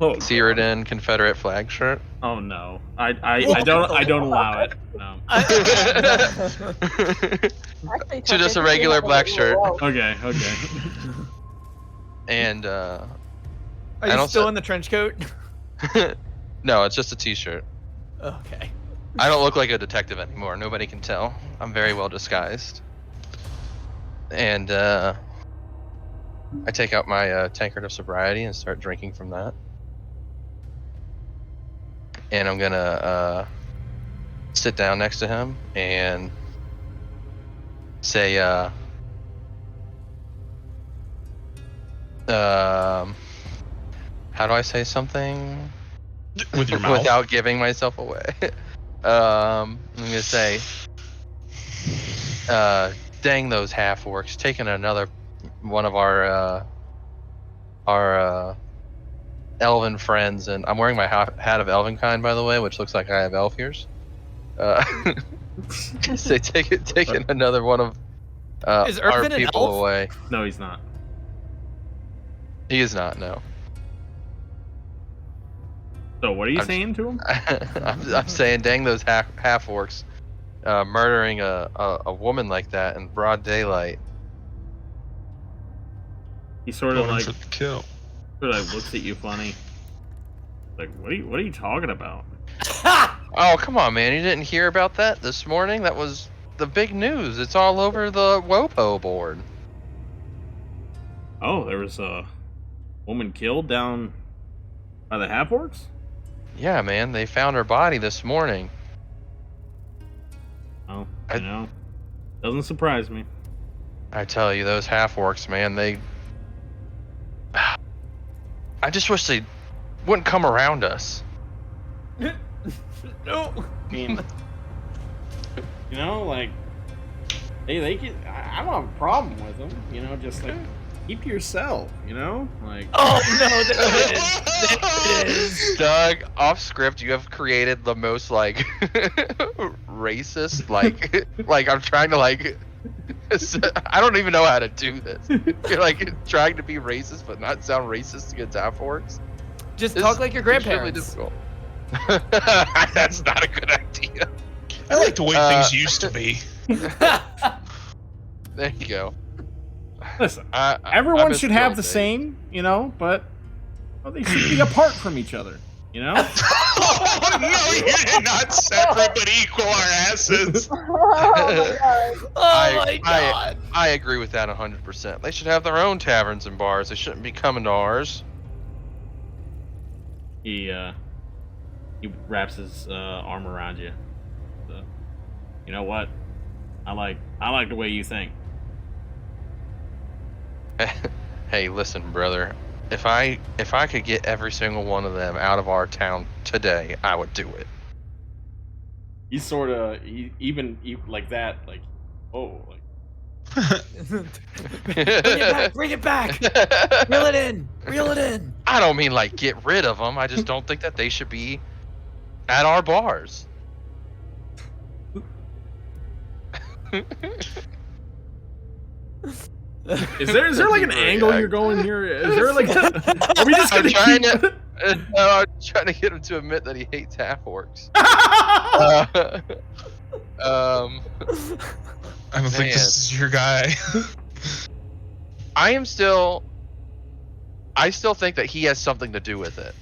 Oh, Theoden Confederate flag shirt. oh no, I don't allow it. No. Actually, To Tuck, just I a think we regular have black little shirt. elf. Okay. And Are I you don't still set- in the trench coat? no, it's just a t-shirt. Okay. I don't look like a detective anymore. Nobody can tell. I'm very well disguised. And I take out my tankard of sobriety and start drinking from that. And I'm gonna sit down next to him and say, how do I say something With your mouth. without giving myself away? I'm gonna say, dang those half-orcs, taking another one of our elven friends, and I'm wearing my hat of elvenkind, by the way, which looks like I have elf ears. Say taking another one of Is our Irvin an people elf? away. No, he's not. He is not. No. So what are you I'm- saying to him? I'm saying, dang those half-orcs, murdering a woman like that in broad daylight. He sort of Going like for the kill. looks at you funny. Like, what are you talking about? Oh, come on, man! You didn't hear about that this morning? That was the big news. It's all over the WOPO board. Oh, there was a woman killed down by the half-orcs? Yeah, man, they found her body this morning. Oh, I- doesn't surprise me. I tell you, those half-orcs, man, they... I just wish they wouldn't come around us. No. I mean, like they can. I don't have a problem with them. Just like keep to yourself. Like. Oh no, there it is. Doug, off script, you have created the most like racist, like I'm trying to like. I don't even know how to do this. You're like trying to be racist but not sound racist against half-orcs. Just This talk like your is really grandparents. difficult. That's not a good idea. I like the way things used to be. There you go. Listen, I everyone miss should the have old the days. same, but they should be apart from each other. Oh no, you did not separate but equal our asses. Oh my god. Oh my god. I agree with that 100%. They should have their own taverns and bars. They shouldn't be coming to ours. He wraps his arm around you. So, you know what? I like the way you think. Hey, listen, brother. If I could get every single one of them out of our town today, I would do it. He's sort of even like that. Like, oh, like Bring it back. Reel it in. Reel it in. I don't mean like get rid of them. I just don't think that they should be at our bars. is there like an angle you're going here? Is there like? Are we just I'm gonna trying keep? to. No, I'm trying to get him to admit that he hates half-orcs. I don't think this is your guy. I still think that he has something to do with it.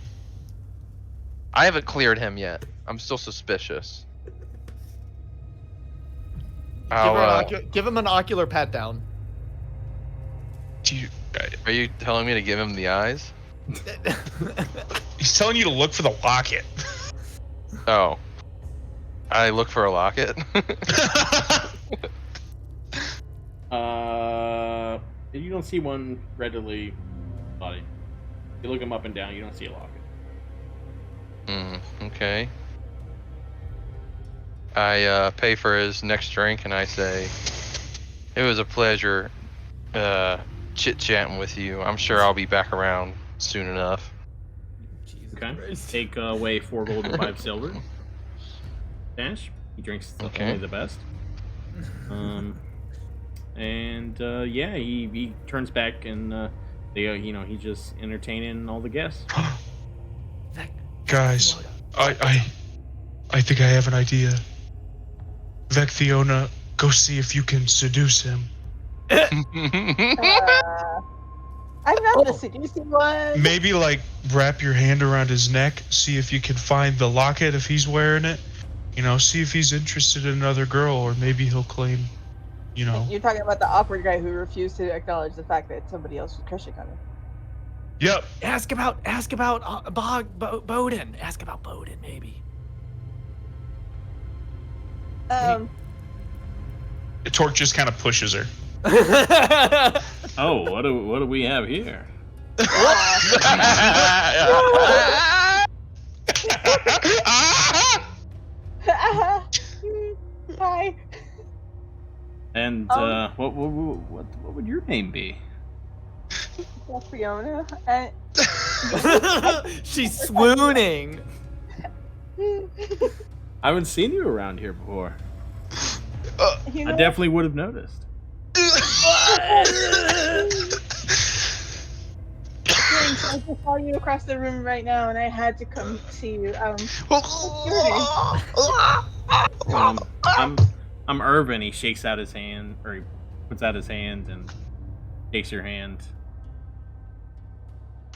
I haven't cleared him yet. I'm still suspicious. Give him an ocular pat down. Are you telling me to give him the eyes? He's telling you to look for the locket. Oh. I look for a locket? You don't see one readily, buddy. You look him up and down, you don't see a locket. Okay. I pay for his next drink and I say, it was a pleasure chit-chatting with you. I'm sure I'll be back around soon enough. Jesus Okay. Christ. Take away 4 gold and 5 silver. Dash. He drinks Okay. only the best. And yeah, he turns back and he's just entertaining all the guests. Guys, I think I have an idea. Vecthiona, go see if you can seduce him. I'm not the seducing one. Maybe like wrap your hand around his neck, see if you can find the locket if he's wearing it. You know, see if he's interested in another girl, or maybe he'll claim, you know. You're talking about the awkward guy who refused to acknowledge the fact that somebody else was crushing on him. Yep. Ask about Bowden. Ask about Bowden, maybe. Torque just kind of pushes her. Oh, what do we have here? Hi. And what would your name be? Fiona. She's swooning. I haven't seen you around here before. You I know, definitely would have noticed. Thanks, I just saw you across the room right now, and I had to come see you. What's your name? I'm Irvin. He shakes out his hand, or he puts out his hand and shakes your hand.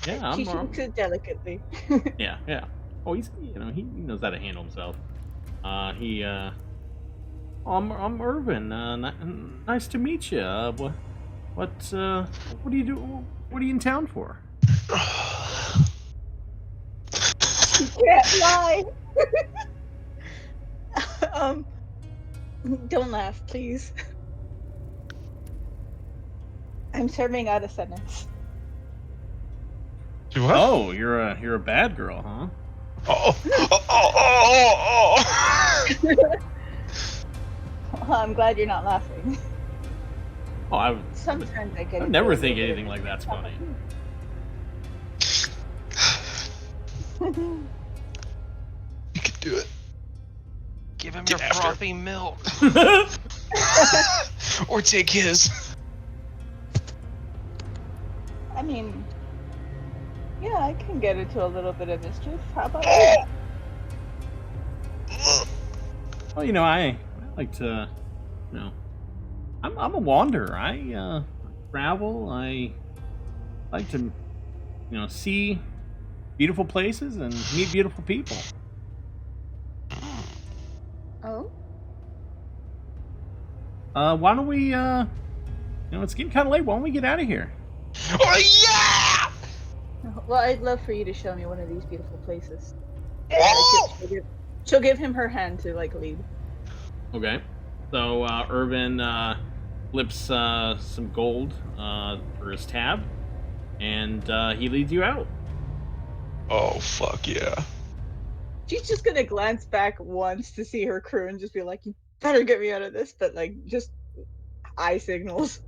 Yeah, She shakes it delicately. yeah. Oh, he knows how to handle himself. I'm Irvin. Nice to meet you. What do you do? What are you in town for? You can't lie. Don't laugh, please. I'm serving out a sentence. What? Oh, you're a bad girl, huh? Well, I'm glad you're not laughing. Oh, Sometimes I get. I never think anything like that's funny. You can do it. Give him your frothy milk. Or take his. I mean, yeah, I can get into a little bit of mischief. How about you? Well, I like to, I'm a wanderer. I travel. I like to, see beautiful places and meet beautiful people. Oh? Why don't we, it's getting kind of late. Why don't we get out of here? Oh yeah! Well, I'd love for you to show me one of these beautiful places. Oh! She'll give him her hand to lead. Okay. So Irvin flips some gold for his tab, and he leads you out. Oh fuck yeah! She's just gonna glance back once to see her crew and just be like, "You better get me out of this," but just eye signals.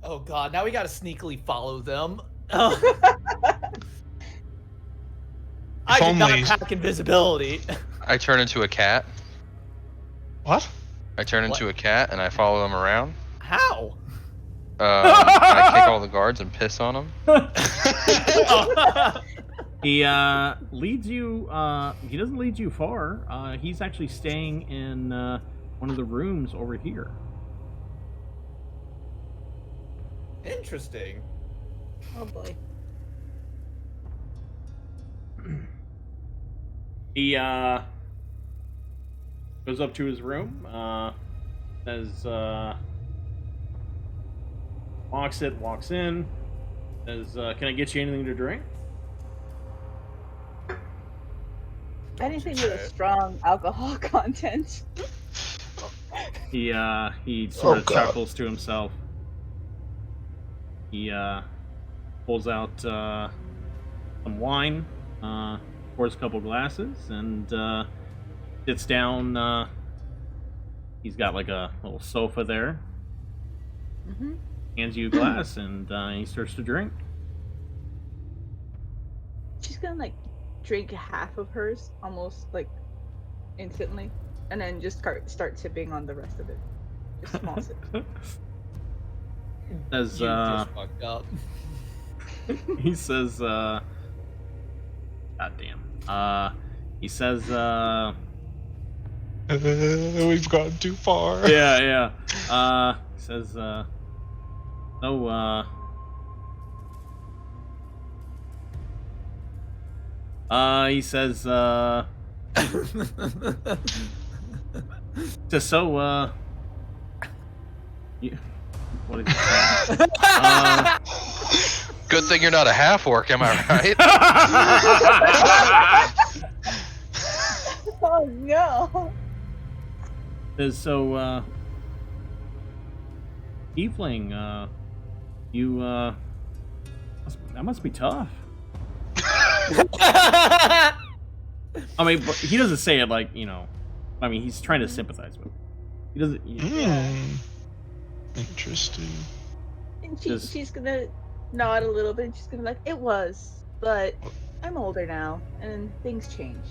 Oh god, now we gotta sneakily follow them. I did not hack invisibility. I turn into a cat. What? I turn into a cat and I follow him around. How? I kick all the guards and piss on them. He leads you. He doesn't lead you far. He's actually staying in one of the rooms over here. Interesting. Oh boy. He goes up to his room. Says, walks in. Says, "Can I get you anything to drink?" Anything with a strong alcohol content. He sort of chuckles to himself. He pulls out some wine, pours a couple glasses, and sits down. He's got a little sofa there. Mm-hmm. Hands you a glass, and he starts to drink. She's gonna drink half of hers, almost instantly, and then just start sipping on the rest of it. Just small sips. says You just fucked up. he says God damn. He says We've gone too far. yeah. He says he says you, what did he say? Good thing you're not a half-orc, am I right? Oh no. So, Tiefling, that must be tough. I mean, but he doesn't say it like, I mean, he's trying to sympathize with him. He doesn't. Interesting. And she's gonna nod a little bit. And she's gonna be like, "It was, but I'm older now, and things change."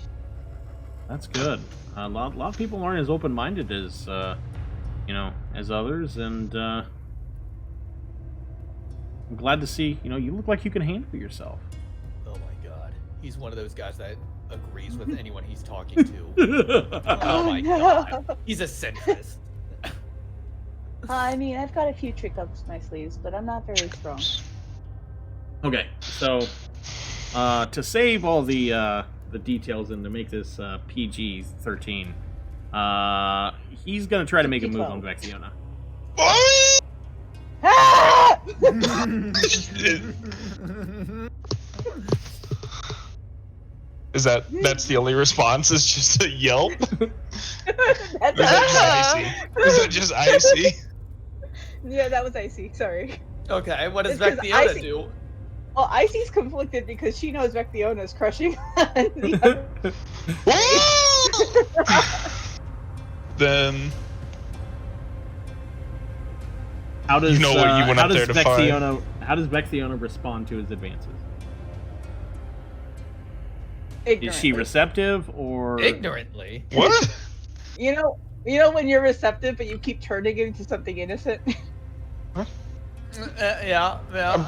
That's good. A lot of people aren't as open-minded as, as others, and I'm glad to see. You look like you can handle yourself. Oh my god, he's one of those guys that agrees with anyone he's talking to. Oh my god, he's a centrist. I mean, I've got a few trick ups my sleeves, but I'm not very strong. Okay, so to save all the details and to make this PG-13, he's gonna try to make a move on Vexiona. Ah! That's the only response? Is just a yelp? That's Is that just icy? Yeah, that was Icy. Sorry. Okay, what does It's 'cause Vexiona Icy- do? Well, Icy's conflicted because she knows Vectiona is crushing on the other. Then How does you know what you went up there to find. How does Vexiona respond to his advances? Is she receptive or Ignorantly. What? You know when you're receptive, but you keep turning it into something innocent. Yeah.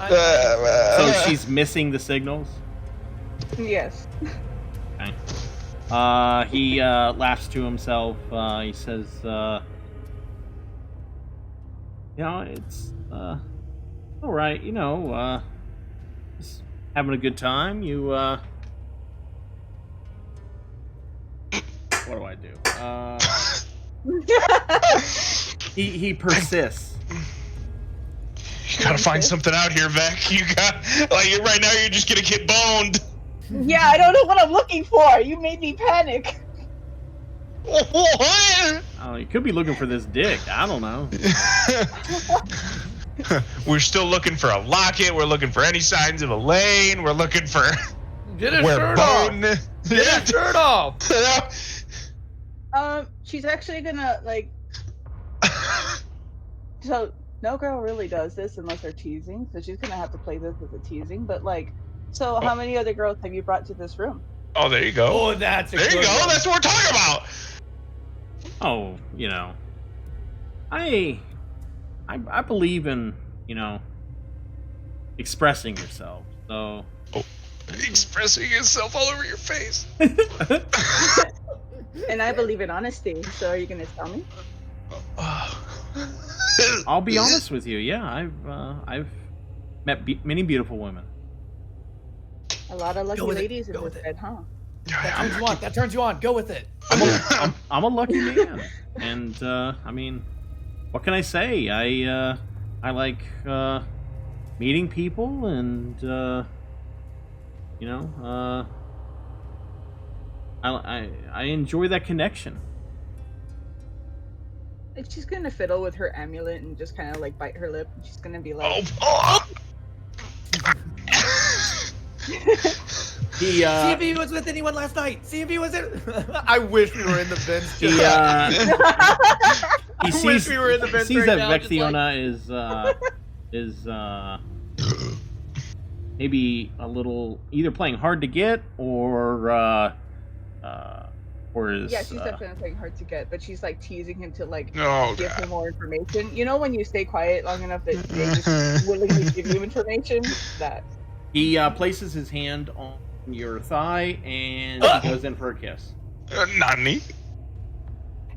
So she's missing the signals? Yes. Okay. He laughs to himself. He says, it's all right. Just having a good time. What do I do? He persists. You gotta find something out here, Vec. You got right now. You're just gonna get boned. Yeah, I don't know what I'm looking for. You made me panic. What? Oh, you could be looking for this dick. I don't know. We're still looking for a locket. We're looking for any signs of a lane. We're looking for Get his where shirt off. bone. Get his shirt off. She's actually gonna So no girl really does this unless they're teasing. So she's gonna have to play this as a teasing. But so how many other girls have you brought to this room? Oh, there you go. Oh, that's a There you good go. one. That's what we're talking about. Oh, I believe in, expressing yourself. So Expressing yourself all over your face. And I believe in honesty. So are you gonna tell me? I'll be honest with you. Yeah, I've met many beautiful women. A lot of lucky Go with it. ladies in Go this with it. bed, huh? That turns you on. Go with it. I'm a lucky man, and I mean, what can I say? I like meeting people, and I enjoy that connection. She's gonna fiddle with her amulet and just kind of bite her lip. And she's gonna be like, See if he was with anyone last night. See if he was in. I wish we were in the bench. He sees we were in the bench sees right that now, Vexiona is maybe a little either playing hard to get or Or is Yeah, she's definitely hard to get, but she's like teasing him to like Oh, give God. him more information. You know when you stay quiet long enough that they just willingly give you information? That. he places his hand on your thigh and he goes in for a kiss. Nani?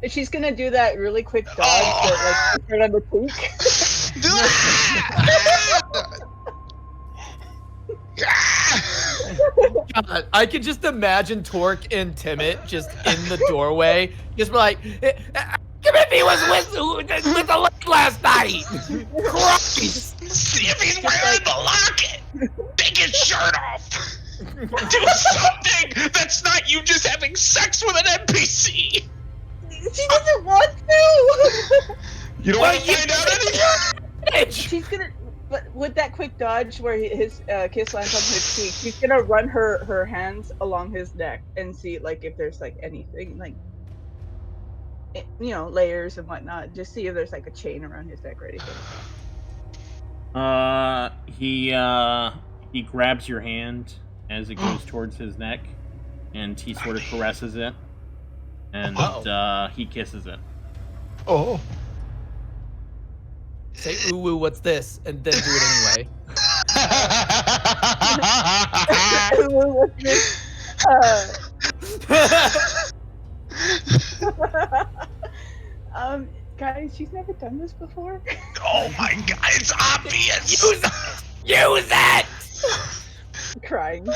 And she's gonna do that really quick dodge that like right on the cheek. God, I can just imagine Torque and Timmit just in the doorway, just like, Timothy was with the lady last night. Christ! See if he's wearing the locket. Take his shirt off. Do something that's not you just having sex with an NPC. She doesn't want to. You don't want to find out anything. She's gonna, but with that quick dodge where his kiss lands on his cheek, she's gonna run her hands along his neck and see like if there's like anything like, you know, layers and whatnot. Just see if there's like a chain around his neck or anything. He grabs your hand as it goes towards his neck, and he sort of caresses it, and he kisses it. Oh. Say, ooh, woo, what's this? And then do it anyway. What's this? Guys, she's never done this before. Oh my God, it's obvious. Use it! Crying.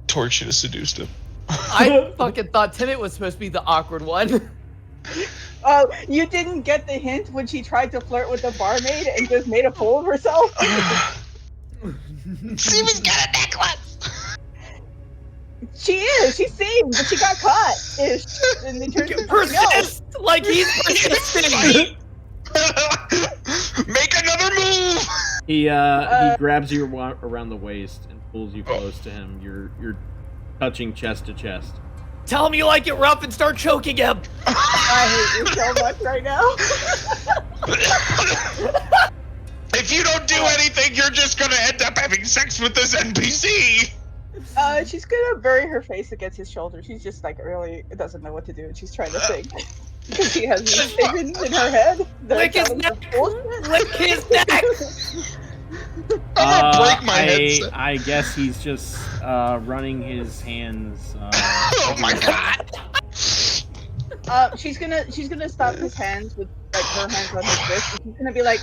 Torque should have seduced him. I fucking thought Timmit was supposed to be the awkward one. Oh, you didn't get the hint when she tried to flirt with the barmaid and just made a fool of herself? Steven's got a necklace. She is. She's seen, but she got caught. Ish. And they turned to Persist! Like he's persisting! Make another move. He grabs you around the waist and pulls you close to him. You're touching chest to chest. Tell him you like it rough and start choking him! I hate you so much right now. If you don't do anything, you're just gonna end up having sex with this NPC. She's gonna bury her face against his shoulder. She's just like really doesn't know what to do, and she's trying to think because she has these visions in her head. Lick his neck! Lick his neck! I'm gonna break my headset. I guess he's just running his hands. Oh my God! She's gonna stop his hands with like her hands on his wrist. And she's gonna be like,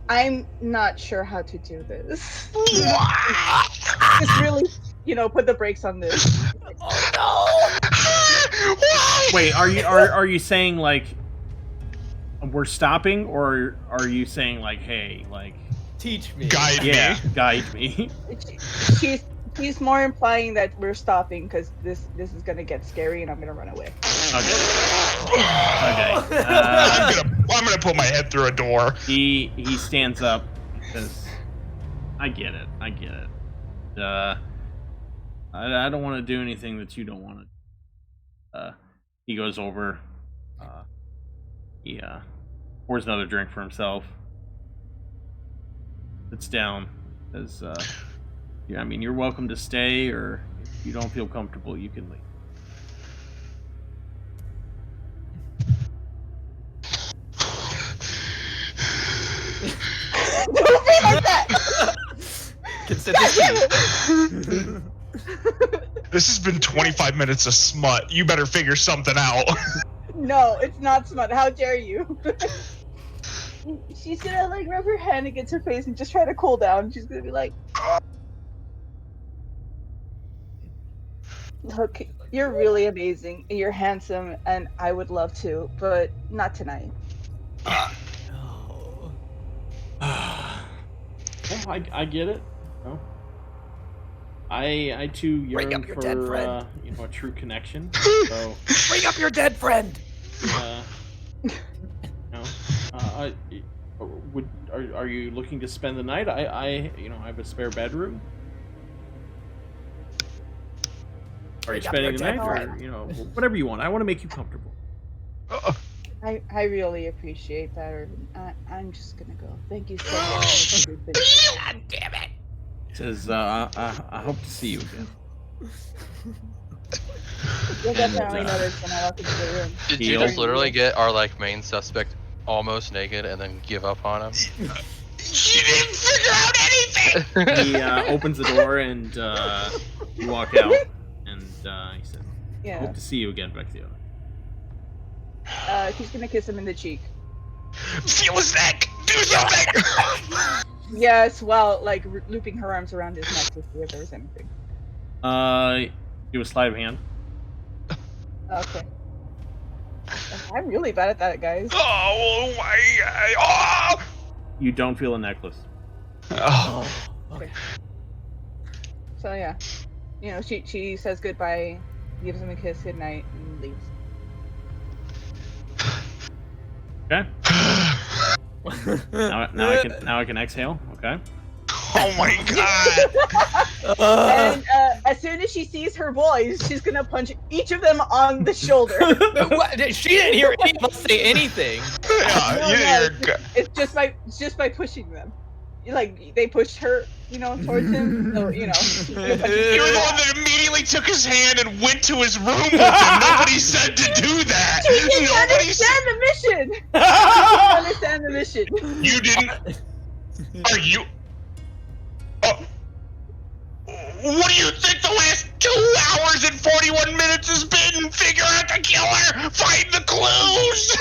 "I'm not sure how to do this." Just really, put the brakes on this. Oh Why? Wait, are you saying like we're stopping, or are you saying like, hey, like no! Teach me. Guide me. guide me? She's more implying that we're stopping because this is gonna get scary and I'm gonna run away. Okay. I'm gonna put my head through a door. He stands up because I get it. I don't want to do anything that you don't want to. He goes over. He pours another drink for himself. Sits down. Says, "Yeah, I mean, you're welcome to stay, or if you don't feel comfortable, you can leave." Don't be like that! Consider This has been 25 minutes of smut. You better figure something out. No, it's not smut. How dare you? She's gonna like rub her hand against her face and just try to cool down. She's gonna be like, "Look, you're really amazing. You're handsome, and I would love to, but not tonight." Oh. Well, I get it. No. I too Bring yearn up your dead for friend. a true connection. So Bring up your dead friend! are you looking to spend the night? I have a spare bedroom. Are you Bring up spending your the dead night, friend. or whatever you want? I want to make you comfortable. I really appreciate that. Irvin. I'm just gonna go. Thank you so much. God damn it! Says I hope to see you again. You'll definitely And, notice when I walk into the room. Did He you just opens- literally get our like main suspect almost naked and then give up on him? She didn't figure out anything. He opens the door and you walk out, and he says, Yeah. "Hope to see you again, Vectio." She's gonna kiss him in the cheek. Feel his neck. Do something. Yes, while like looping her arms around his neck to see if there's anything. Do a sleight of hand. Okay. I'm really bad at that, guys. Oh my God. You don't feel a necklace. Oh. Okay. So yeah, you know, she says goodbye, gives him a kiss, goodnight, and leaves. Okay. Now I can exhale. Okay. Oh my God. And as soon as she sees her boys, she's gonna punch each of them on the shoulder. What? She didn't hear any of us say anything. Yeah, No, you're it's just by pushing them. Like they pushed her, you know, towards him. So you know, she's gonna punch You're him. the one that immediately took his hand and went to his room with him. Nobody said to do that. She didn't Nobody said. understand the mission. She didn't understand the mission. You didn't. Are you? What do you think the last 2 hours and 41 minutes has been? Figure out the killer. Find the clues.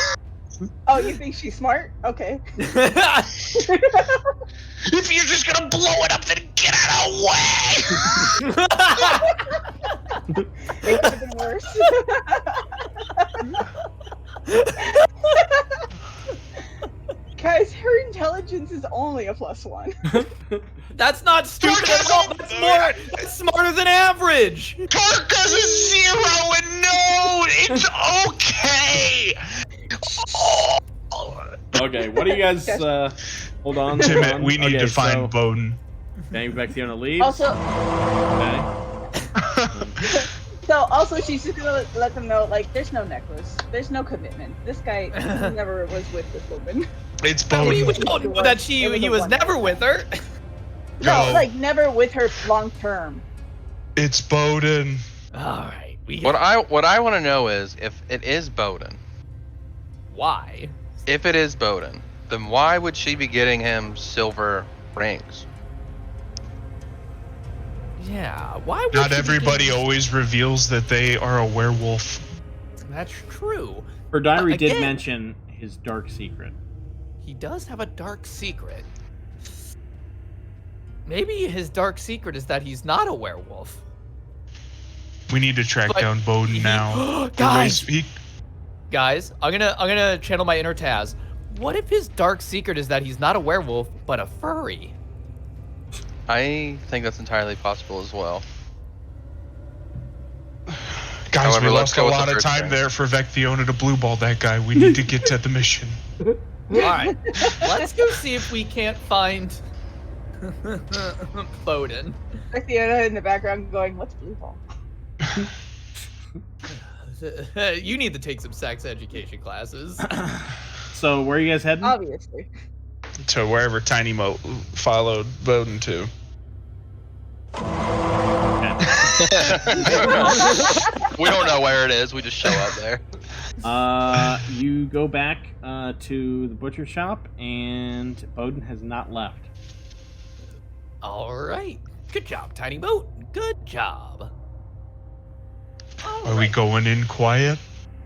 Oh, you think she's smart? Okay. If you're just gonna blow it up, then get out of the way. It could have been worse. Guys, her intelligence is only a +1. That's not stupid at all. That's smarter than average. Tarka's a 0 and no, it's okay. Okay. What do you guys? Hold on. Damn hold it, on. we need Okay, to find so, Bowden. Bang Vectio leaves. Also, Okay. she's just gonna let them know, like, there's no necklace, there's no commitment. This guy never was with this woman. It's We Bowden. don't know that he was never with her. No, No. like never with her long term. It's Bowden. All right. What I want to know is if it is Bowden. Why? If it is Bowden, then why would she be getting him silver rings? Yeah. Why would Not she be everybody doing- always reveals that they are a werewolf. That's true. Her diary did Again- mention his dark secret. He does have a dark secret. Maybe his dark secret is that he's not a werewolf. We need to track But down Bowden now. Guys, He- guys, I'm gonna channel my inner Taz. What if his dark secret is that he's not a werewolf but a furry? I think that's entirely possible as well. Guys, However, we let's lost go a with the lot of first time thing. there for Vecthiona to blue ball that guy. We need to get to the mission. All right, let's go see if we can't find Bowden. Like the in the background going, "What's blue ball?" You need to take some sex education classes. So where are you guys heading? Obviously. To wherever Tiny Mo followed Bowden to. We don't know where it is. We just show up there. You go back to the butcher shop, and Bowden has not left. All right, good job, Tiny Boat. Good job. All Are we right. going in quiet?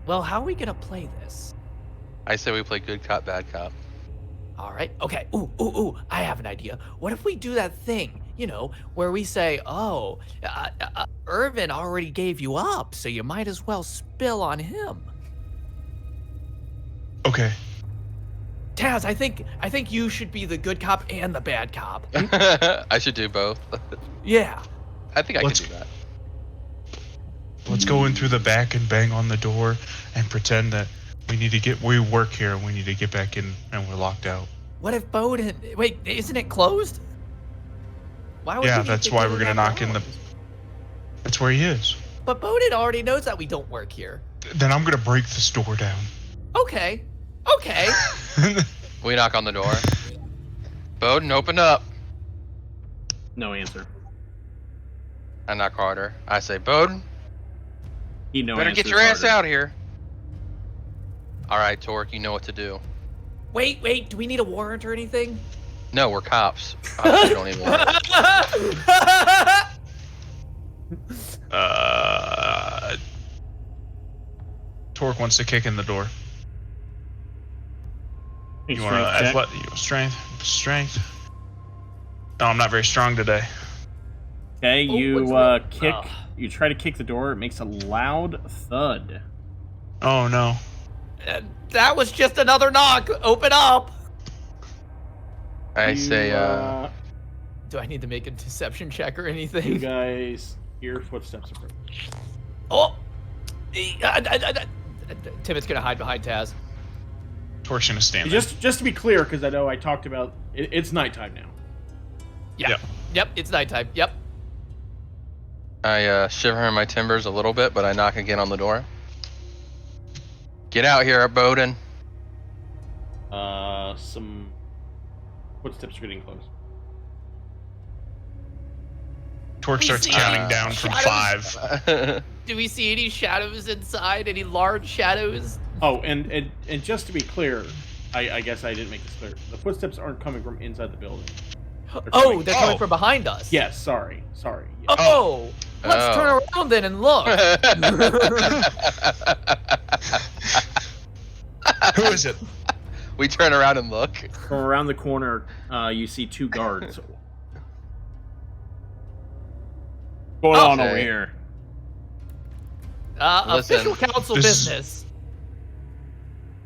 Well, how are we gonna play this? I say we play good cop, bad cop. All right. Okay. Ooh. I have an idea. What if we do that thing, you know, where we say, "Oh, Irvin already gave you up, so you might as well spill on him." Okay. Taz, I think you should be the good cop and the bad cop. I should do both. Yeah. I think I Let's- can do that. Let's go in through the back and bang on the door and pretend that we work here and we need to get back in and we're locked out. What if Bowden? Wait, isn't it closed? Why would Yeah, we need that's to why get we're in gonna that knock in the. door? That's where he is. But Bowden already knows that we don't work here. Then I'm gonna break this door down. Okay. We knock on the door. Bowden, open up. No answer. I knock harder. I say, Bowden, He no better get answers your ass harder. out here. All right, Torque, you know what to do. Wait, do we need a warrant or anything? No, we're cops. Obviously, you don't even want it. Torque wants to kick in the door. You want Strength check. Strength. No, I'm not very strong today. Okay, Oh, you what's wrong? kick. Oh. You try to kick the door. It makes a loud thud. Oh no. That was just another knock. Open up. I You, say, Do I need to make a deception check or you anything? guys hear footsteps approach. Oh. Tibbet's gonna hide behind Taz. Torque's gonna stand there. Just to be clear, because I know I talked about it's nighttime now. Yeah. Yep. It's nighttime. Yep. I shiver in my timbers a little bit, but I knock again on the door. Get out here, Bowden. Some footsteps are getting close. Torque starts see counting down from shadows? 5. Do we see any shadows inside? Any large shadows? Oh, and just to be clear, I guess I didn't make this clear. The footsteps aren't coming from inside the building. Oh, they're coming Oh. from behind us. Yes, sorry. Yes. Oh, let's turn around then and look. Who is it? We turn around and look. From around the corner, you see two guards. Going on over Okay. here. Listen, Official council this- business.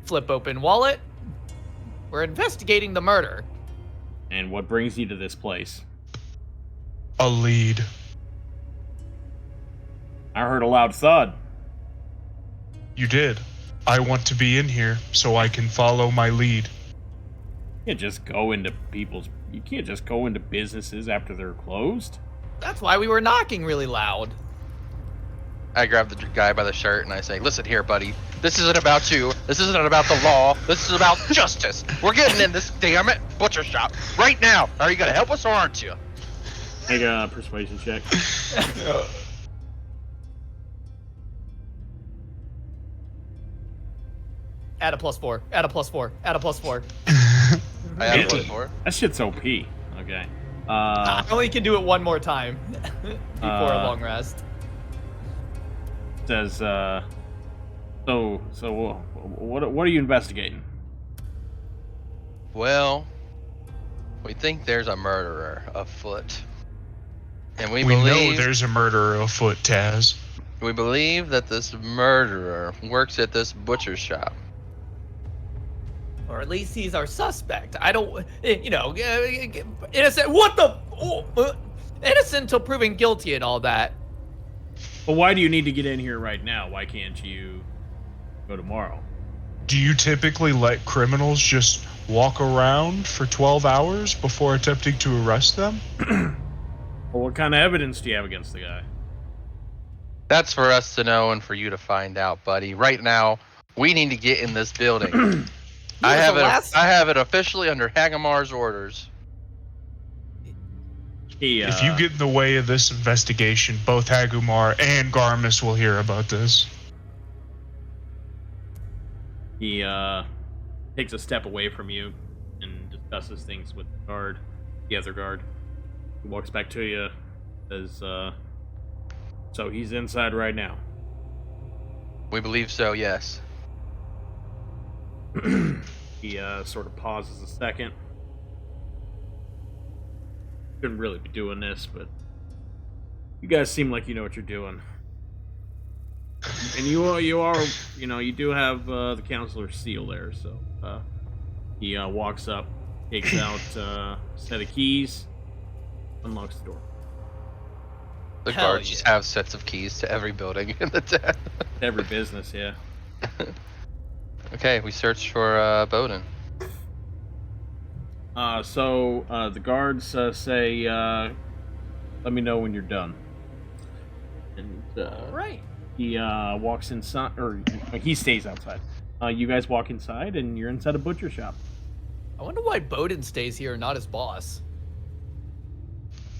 Flip open wallet. We're investigating the murder. And what brings you to this place? A lead. I heard a loud thud. You did. I want to be in here so I can follow my lead. You can't just go into You can't just go into businesses after they're closed. That's why we were knocking really loud. I grab the guy by the shirt and I say, listen here, buddy. This isn't about you. This isn't about the law. This is about justice. We're getting in this damn it butcher shop right now. Are you going to help us or aren't you? Make a persuasion check. Add a +4. Add a +4. Add a +4. I have a +4. That shit's OP. Okay. I only can do it one more time before a long rest. Says, so what are you investigating? Well, we think there's a murderer afoot. And we We know believe there's a murderer afoot, Taz. we believe that this murderer works at this butcher shop. Or at least he's our suspect. I don't, innocent. What the? Innocent until proven guilty and all that. Well, why do you need to get in here right now? Why can't you go tomorrow? Do you typically let criminals just walk around for 12 hours before attempting to arrest them? Well, what kind of evidence do you have against the guy? That's for us to know and for you to find out, buddy. Right now, we need to get in this building. I have it officially under Hagumar's orders. If you get in the way of this investigation, both Hagumar and Garmus will hear about this. He takes a step away from you and discusses things with the other guard. He walks back to you, says, so he's inside right now. We believe so, yes. He sort of pauses a second. Shouldn't really be doing this, but you guys seem like you know what you're doing. And you do have the counselor's seal there, so he walks up, takes out a set of keys, unlocks the door. The Hell guards just yeah. have sets of keys to every building in the town. Every business, yeah. Okay, we search for Bowden. So the guards say, let me know when you're done. And Right. he walks inside, or he stays outside. You guys walk inside, and you're inside a butcher shop. I wonder why Bowden stays here and not his boss.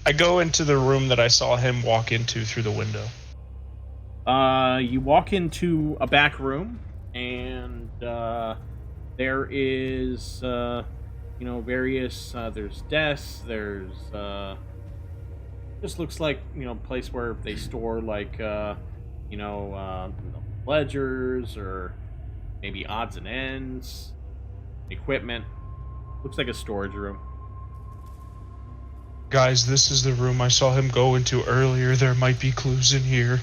I go into the room that I saw him walk into through the window. You walk into a back room, and there is, various. There's desks. There's just looks like a place where they store like ledgers or maybe odds and ends, equipment. Looks like a storage room. Guys, this is the room I saw him go into earlier. There might be clues in here.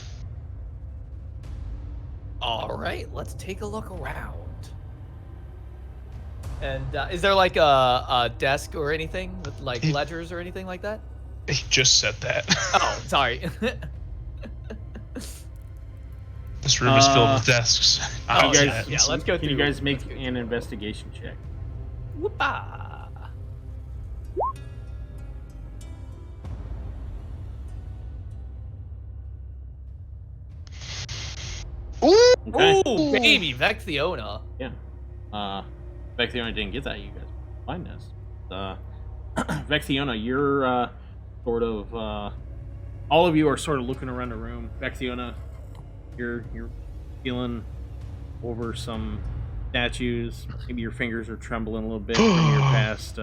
All right, let's take a look around. And is there like a desk or anything with like ledgers or anything like that? He just said that. Oh, sorry. This room is filled with desks. Oh, Oh, guys, yeah, let's go Can you through. guys make Let's go an investigation check? Whoopah. Ooh! Okay. Ooh, baby, Vexiona. Yeah. Vexiona didn't get that. You guys find this. Vexiona, you're sort of all of you are sort of looking around the room. Vexiona, you're feeling over some statues. Maybe your fingers are trembling a little bit from your past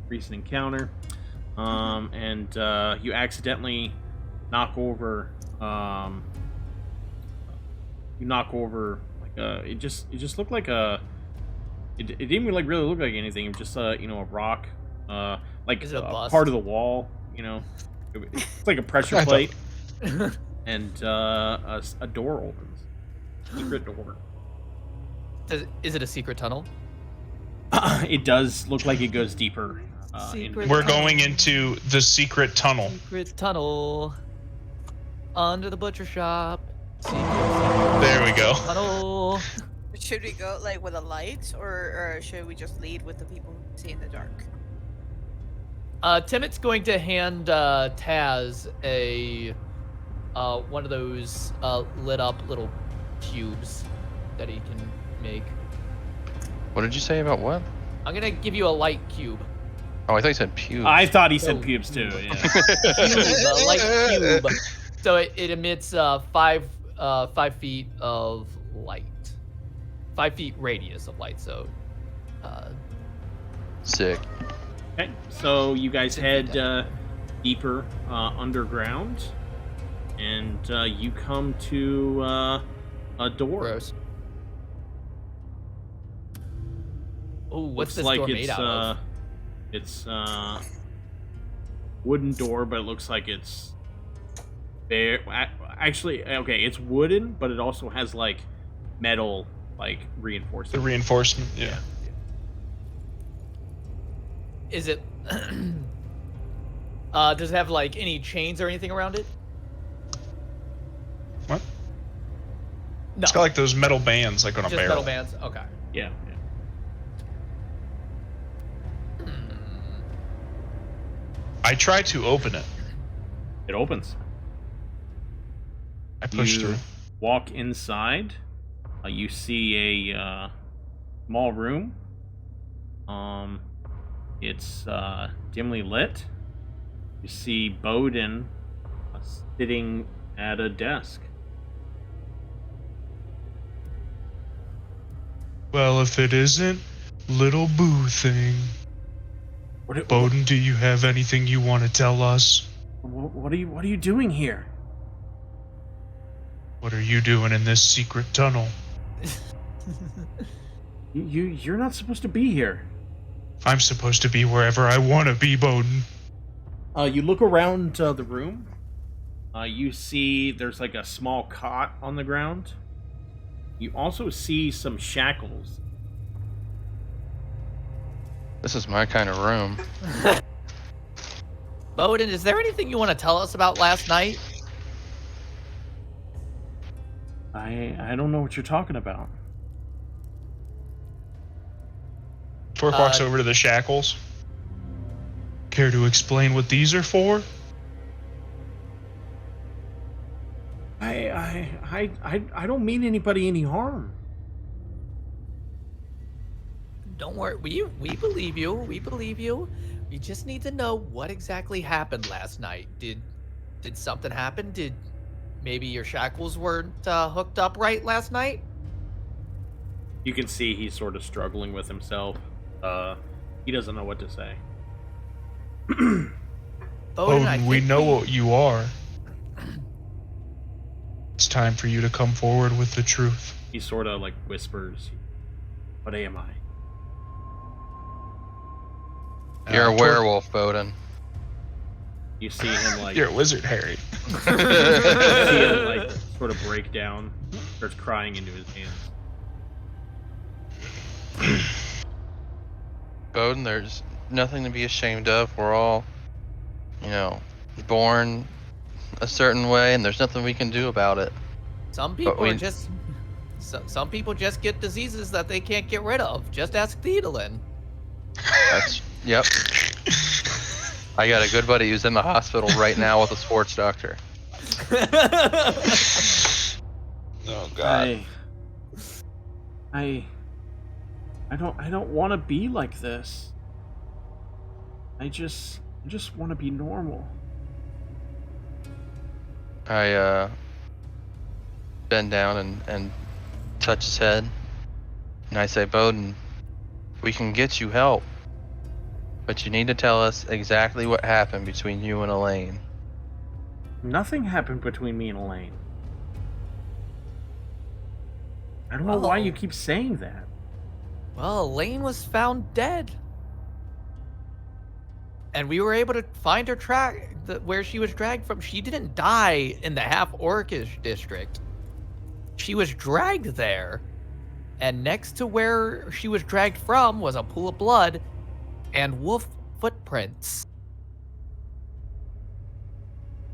recent encounter. And you accidentally knock over like it just looked like it didn't even like really look like anything. It was just a rock, like Is it a bust? part of the wall. It's like a pressure I thought- plate, and a door opens. Secret door. Is it a secret tunnel? It does look like it goes deeper. Secret- We're going into the secret tunnel. Secret tunnel. Under the butcher shop. Secret There we go. tunnel. Should we go like with a light, or should we just lead with the people who see in the dark? Timot's going to hand Taz a one of those lit up little cubes that he can make. What did you say about what? I'm gonna give you a light cube. Oh, I thought you said pubes. I thought he said Oh. pubes too. Yeah. Cube, a light cube. So it emits 5 feet of light. 5 feet radius of light. So Sick. Okay, so you guys head deeper underground, and you come to a door. gross. Oh, Looks what's this like door it's made out of? it's wooden door, but it looks like it's bare. Actually, okay, it's wooden, but it also has like metal like The reinforcement. reinforcement. Yeah. Is it? Does it have like any chains or anything around it? What? No, It's got like those metal bands, like on a just barrel. metal bands. Okay. Yeah. I try to open it. It opens. I push You through. walk inside. You see a small room. It's dimly lit. You see Bowden sitting at a desk. Well, if it isn't little Boo thing, Bowden, do you have anything you want to tell us? What are you doing here? What are you doing in this secret tunnel? You're not supposed to be here. I'm supposed to be wherever I want to be, Bowden. You look around the room. You see there's like a small cot on the ground. You also see some shackles. This is my kind of room. Bowden, is there anything you want to tell us about last night? I don't know what you're talking about. Torque walks over to the shackles. Care to explain what these are for? I don't mean anybody any harm. Don't worry, we believe you. We believe you. We just need to know what exactly happened last night. Did something happen? Did maybe your shackles weren't hooked up right last night? You can see he's sort of struggling with himself. He doesn't know what to say. Odin, we know what you are. It's time for you to come forward with the truth. He sort of like whispers, "What am I?" You're a werewolf, Bowden. You see him like You're a wizard, Harry. you see him like sort of break down, starts crying into his hands. Bowden, there's nothing to be ashamed of. We're all, born a certain way, and there's nothing we can do about it. Some people are just some people just get diseases that they can't get rid of. Just ask Theodolin. Yep. I got a good buddy who's in the hospital right now with a sports doctor. Oh God. I don't want to be like this. I just want to be normal. I bend down and touch his head, and I say, Bowden, we can get you help, but you need to tell us exactly what happened between you and Elaine. Nothing happened between me and Elaine. I don't know why you keep saying that. Well, Elaine was found dead. And we were able to find her track where she was dragged from. She didn't die in the Half-Orcish district. She was dragged there. And next to where she was dragged from was a pool of blood and wolf footprints.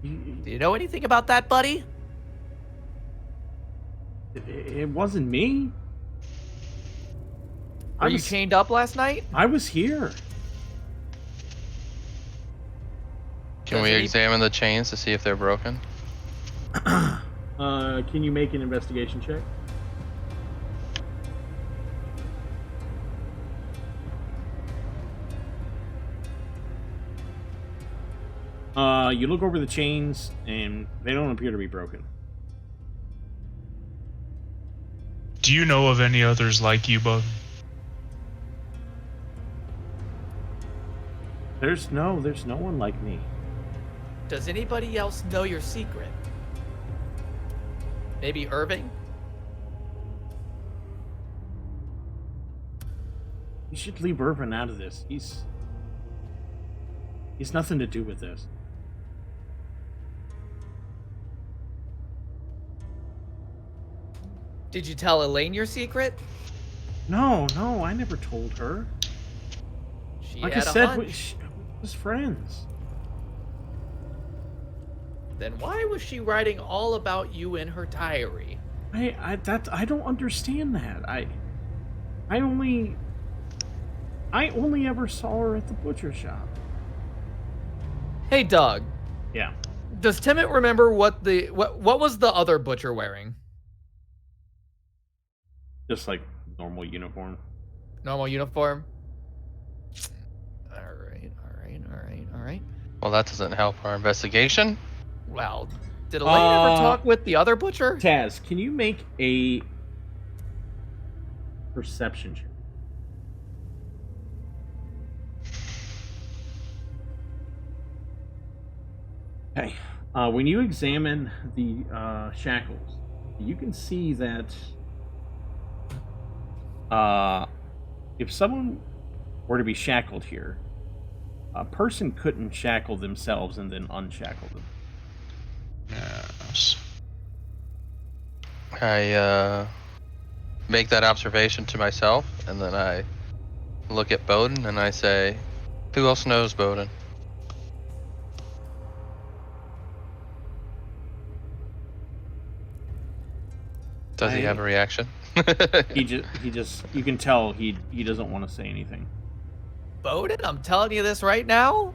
Do you know anything about that, buddy? It wasn't me. Were you chained up last night? I was here. Can we examine the chains to see if they're broken? Can you make an investigation check? You look over the chains, and they don't appear to be broken. Do you know of any others like you, Bowden? There's no one like me. Does anybody else know your secret? Maybe Irving? You should leave Irvin out of this. He's nothing to do with this. Did you tell Elaine your secret? No, I never told her. She Like had I a said, hunch. we was friends. Then why was she writing all about you in her diary? I don't understand that. I only ever saw her at the butcher shop. Hey, Doug. Yeah. Does Timmett remember what was the other butcher wearing? Just like normal uniform. Normal uniform? All right. Well, that doesn't help our investigation. Well, did Elaine ever talk with the other butcher? Taz, can you make a perception check? Okay. When you examine the shackles, you can see that if someone were to be shackled here, a person couldn't shackle themselves and then unshackle them. Yes. I make that observation to myself, and then I look at Bowden and I say, who else knows Bowden? Does he have a reaction? He just you can tell he doesn't want to say anything. Bowden, I'm telling you this right now.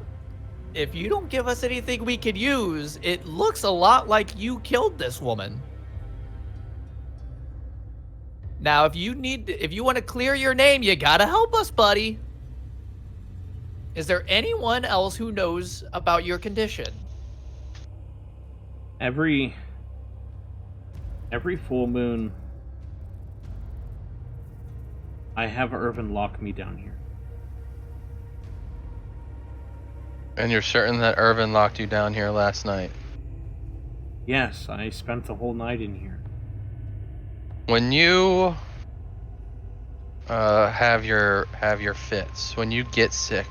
If you don't give us anything we could use, it looks a lot like you killed this woman. Now, if you want to clear your name, you gotta help us, buddy. Is there anyone else who knows about your condition? Every full moon, I have Irvin lock me down here. And you're certain that Irvin locked you down here last night? Yes, I spent the whole night in here. When you have your fits, when you get sick,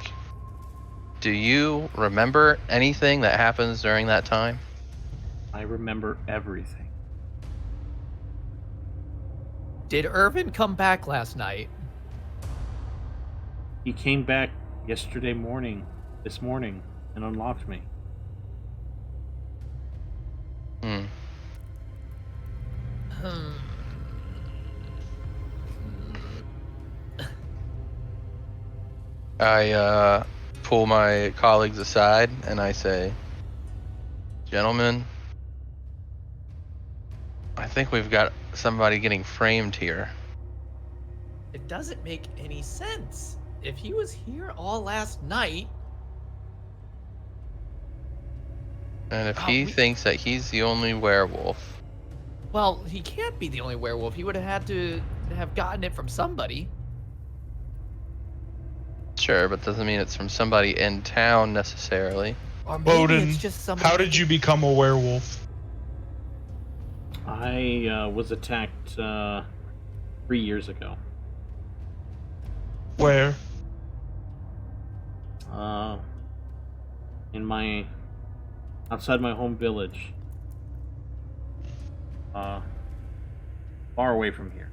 do you remember anything that happens during that time? I remember everything. Did Irvin come back last night? He came back this morning, and unlocked me. Hmm. I pull my colleagues aside and I say, "Gentlemen, I think we've got somebody getting framed here." It doesn't make any sense. If he was here all last night... And if he thinks that he's the only werewolf... Well, he can't be the only werewolf. He would have had to have gotten it from somebody. Sure, but doesn't mean it's from somebody in town necessarily. Or maybe Bowden, it's just somebody... how did you become a werewolf? I was attacked 3 years ago. Where? Outside my home village. Far away from here.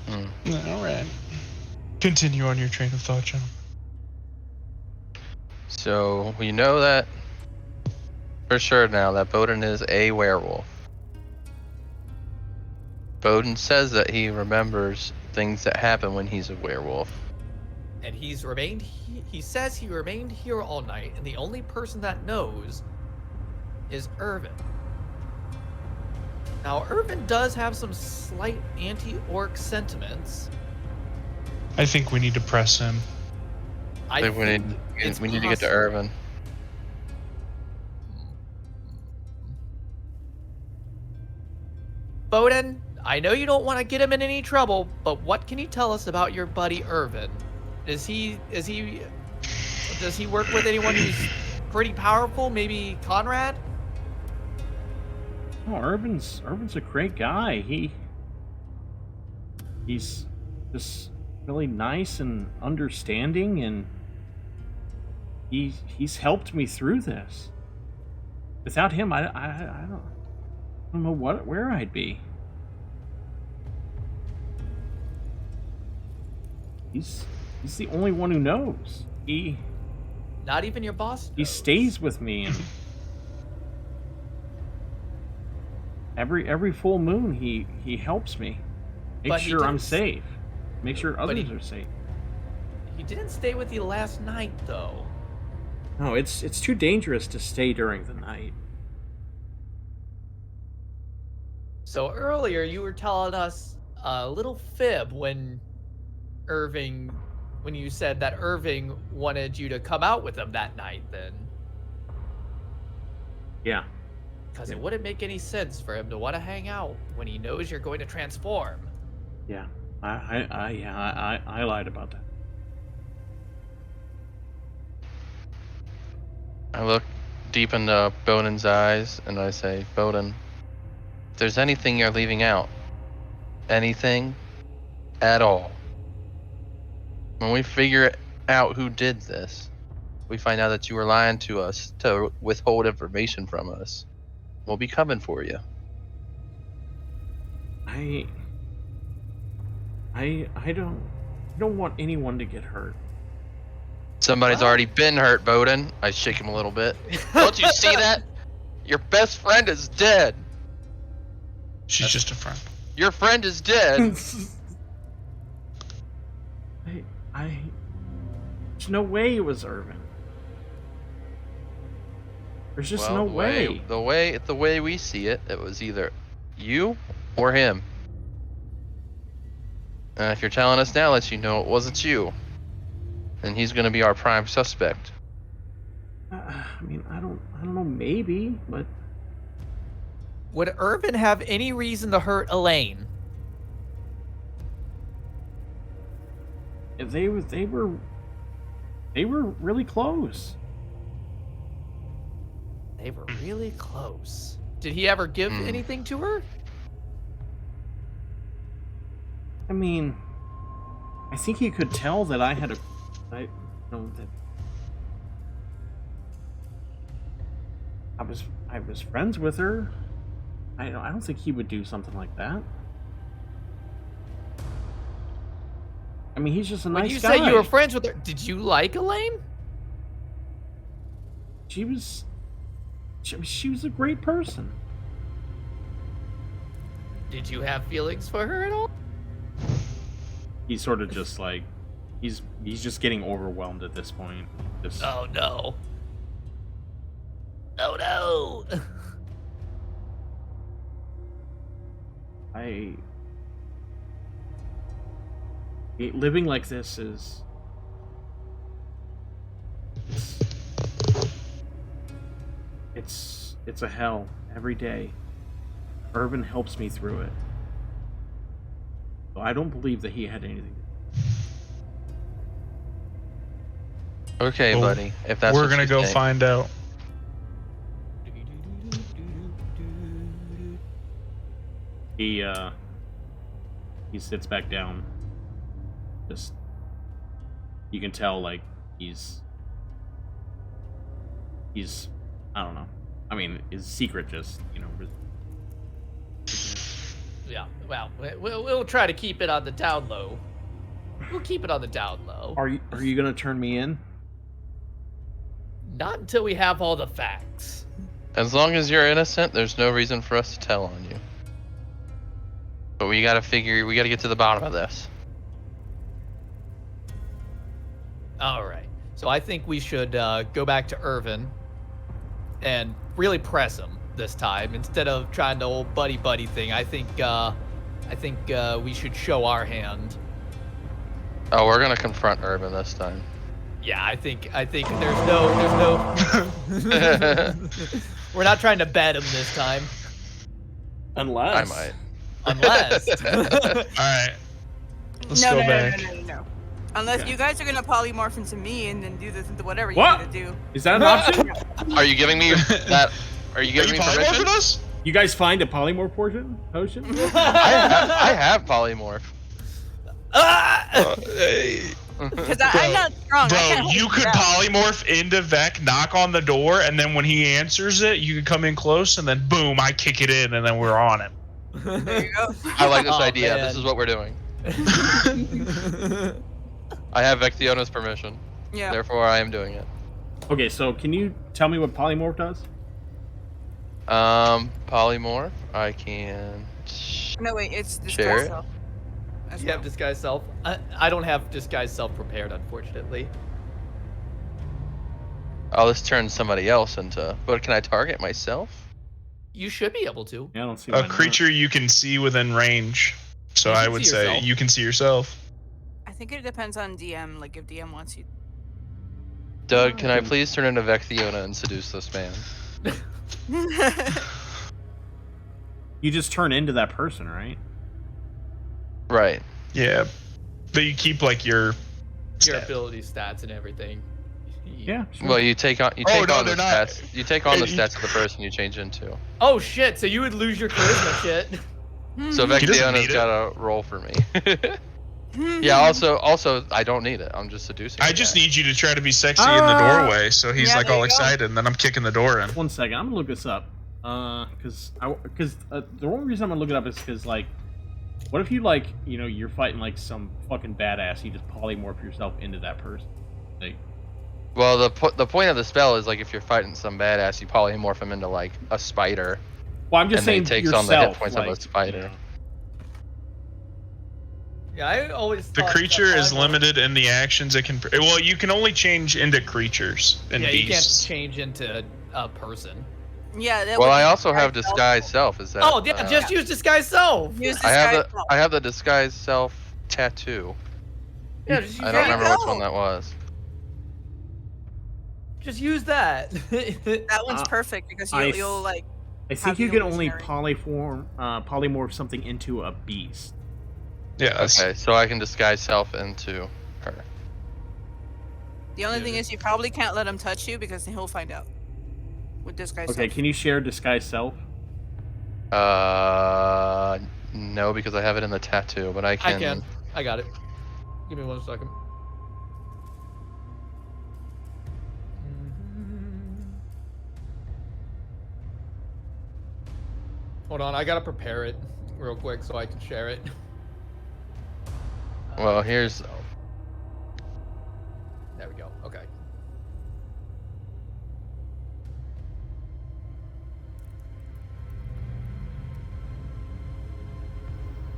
All right. Continue on your train of thought, John. So we know that for sure now that Bowden is a werewolf. Bowden says that he remembers things that happen when he's a werewolf. And he says he remained here all night, and the only person that knows is Irvin. Now, Irvin does have some slight anti-orc sentiments. I think we need to press him. I think we need to get to Irvin. Bowden, I know you don't want to get him in any trouble, but what can you tell us about your buddy Irvin? Does he work with anyone who's pretty powerful? Maybe Conrad? Oh, Irvin's a great guy. He's just really nice and understanding, and he's helped me through this. Without him, I don't know where I'd be. He's the only one who knows. Not even your boss knows. He stays with me, and every full moon he helps me. Make sure I'm safe. Make sure others are safe. He didn't stay with you last night, though. No, it's too dangerous to stay during the night. So earlier you were telling us a little fib when you said that Irving wanted you to come out with him that night, then. Yeah. Because it wouldn't make any sense for him to want to hang out when he knows you're going to transform. Yeah. I lied about that. I look deep into Bowden's eyes and I say, "Bowden, if there's anything you're leaving out, anything at all, when we figure out who did this, we find out that you were lying to us to withhold information from us, we'll be coming for you." I don't want anyone to get hurt. Somebody's already been hurt, Bowden. I shake him a little bit. Don't you see that? Your best friend is dead. She's just a friend. Your friend is dead. There's no way it was Irvin. There's just no way. The way we see it, it was either you or him. And if you're telling us now, lets you know it wasn't you. and he's going to be our prime suspect. I mean, I don't know. Maybe, but Would Irvin have any reason to hurt Elaine? they were really close. They were really close. Did he ever give anything to her? I mean, I think he could tell that I had that I was friends with her. I don't think he would do something like that. I mean, he's just a nice guy. When you say you were friends with her, did you like Elaine? She was a great person. Did you have feelings for her at all? He's sort of just like he's just getting overwhelmed at this point. Just, Oh no. Oh no. living like this is it's a hell every day. Irvin helps me through it. So I don't believe that he had anything to do. Okay, Well, buddy. If that's We're what gonna you go think. find out. He sits back down. Just you can tell like he's I don't know. I mean, his secret just, Yeah, well, we'll try to keep it on the down low. We'll keep it on the down low. Are you gonna turn me in? Not until we have all the facts. As long as you're innocent, there's no reason for us to tell on you. But we gotta get to the bottom of this. All right. So I think we should go back to Irvin and really press him this time instead of trying the old buddy thing. I think we should show our hand. Oh, we're gonna confront Urban this time. Yeah, I think there's no we're not trying to bet him this time. Unless I might. Unless All right. Let's no, go no, back. no. Unless Okay. you guys are gonna polymorph into me and then do this into whatever What? you need to do. is that an option? Are you giving me that? Are you Are giving you me permission? polymorphing us? You guys find a polymorph potion? I have polymorph. Hey. Because I'm not strong. I Bro, can't hold you it could down. polymorph into Vec, knock on the door, and then when he answers it, you can come in close, and then boom, I kick it in, and then we're on him. There you go. I like this Oh, idea. man. This is what we're doing. I have Vectiona's permission. Yeah. Therefore, I am doing it. Okay, so can you tell me what polymorph does? Polymorph. I can. No, wait, it's Share disguise it. self. As You well. have disguise self? I don't have disguise self prepared, unfortunately. Oh, this turns somebody else into. But can I target myself? You should be able to. Yeah, I don't see why A not. creature you can see within range. So You I can would see say yourself. you can see yourself. I think it depends on DM. Like if DM wants you. Doug, can I please turn into Vectiona and seduce this man? You just turn into that person, right? Right. Yeah. But you keep like your Your stat. ability stats and everything. Yeah, sure. Well, you take on no, the they're not. stats. You take on the You- stats of the person you change into. Oh shit! So you would lose your charisma shit. So He doesn't Vectiona's need it. got a roll for me. Yeah. Also, I don't need it. I'm just seducing. I the just guy. need you to try to be sexy in the doorway, so he's Yeah, like there all you go. excited, and then I'm kicking the door in. 1 second, I'm gonna look this up. Because the only reason I'm gonna look it up is because like, what if you like, you're fighting like some fucking badass, you just polymorph yourself into that person. Like, Well, the point of the spell is like if you're fighting some badass, you polymorph him into like a spider, well, I'm just and then saying he takes yourself, on the hit points like, of a spider. Yeah, I always. The thought creature that is polymorph- limited in the actions it can. Well, you can only change into creatures and Yeah, you can't beasts. change into a person. Yeah. That Well, would I be also have disguise disguise self. Is that? Oh, yeah, just use disguise self. Use I have disguise self. the disguise self tattoo. Yeah, just use I don't There you remember which go. one that was. Just use that. That one's perfect because you'll like. I think have you the can only illusionary. polymorph something into a beast. Yes. Okay, so I can disguise self into her. The only thing is you probably can't let him touch you because he'll find out. With this guy's Okay, can you share disguise self? No, because I have it in the tattoo, but I can. I can. I got it. Give me 1 second. Hold on, I gotta prepare it real quick so I can share it. Well, here's. So. There we go. Okay.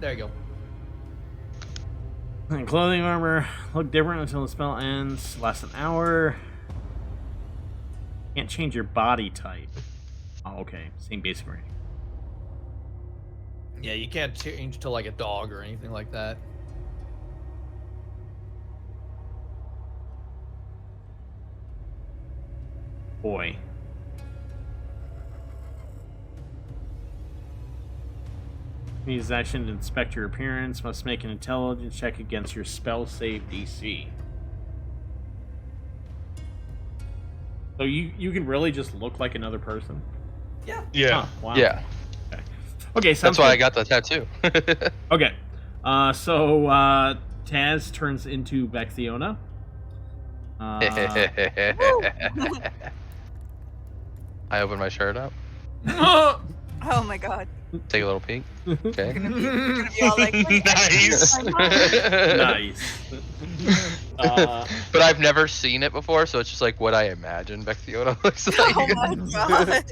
There you go. And clothing armor look different until the spell ends. Lasts an hour. Can't change your body type. Oh, okay. Same basic range. Yeah, you can't change to like a dog or anything like that. Boy. Use this action to inspect your appearance. Must make an intelligence check against your spell save DC. So you can really just look like another person? Yeah. Yeah. Huh, wow. Yeah, Okay, sounds that's why I good. got the tattoo. Okay. So Taz turns into Vecthiona. I open my shirt up, Oh my god. take a little peek. Okay. You're gonna be all like, "Wait, Nice. Nice. But I've never seen it before, so it's just like what I imagine Vecthiona looks like. oh my god.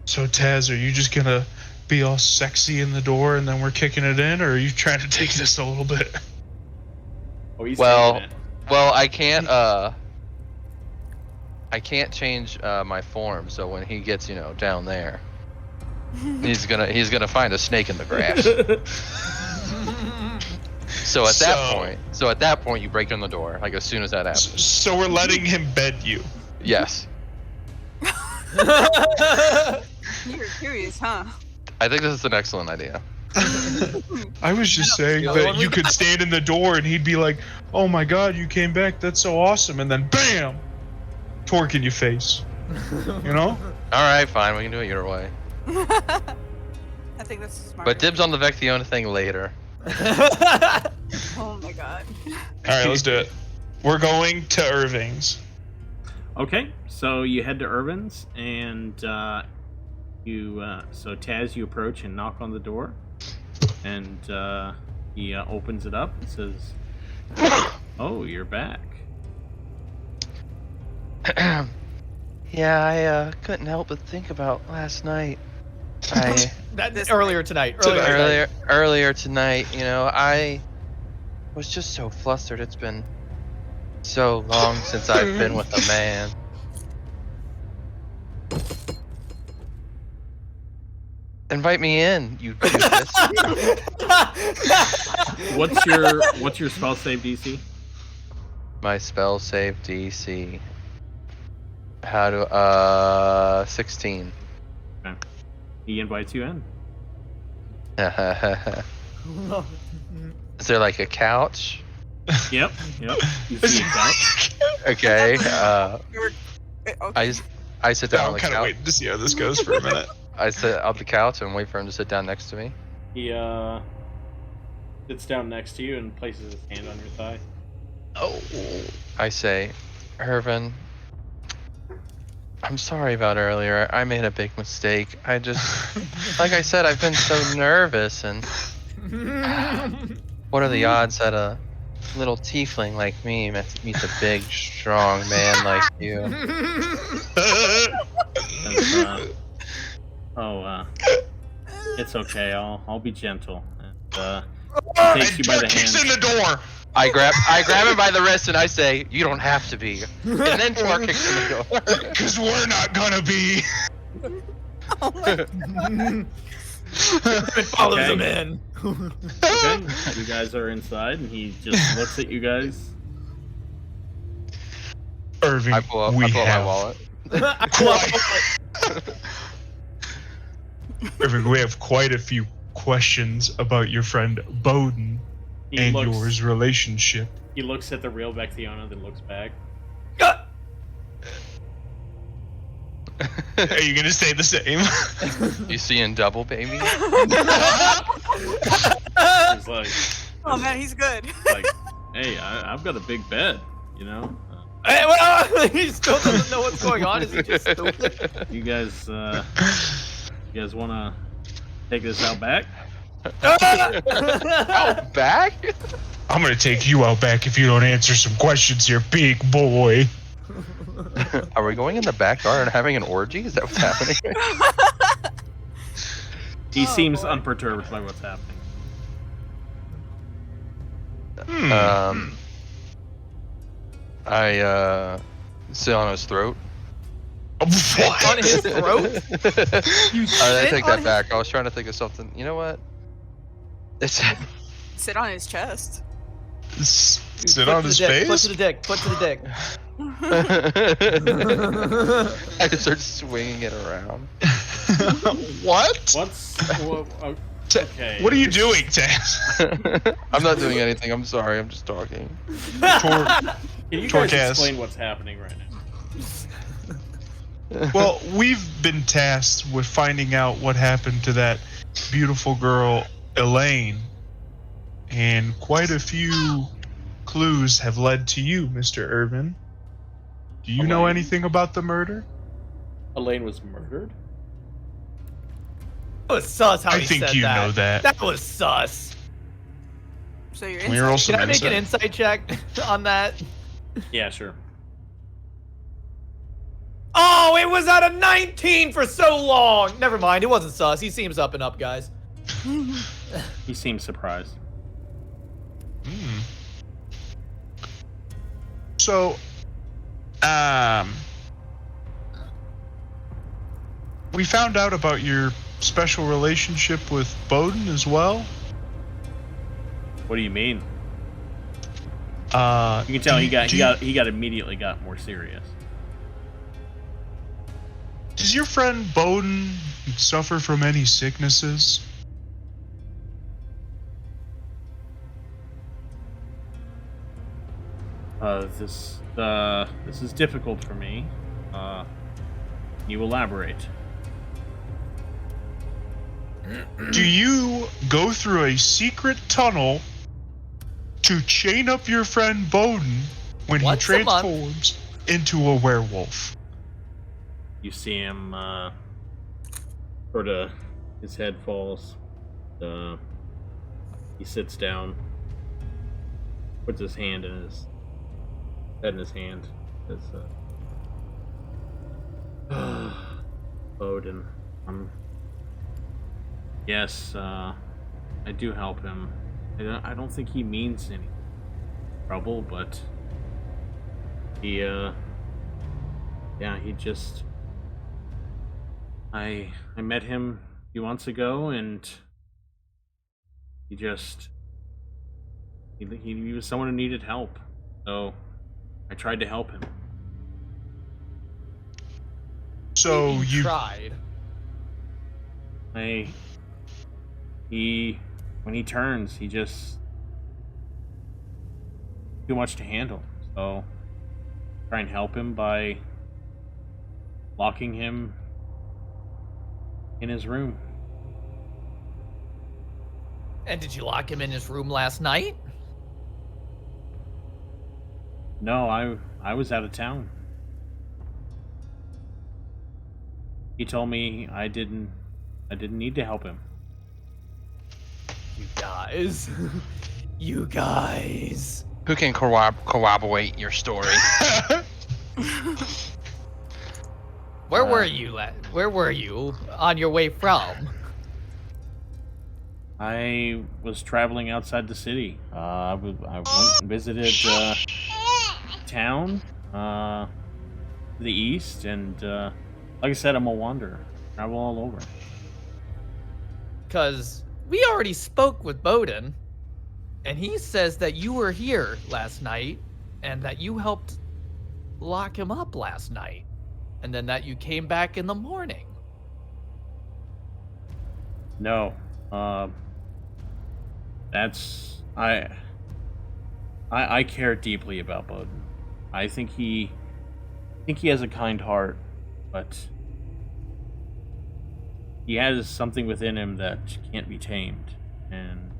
So Taz, are you just gonna be all sexy in the door and then we're kicking it in, or are you trying to take this a little bit? Oh, he's Well, taking it. Well, I can't change my form, so when he gets, down there, he's gonna find a snake in the grass. So at that point, you break in the door, like as soon as that happens. So we're letting him bed you. Yes, You're curious, huh? I think this is an excellent idea. I was just saying The other that one you we- could stand in the door and he'd be like, "Oh my god, you came back, that's so awesome," and then BAM! Torque in your face. You know? All right, fine, we can do it your way. I think that's smart. But dibs on the Vecthiona thing later. Oh my god. Alright, let's do it. We're going to Irving's. Okay, so you head to Irvin's, and so Taz, you approach and knock on the door, and he opens it up and says, "Oh, you're back." Yeah, I couldn't help but think about last night. Earlier tonight. Earlier tonight, I was just so flustered. It's been so long since I've been with a man. Invite me in, you doofus. What's your spell save DC? My spell save DC. How do 16. Okay. He invites you in. Is there like a couch? Yep. You see a couch. Okay. Okay. I sit down on I'm the kind of couch. waiting to see how this goes for a minute. I sit on the couch and wait for him to sit down next to me. He sits down next to you and places his hand on your thigh. Oh. I say, Irvin, I'm sorry about earlier. I made a big mistake. I just, like I said, I've been so nervous, and what are the odds that a little tiefling like me meets a big, strong man like you? It's okay. I'll be gentle. And, And takes you by the Torque kicks in hand. the door. I grab him by the wrist and I say, "You don't have to be." And then Torque kicks in the door. Because we're not gonna be. Oh my It follows Okay. him in. Okay, you guys are inside, and he just looks at you guys. Irving, I pull out we my have wallet. Irving, we have quite a few questions about your friend Bowden and yours relationship. He looks at the real Vectiona, then looks back. Are you gonna say the same? You seeing double, baby? He's like, Oh man, he's good. like, hey, I've got a big bed, you know. Hey, well, he still doesn't know what's going on. Is he just stupid? You guys want to take this out back? Out back? I'm gonna take you out back if you don't answer some questions here, big boy. Are we going in the backyard and having an orgy? Is that what's happening? He seems unperturbed by what's happening. I sit on his throat. What? On his throat? You I sit take on that back. I was trying to think of something. You know what? It's Sit on his chest. Sit on his face? Foot to the dick. Foot to the dick. I just start swinging it around. What? Okay. What are you doing, Taz? I'm not doing anything. I'm sorry. I'm just talking. Can you guys Torcast. explain what's happening right now? Well, we've been tasked with finding out what happened to that beautiful girl, Elaine. And quite a few clues have led to you, Mr. Irvin. Do you know Elaine? anything about the murder? Elaine was murdered? That was sus how I he think said you that. know that. That was sus. So you're Can we roll some Can I make an insight? insight check on that? Yeah, sure. Oh, it was at a 19 for so long. Never mind, it wasn't sus. He seems up and up, guys. He seems surprised. So, we found out about your special relationship with Bowden as well. What do you mean? You You can tell he got immediately got more serious. Does your friend Bowden suffer from any sicknesses? This is difficult for me. You elaborate. Do you go through a secret tunnel to chain up your friend Bowden when he Once a month. transforms into a werewolf? You see him, sort of, his head falls. He sits down, puts his hand in his head in his hand. Bowden. Yes, I do help him. I don't think he means any trouble, but he just. I met him a few months ago, and he was someone who needed help, so I tried to help him. So you tried. When he turns, he just too much to handle. So try and help him by locking him in his room. And did you lock him in his room last night? No, I was out of town. He told me I didn't need to help him. You guys. You guys. Who can corroborate your story? Where were you Where were you on your way from? I was traveling outside the city. I went and visited town to the east, and like I said, I'm a wanderer. Travel all over. Because we already spoke with Bowden, and he says that you were here last night, and that you helped lock him up last night, and then that you came back in the morning. No. That's I care deeply about Bowden. I think he has a kind heart, but he has something within him that can't be tamed, and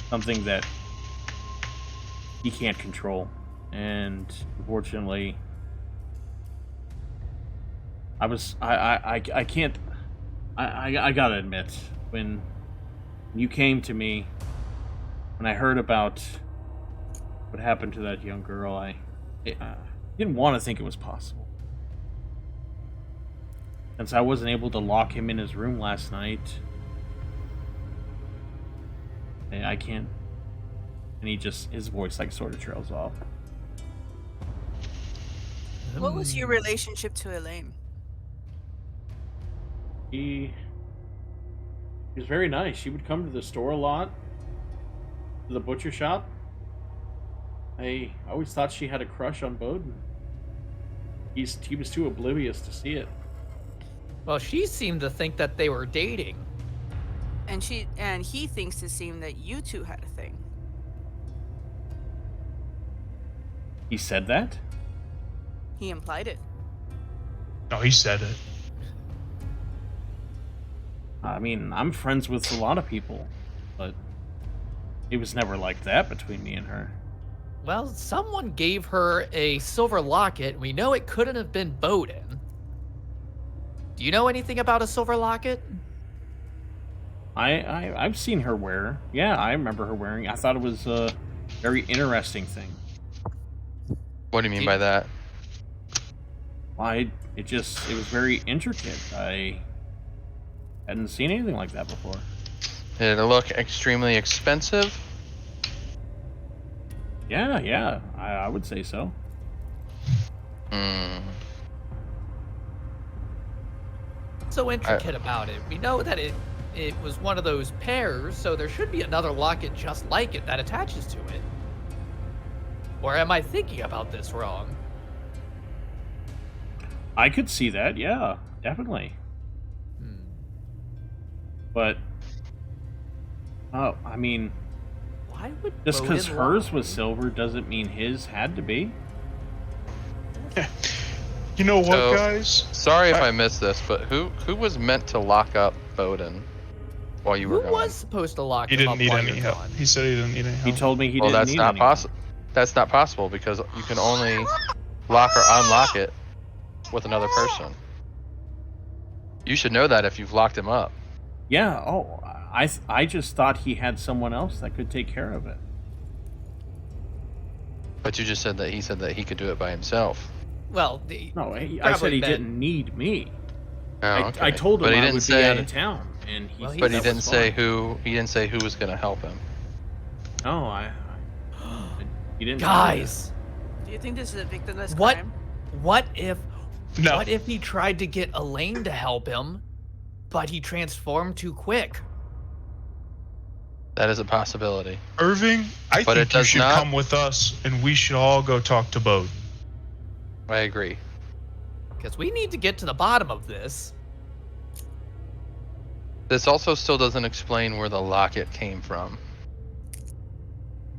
something that he can't control. And unfortunately, I gotta admit, when you came to me, when I heard about what happened to that young girl, I didn't want to think it was possible. Since I wasn't able to lock him in his room last night, I can't. And his voice like sort of trails off. What was your relationship to Elaine? He was very nice. She would come to the store a lot, to the butcher shop. I always thought she had a crush on Bowden. He was too oblivious to see it. Well, she seemed to think that they were dating. And he thinks it seemed that you two had a thing. He said that? He implied it. No, he said it. I mean, I'm friends with a lot of people, but it was never like that between me and her. Well, someone gave her a silver locket. We know it couldn't have been Bowden. Do you know anything about a silver locket? I've seen her wear. Yeah, I remember her wearing. I thought it was a very interesting thing. What do you mean by that? It was very intricate. I hadn't seen anything like that before. Did it look extremely expensive? Yeah, I would say so. Hmm. So intricate about it. We know that it was one of those pairs, so there should be another locket just like it that attaches to it. Or am I thinking about this wrong? I could see that, yeah, definitely. But, I mean, Why would just because Bowden hers lie? was silver doesn't mean his had to be. You know what, So- guys? Sorry if I missed this, but who was meant to lock up Bowden while you were Who gone? was supposed to lock He him didn't up need while any you're help. gone? He said he didn't need any help. He told me he Well, didn't that's need not any possible. That's not possible because you can only lock or unlock it with another person. You should know that if you've locked him up. Yeah, I just thought he had someone else that could take care of it. But you just said that he could do it by himself. Well, No, I said Probably he meant- didn't need me. Oh, I okay. told him But he I didn't would say, be out of town, and Well, But he that didn't was say fine. who. He didn't say who was going to help him. No, he didn't. say guys, Do you think this is a victimless what? crime? What if? No. What if he tried to get Elaine to help him, but he transformed too quick? That is a possibility. Irving, I But think it you does should not- come with us and we should all go talk to Bode. I agree. Because we need to get to the bottom of this. This also still doesn't explain where the locket came from.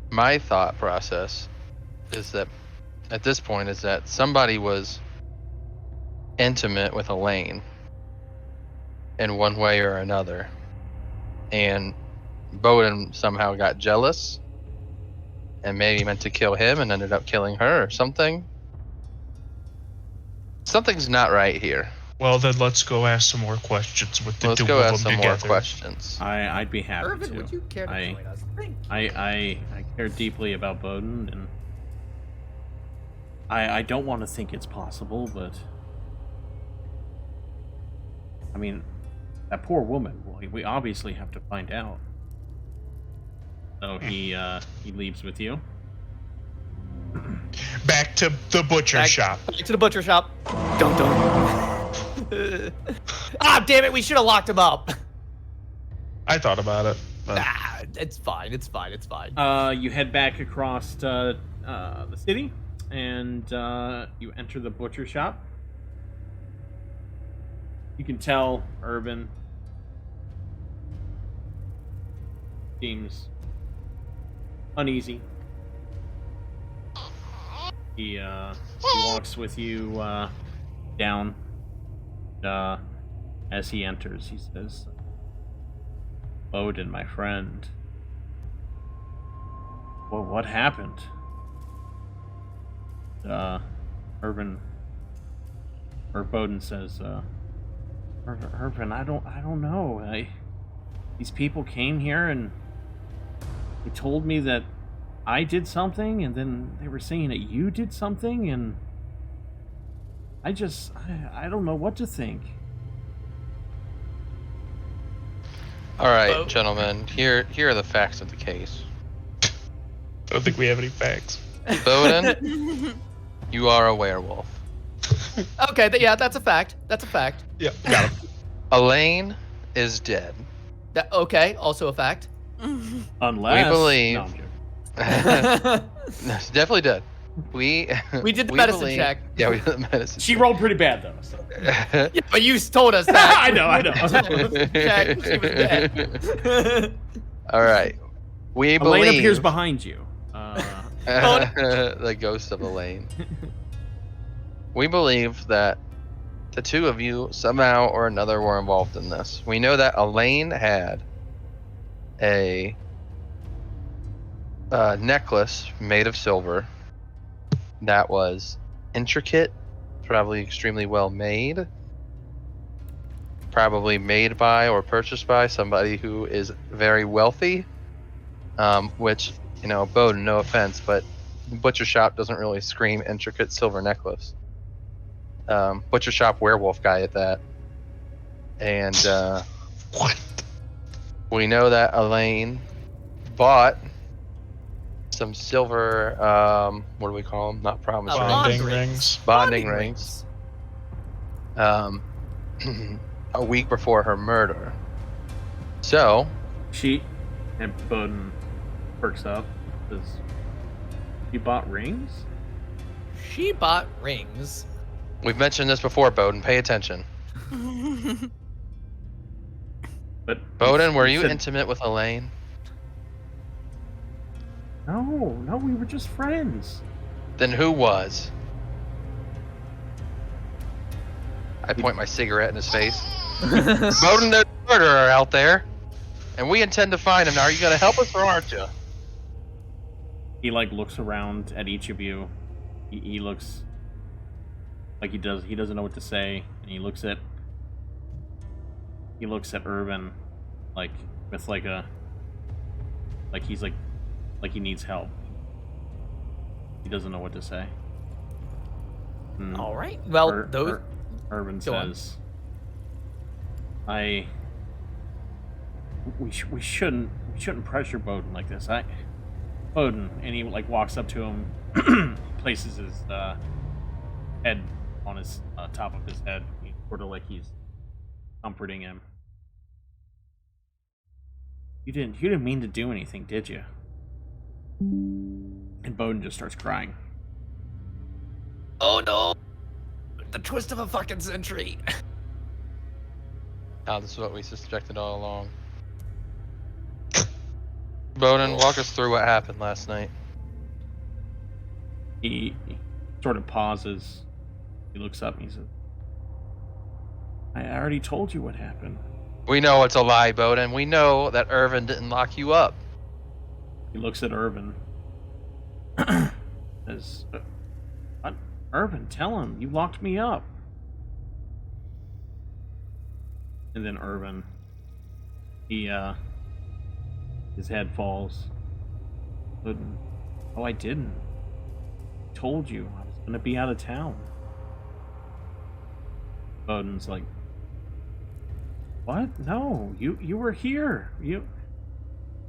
My thought process is that at this point is that somebody was intimate with Elaine in one way or another, and Bowden somehow got jealous and maybe meant to kill him and ended up killing her or something. Something's not right here. Well, then let's go ask some more questions with the Let's two go of ask them some together. more questions. I'd be happy Irvin, to. would you care to I- join us? Thank you. I care deeply about Bowden, and I don't want to think it's possible, but I mean, that poor woman. We obviously have to find out. So he leaves with you. Back to the butcher shop. Back to the butcher shop. Dun. Ah, damn it! We should have locked him up. I thought about it. but- Ah, it's fine. It's fine. It's fine. You head back across the city, and you enter the butcher shop. You can tell Urban seems uneasy. He walks with you down. As he enters, he says, "Odin, my friend. Well, what happened?" Bowden says, Irvin, I don't know. These people came here and they told me that I did something, and then they were saying that you did something, and I don't know what to think. All right, gentlemen. Here are the facts of the case. I don't think we have any facts. Bowden, you are a werewolf. Okay, yeah, that's a fact. That's a fact. Yeah, got him. Elaine is dead. Okay, also a fact. Unless We believe. No, I'm joking. No, she's definitely dead. We did the medicine check. Yeah, we did the medicine. She rolled pretty bad though. So. check. Yeah, but you told us that. I know. Check, she was dead. All right. We Elaine believe appears behind you. the ghost of Elaine. We believe that the two of you somehow or another were involved in this. We know that Elaine had a necklace made of silver that was intricate, probably extremely well made, probably made by or purchased by somebody who is very wealthy, which, you know, Bowden, no offense, but butcher shop doesn't really scream intricate silver necklace. Butcher shop werewolf guy at that. And What? we know that Elaine bought some silver, what do we call them? Not promise rings. Bonding rings. Bonding rings. A week before her murder. So, She and Bowden perks up. Says, "You bought rings?" She bought rings. we've mentioned this before, Bowden. Pay attention. But Bowden, were you said- intimate with Elaine? No, we were just friends. Then who was? I point my cigarette in his face. Bowden, there's a murderer out there, and we intend to find him. Now, are you going to help us or aren't you? He looks around at each of you. He looks like he doesn't know what to say, and he looks at Irvin with he needs help. He doesn't know what to say. And All right. Well, those. Irvin Go on. says, we shouldn't pressure Bowden like this. Bowden," and he walks up to him, places his head on his top of his head, sort of like he's comforting him. You didn't mean to do anything, did you?" And Bowden just starts crying. Oh no! The twist of a fucking century. Oh, this is what we suspected all along. Bowden, walk us through what happened last night. He sort of pauses. He looks up and he says, "I already told you what happened." We know it's a lie, Bowden. We know that Irvin didn't lock you up. He looks at Irvin. Says, "What? Irvin, tell him you locked me up." And then Irvin, his head falls. But, "Oh, I didn't. I told you I was gonna be out of town." Bowden's like, "What? No, you were here.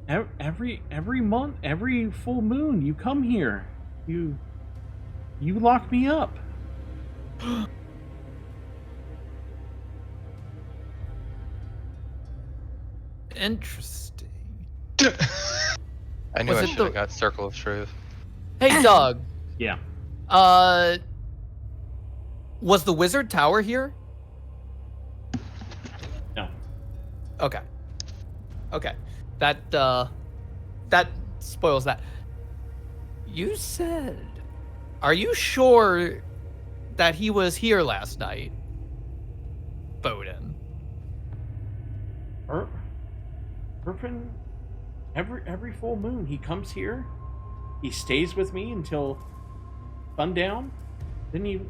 Every month, every full moon, you come here. You lock me up." Interesting. I knew Was I it should have the- got Circle of Truth. Hey, Doug. Yeah. Was the wizard tower here? No. Okay. Okay. That spoils that. You said, are you sure that he was here last night, Bowden? Irvin, every full moon, he comes here. He stays with me until sundown. Then he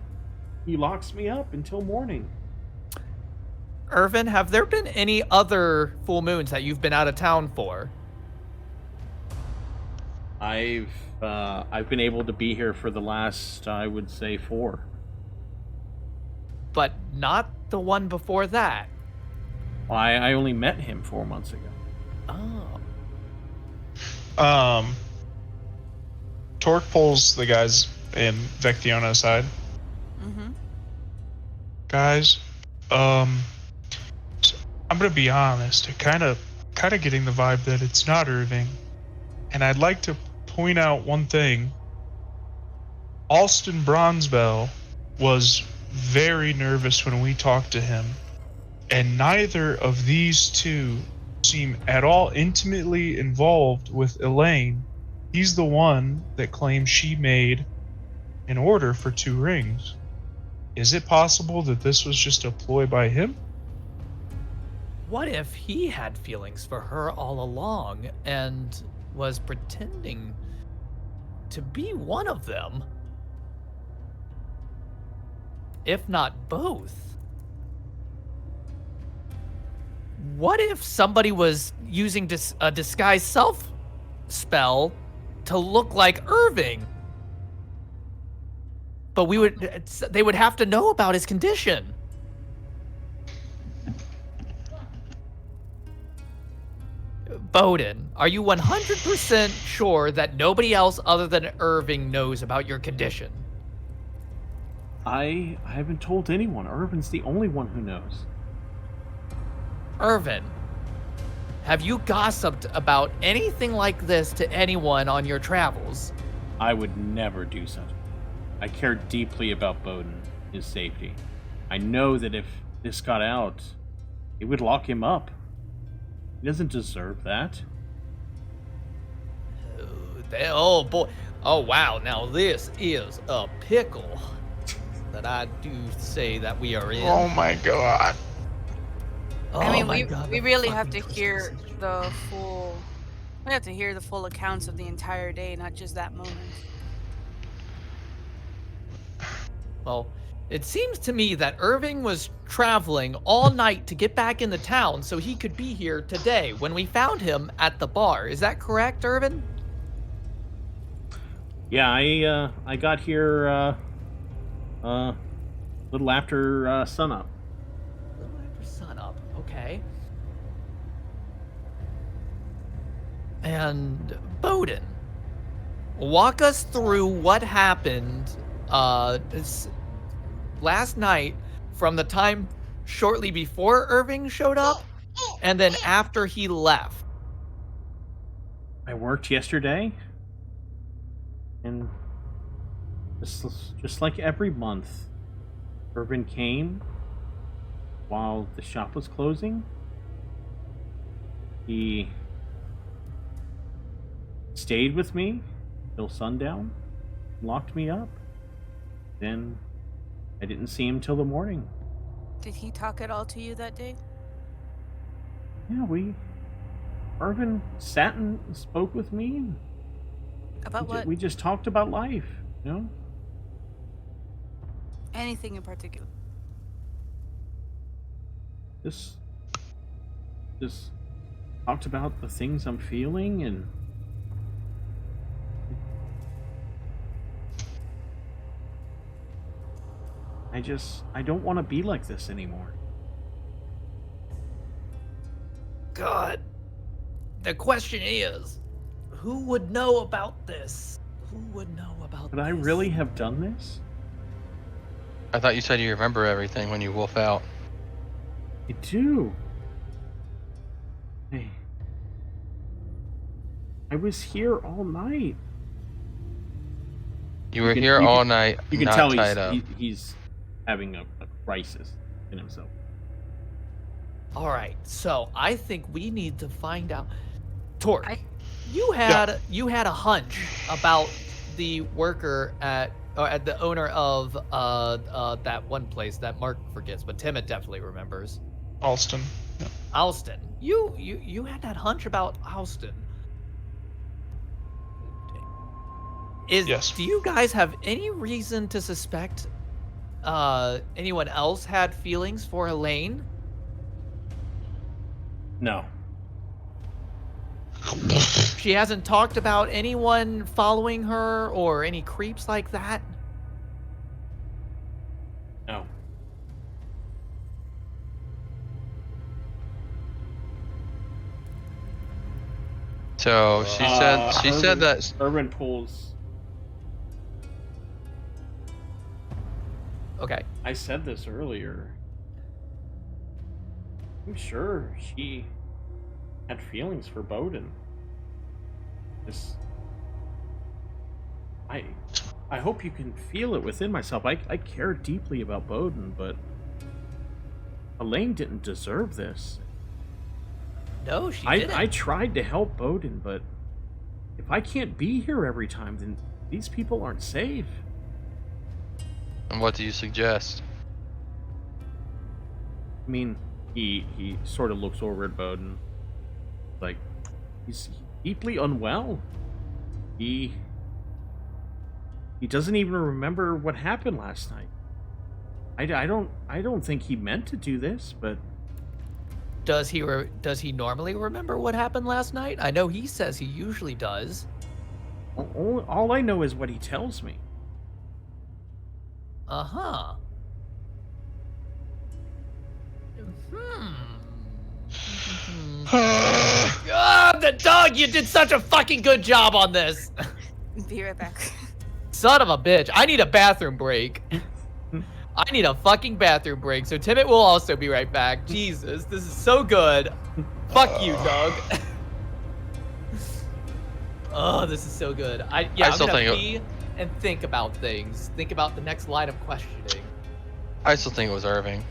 locks me up until morning. Irvin, have there been any other full moons that you've been out of town for? I've been able to be here for the last, I would say, 4. But not the one before that. I only met him 4 months ago. Oh. Torque pulls the guys in Vectiona aside. Mm-hmm. Guys, so I'm gonna be honest. Kind of getting the vibe that it's not Irving, and I'd like to point out one thing. Alston Bronzebell was very nervous when we talked to him, and neither of these two seem at all intimately involved with Elaine. He's the one that claims she made an order for 2 rings. Is it possible that this was just a ploy by him? What if he had feelings for her all along and was pretending to be one of them? If not both. What if somebody was using a disguise self spell to look like Irving? But they would have to know about his condition. Bowden, are you 100% sure that nobody else other than Irving knows about your condition? I haven't told anyone. Irvin's the only one who knows. Irvin, have you gossiped about anything like this to anyone on your travels? I would never do such. I care deeply about Bowden, his safety. I know that if this got out, it would lock him up. He doesn't deserve that. Oh boy. Oh wow, now this is a pickle that I do say that we are in. Oh my god. Oh I mean, my God, we the really have to fucking hear twists. the full. We have to hear the full accounts of the entire day, not just that moment. Well, it seems to me that Irving was traveling all night to get back into town so he could be here today when we found him at the bar. Is that correct, Irvin? Yeah, I got here a little after sunup. A little after sunup, okay. And Bowden, walk us through what happened last night from the time shortly before Irving showed up and then after he left. I worked yesterday, and just like every month, Irvin came while the shop was closing. He stayed with me till sundown, locked me up. Then I didn't see him till the morning. Did he talk at all to you that day? Yeah, Irvin sat and spoke with me. And About what? we just talked about life, you know? Anything in particular? Just talked about the things I'm feeling, and I don't want to be like this anymore. God, the question is, who would know about this? Who would know about Could this? I really have done this? I thought you said you remember everything when you wolf out. I do. I was here all night. You were can- here you all can- night, You can not tell tied up. he's having a crisis in himself. All right, so I think we need to find out. Torque, I- you had a hunch about the worker at the owner of that one place that Mark forgets, but Timid definitely remembers. Alston. Alston. You had that hunch about Alston. Yes. Do you guys have any reason to suspect anyone else had feelings for Elaine? No. She hasn't talked about anyone following her or any creeps like that? No. So she said that. Urban pulls. Okay. I said this earlier. I'm sure she had feelings for Bowden. I hope you can feel it within myself. I care deeply about Bowden, but Elaine didn't deserve this. No, she didn't. I tried to help Bowden, but if I can't be here every time, then these people aren't safe. And what do you suggest? I mean, he sort of looks over at Bowden, like he's deeply unwell. He doesn't even remember what happened last night. I don't think he meant to do this, but Does he normally remember what happened last night? I know he says he usually does. all I know is what he tells me. Uh-huh. God, the dog, you did such a fucking good job on this. Be right back. Son of a bitch. I need a bathroom break. I need a fucking bathroom break. So Timmit will also be right back. Jesus, this is so good. Fuck you, dog. Oh, this is so good. I'm still gonna think pee and think about things. Think about the next line of questioning. I still think it was Irving.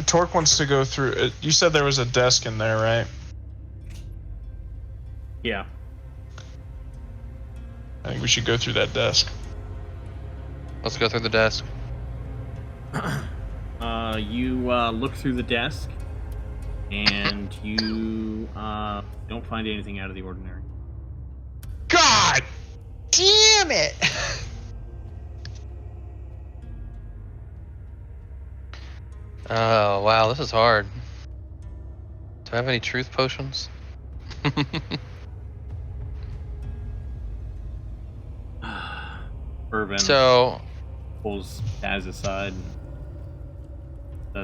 Torque wants to go through it. You said there was a desk in there, right? Yeah. I think we should go through that desk. Let's go through the desk. You look through the desk, and you don't find anything out of the ordinary. God damn it! Oh, wow, this is hard. Do I have any truth potions? Irvin So, pulls Taz aside and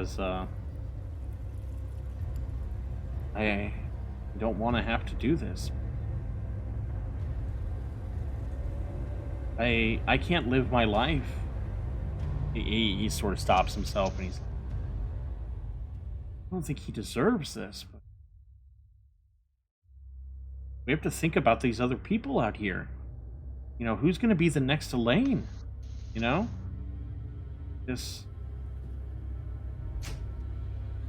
says, I don't want to have to do this. I can't live my life. He sort of stops himself and he's like, I don't think he deserves this, but we have to think about these other people out here. You know, who's going to be the next Elaine? You know?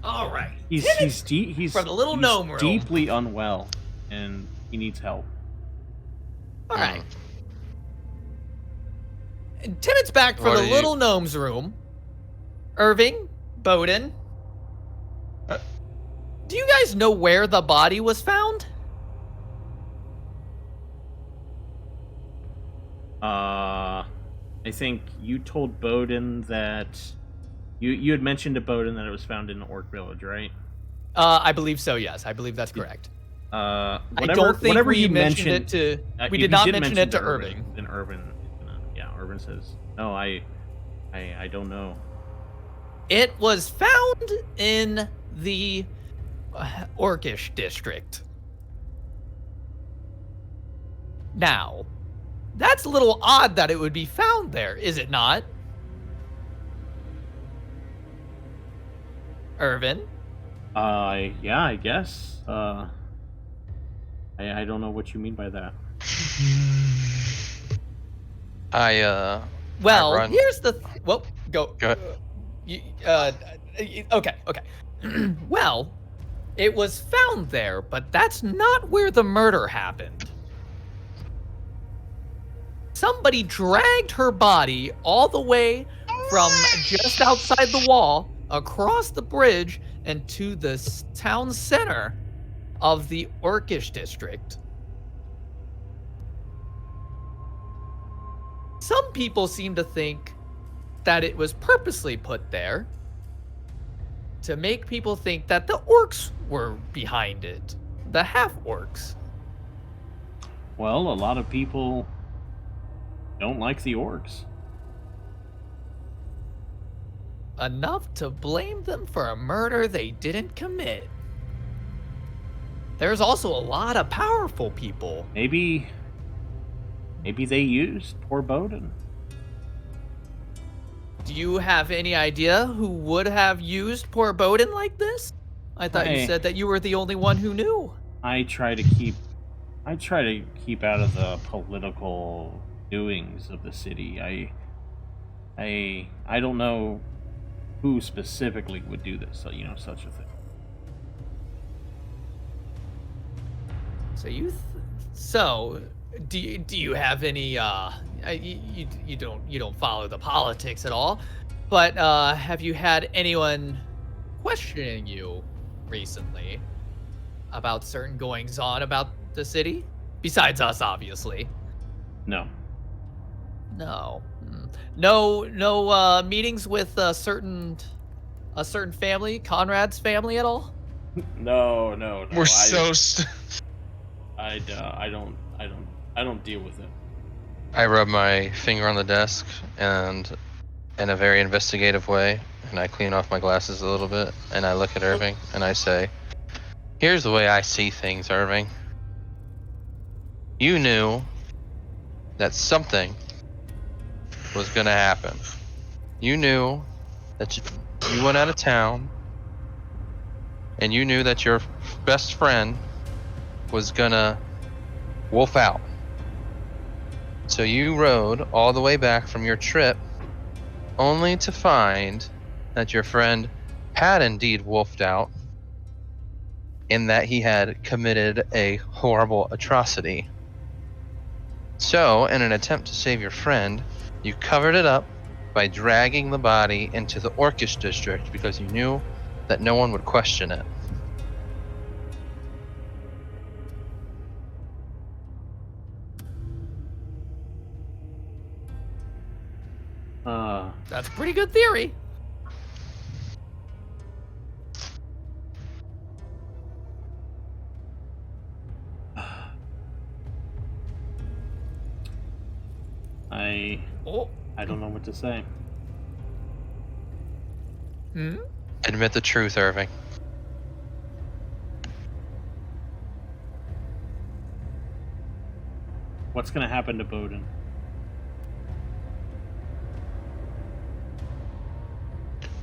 All right. He's from the little gnome room. deeply unwell, and he needs help. All right. And Timot's back from What the are you- little gnome's room. Irving, Bowden. Do you guys know where the body was found? I think you told Bowden that you had mentioned to Bowden that it was found in the Orc Village, right? I believe so. Yes, I believe that's correct. Whatever, I don't think whatever we you mentioned it to. We if did you not mention it to Irving. Then Irvin, Irvin says, "No, I don't know." It was found in the Orcish district. Now, that's a little odd that it would be found there, is it not? Irvin? Yeah, I guess. I don't know what you mean by that. Well, run. here's the. Well, go. Go ahead. Okay. Well, it was found there, but that's not where the murder happened. Somebody dragged her body all the way from just outside the wall, across the bridge, and to the town center of the Orcish district. Some people seem to think that it was purposely put there to make people think that the orcs were behind it, the half-orcs. Well, a lot of people don't like the orcs. Enough to blame them for a murder they didn't commit. There's also a lot of powerful people. Maybe they used poor Bowden. Do you have any idea who would have used poor Bowden like this? I thought you said that you were the only one who knew. I try to keep out of the political doings of the city. I don't know who specifically would do this, so such a thing. So do you have any you don't follow the politics at all, but have you had anyone questioning you recently about certain goings on about the city besides us, obviously? No. No meetings with a certain family, Conrad's family at all? No. We're I don't deal with it. I rub my finger on the desk and in a very investigative way, and I clean off my glasses a little bit, and I look at Irving and I say, here's the way I see things, Irving. You knew that something was gonna happen. You knew that you went out of town, and you knew that your best friend was gonna wolf out. So you rode all the way back from your trip only to find that your friend had indeed wolfed out and that he had committed a horrible atrocity. So, in an attempt to save your friend, you covered it up by dragging the body into the Orcish district because you knew that no one would question it. That's a pretty good theory. I don't know what to say. Admit the truth, Irving. What's gonna happen to Bowden?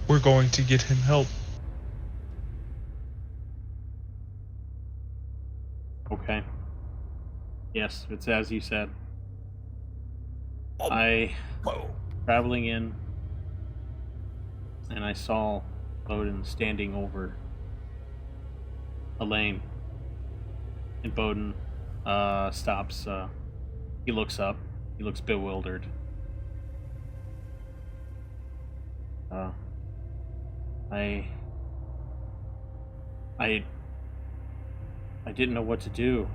We're going to get him help. Okay. Yes, it's as you said. Traveling in, and I saw Bowden standing over Elaine. And Bowden stops. He looks up. He looks bewildered. I didn't know what to do.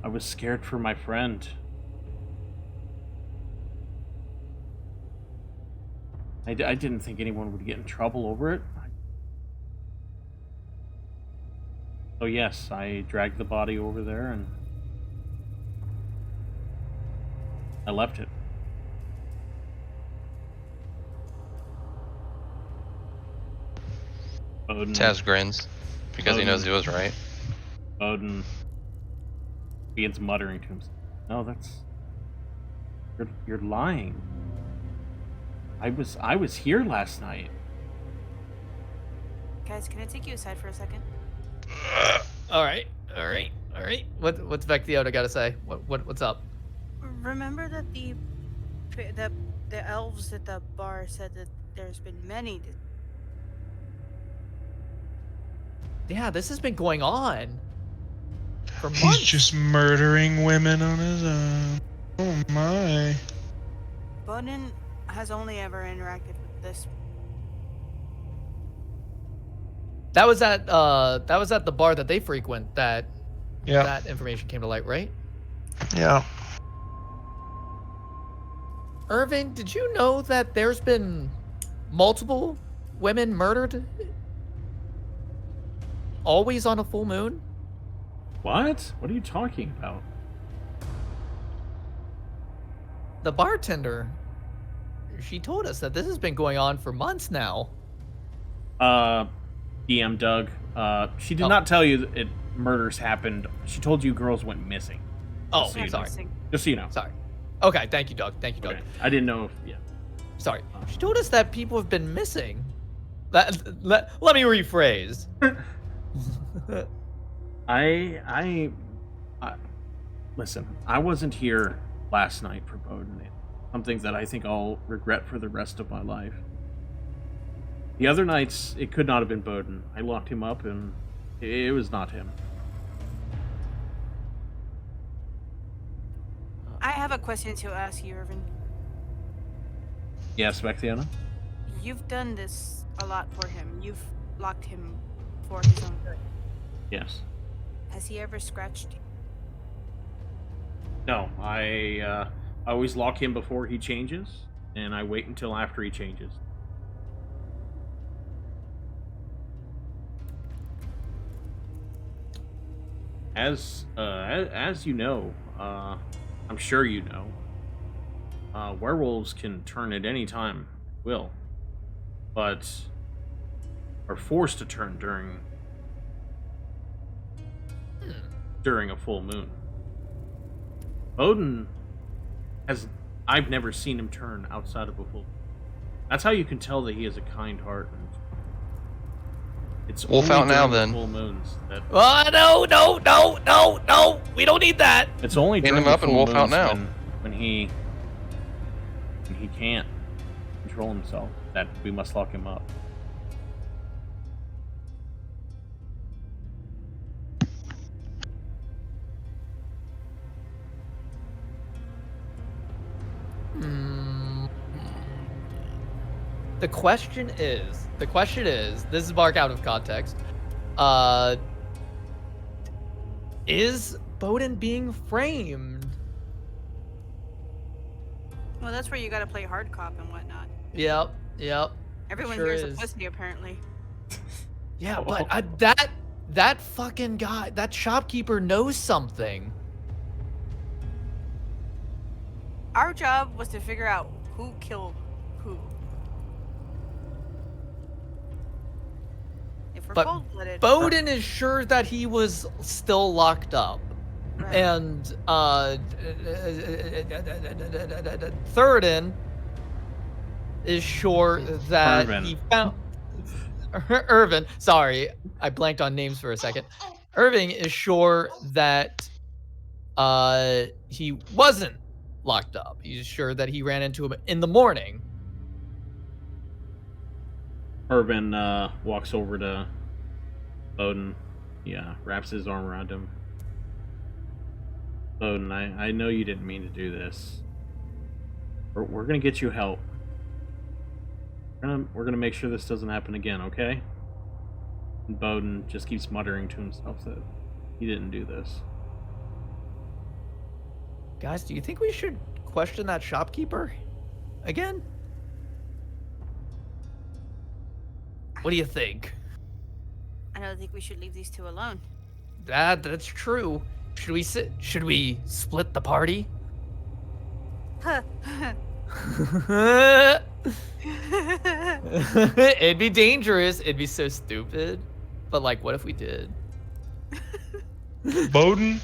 I was scared for my friend. I didn't think anyone would get in trouble over it. So yes, I dragged the body over there and I left it. Bowden, Taz grins because he knows he was right. Bowden begins muttering to himself, "No, you're lying. I was here last night." Guys, can I take you aside for a second? All right. What's Vectiota got to say? What's up? remember that the elves at the bar said that there's been many. Yeah, this has been going on for months. He's just murdering women on his own. Oh my. Bowden has only ever interacted with this. That was at the bar that they frequent that Yeah. that information came to light, right? Yeah. Irving, did you know that there's been multiple women murdered? Always on a full moon? What? What are you talking about? The bartender, she told us that this has been going on for months now. DM Doug, she did not tell you that murders happened. She told you girls went missing. Oh, so you sorry. know. Just so you know. Sorry. Okay, thank you, Doug. Thank you, Doug. Okay. I didn't know if, yeah. Sorry. She told us that people have been missing. Let me rephrase. I listen, I wasn't here last night for Bowden. Something that I think I'll regret for the rest of my life. The other nights, it could not have been Bowden. I locked him up, and it was not him. I have a question to ask you, Irvin. Yes, Vexiana? You've done this a lot for him. You've locked him for his own good. Yes. Has he ever scratched you? No, I always lock him before he changes, and I wait until after he changes. As you know, I'm sure you know, werewolves can turn at any time, but are forced to turn during a full moon. Bowden I've never seen him turn outside of a full moon. That's how you can tell that he has a kind heart. And it's Wolf only out now, during the then. full moons that No, we don't need that. it's only Hand during him up the and full wolf out moons now. when he can't control himself that we must lock him up. The question is, this is Mark out of context. Is Bowden being framed? Well, that's where you gotta play hard cop and whatnot. Yep. Everyone Sure here's is. a pussy, apparently. Yeah, but that fucking guy, that shopkeeper knows something. Our job was to figure out who killed who. If we're But cold-blooded, Bowden is sure that he was still locked up. right. And Thurston is sure that Irvin. he found Irvin. Sorry, I blanked on names for a second. Irving is sure that he wasn't locked up. He's sure that he ran into him in the morning. Irvin walks over to Bowden. Yeah, wraps his arm around him. Bowden, I know you didn't mean to do this. We're gonna get you help. We're gonna make sure this doesn't happen again, okay? And Bowden just keeps muttering to himself that he didn't do this. Guys, do you think we should question that shopkeeper again? What do you think? I don't think we should leave these two alone. That's true. Should we split the party? It'd be dangerous. It'd be so stupid. But like, what if we did? Bowden,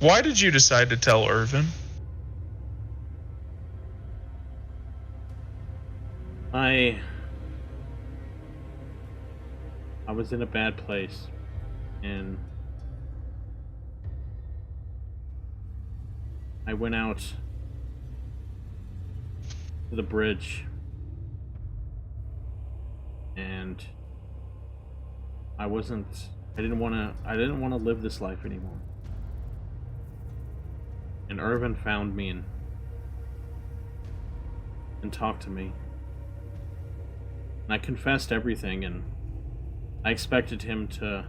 why did you decide to tell Irvin? I was in a bad place, and I went out to the bridge. And I didn't want to live this life anymore. And Irvin found me and talked to me. And I confessed everything, and I expected him to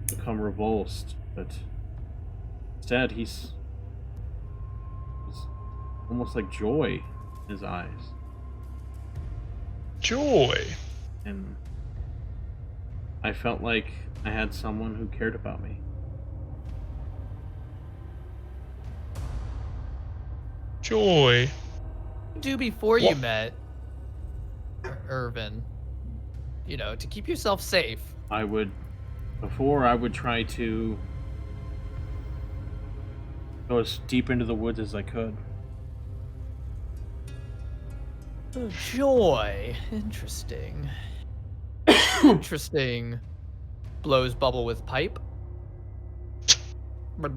become revulsed, but instead he's almost like joy in his eyes. Joy. And I felt like I had someone who cared about me. Joy. Do before you What? met Irvin, to keep yourself safe. Before I would try to go as deep into the woods as I could. Joy. Interesting. Interesting. Blows bubble with pipe. I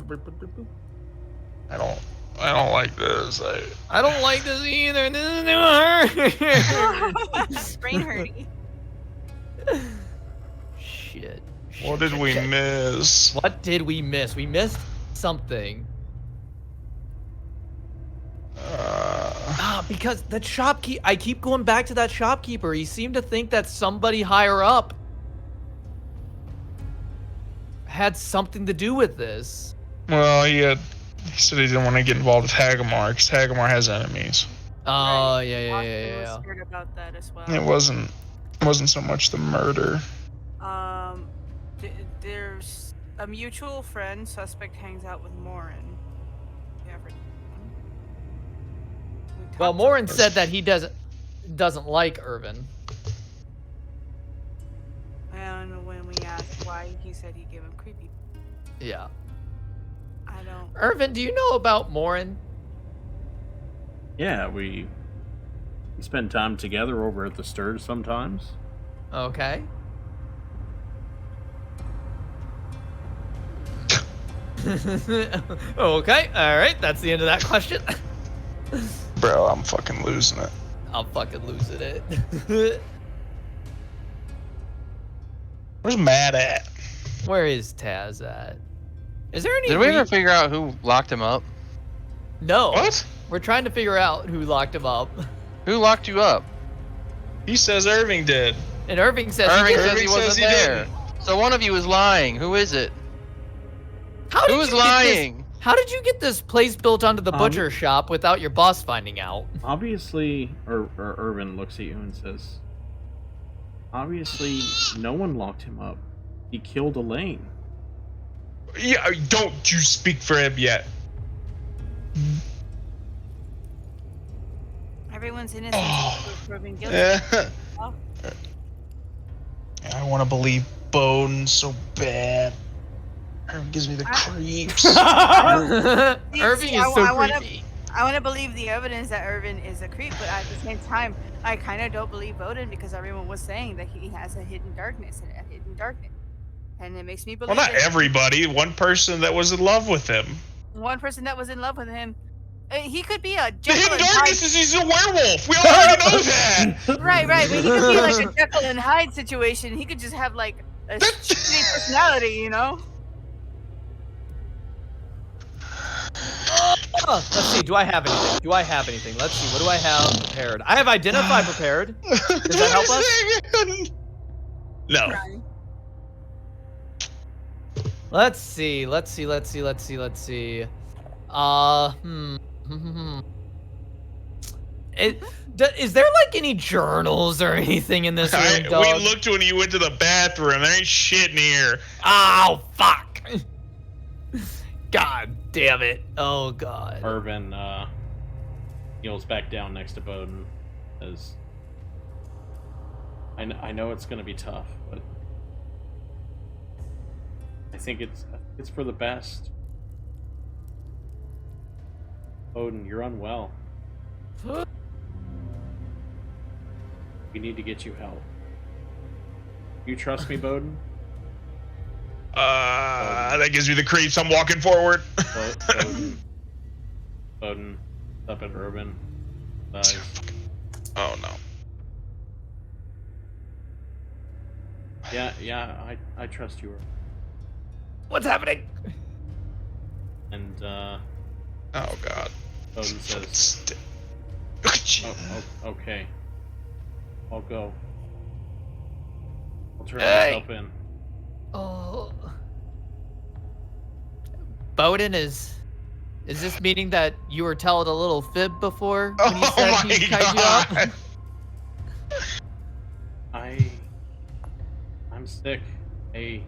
don't like this. I don't like this either. This is Brain hurting. Shit. What did we miss? What did we miss? We missed something. Because that shopkeeper, I keep going back to that shopkeeper. He seemed to think that somebody higher up had something to do with this. Well, he said he didn't want to get involved with Hagumar because Hagumar has enemies. Oh, Right. yeah. Austin was scared about that as well. It wasn't so much the murder. There's a mutual friend. Suspect hangs out with Morin. You ever- we Well, talked Morin to- said that he doesn't like Irvin. And when we asked why, he said he gave him creepy. Yeah. I don't. Irvin, do you know about Morin? Yeah, we spend time together over at the Stirred sometimes. Okay. Okay, alright, that's the end of that question. Bro, I'm fucking losing it. I'm fucking losing it. Where's Matt at? Where is Taz at? Is there any Did we ever figure out who locked him up? No. What? We're trying to figure out who locked him up. Who locked you up? He says Irving did. And Irving says Irving he says did. he Irving says wasn't he there. didn't. So one of you is lying. Who is it? How did Who is you get lying? this- How did you get this place built onto the butcher shop without your boss finding out? Obviously, or Irvin looks at you and says, obviously, no one locked him up. He killed Elaine. Yeah, don't you speak for him yet. Everyone's innocent until proven guilty. Yeah. Oh. I want to believe Bone so bad. It gives me the creeps. Irving is so creepy. I want to believe the evidence that Irvin is a creep, but at the same time, I kind of don't believe Odin because everyone was saying that he has a hidden darkness, and it makes me believe. Well, not that everybody. One person that was in love with him. one person that was in love with him. He could be a The Jekyll hidden and darkness Hyde. is he's a werewolf. We already know that. Right, but he could be like a Jekyll and Hyde situation. He could just have like a shitty personality, you know? Let's see, do I have anything? Let's see, what do I have prepared? I have identify prepared. Does that help us? No. Let's see. Is there like any journals or anything in this room, dog? We looked when you went to the bathroom. There ain't shit in here. Oh, fuck. God damn it. Oh, God. Irvin kneels back down next to Bowden. As I know it's going to be tough, but I think it's for the best. Bowden, you're unwell. We need to get you help. You trust me, Bowden? That gives me the creeps. I'm walking forward. Bowden, up at Irvin. Oh no. Yeah, I trust you. What's happening? And Oh god. Odin says, okay. I'll go. I'll turn myself in. Oh. Bowden, is this meaning that you were telling a little fib before when you said Oh my he tied you up? god. I'm sick. I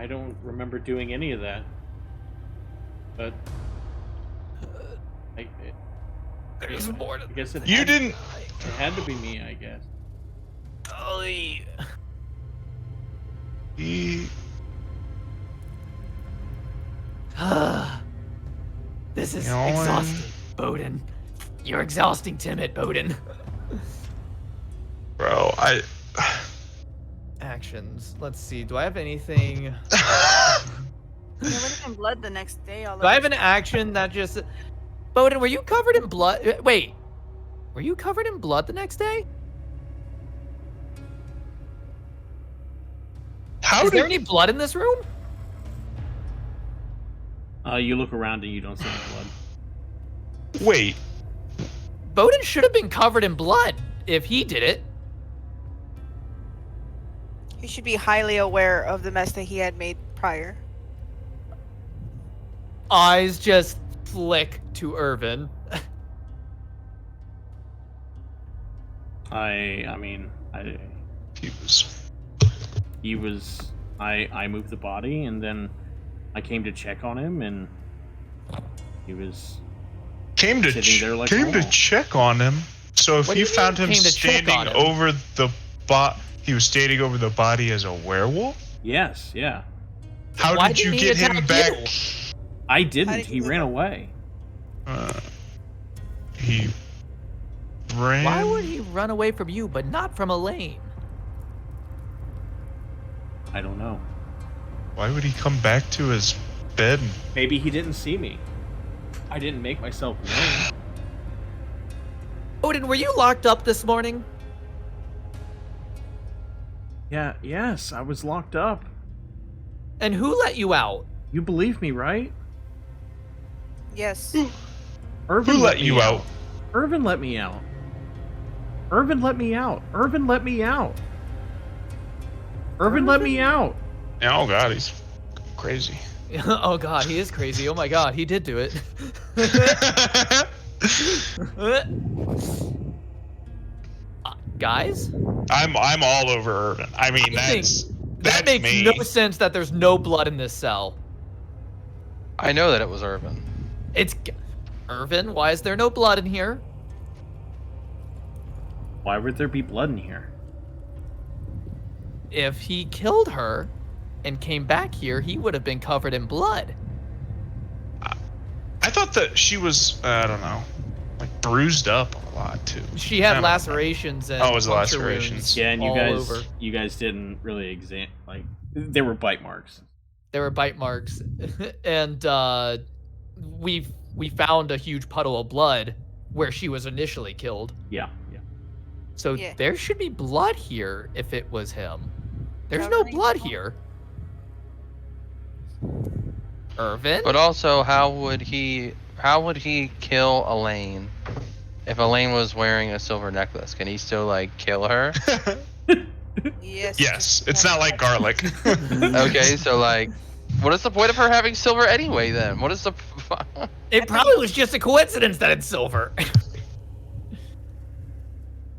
don't remember doing any of that. But I There's more to guess it You didn't. It had to be me, I guess. Golly. This is exhausting, Bowden. You're exhausting, Timid, Bowden. Bro, Actions. Let's see. Do I have anything? You're in blood the next day. Do I have an action that just... Bowden, were you covered in blood? Wait. Were you covered in blood the next day? Is there any blood in this room? You look around and you don't see any blood. Wait. Bowden should have been covered in blood if he did it. He should be highly aware of the mess that he had made prior. Eyes just flick to Irvin. I moved the body and then I came to check on him and he was Came to check on him. So if you found him standing over the he was standing over the body as a werewolf? Yes, yeah. How did you get him back? I didn't. He ran away. He ran. Why would he run away from you, but not from Elaine? I don't know. Why would he come back to his bed? Maybe he didn't see me. I didn't make myself known. Odin, were you locked up this morning? Yes, I was locked up. And who let you out? You believe me, right? Yes. Irvin Who let you out? Irvin let me out. Irvin let me out. Irvin let me out. Irvin let me out. Oh god, he's crazy. Oh god, he is crazy. Oh my god, he did do it. Guys? I'm all over Irvin. I mean, that makes me. no sense that there's no blood in this cell. I know that it was Irvin. It's Irvin. Why is there no blood in here? Why would there be blood in here? If he killed her and came back here, he would have been covered in blood. I thought that she was, I don't know, like bruised up a lot too. She had lacerations and it was puncture lacerations. wounds Yeah, and all you guys didn't really there were bite marks. There were bite marks, and we found a huge puddle of blood where she was initially killed. Yeah. So Yeah. there should be blood here if it was him. There's no blood here. Irvin? But also, how would he kill Elaine if Elaine was wearing a silver necklace? Can he still like kill her? Yes. Yes, it's not like garlic. Okay, so like, what is the point of her having silver anyway? Then what is the? It probably was just a coincidence that it's silver.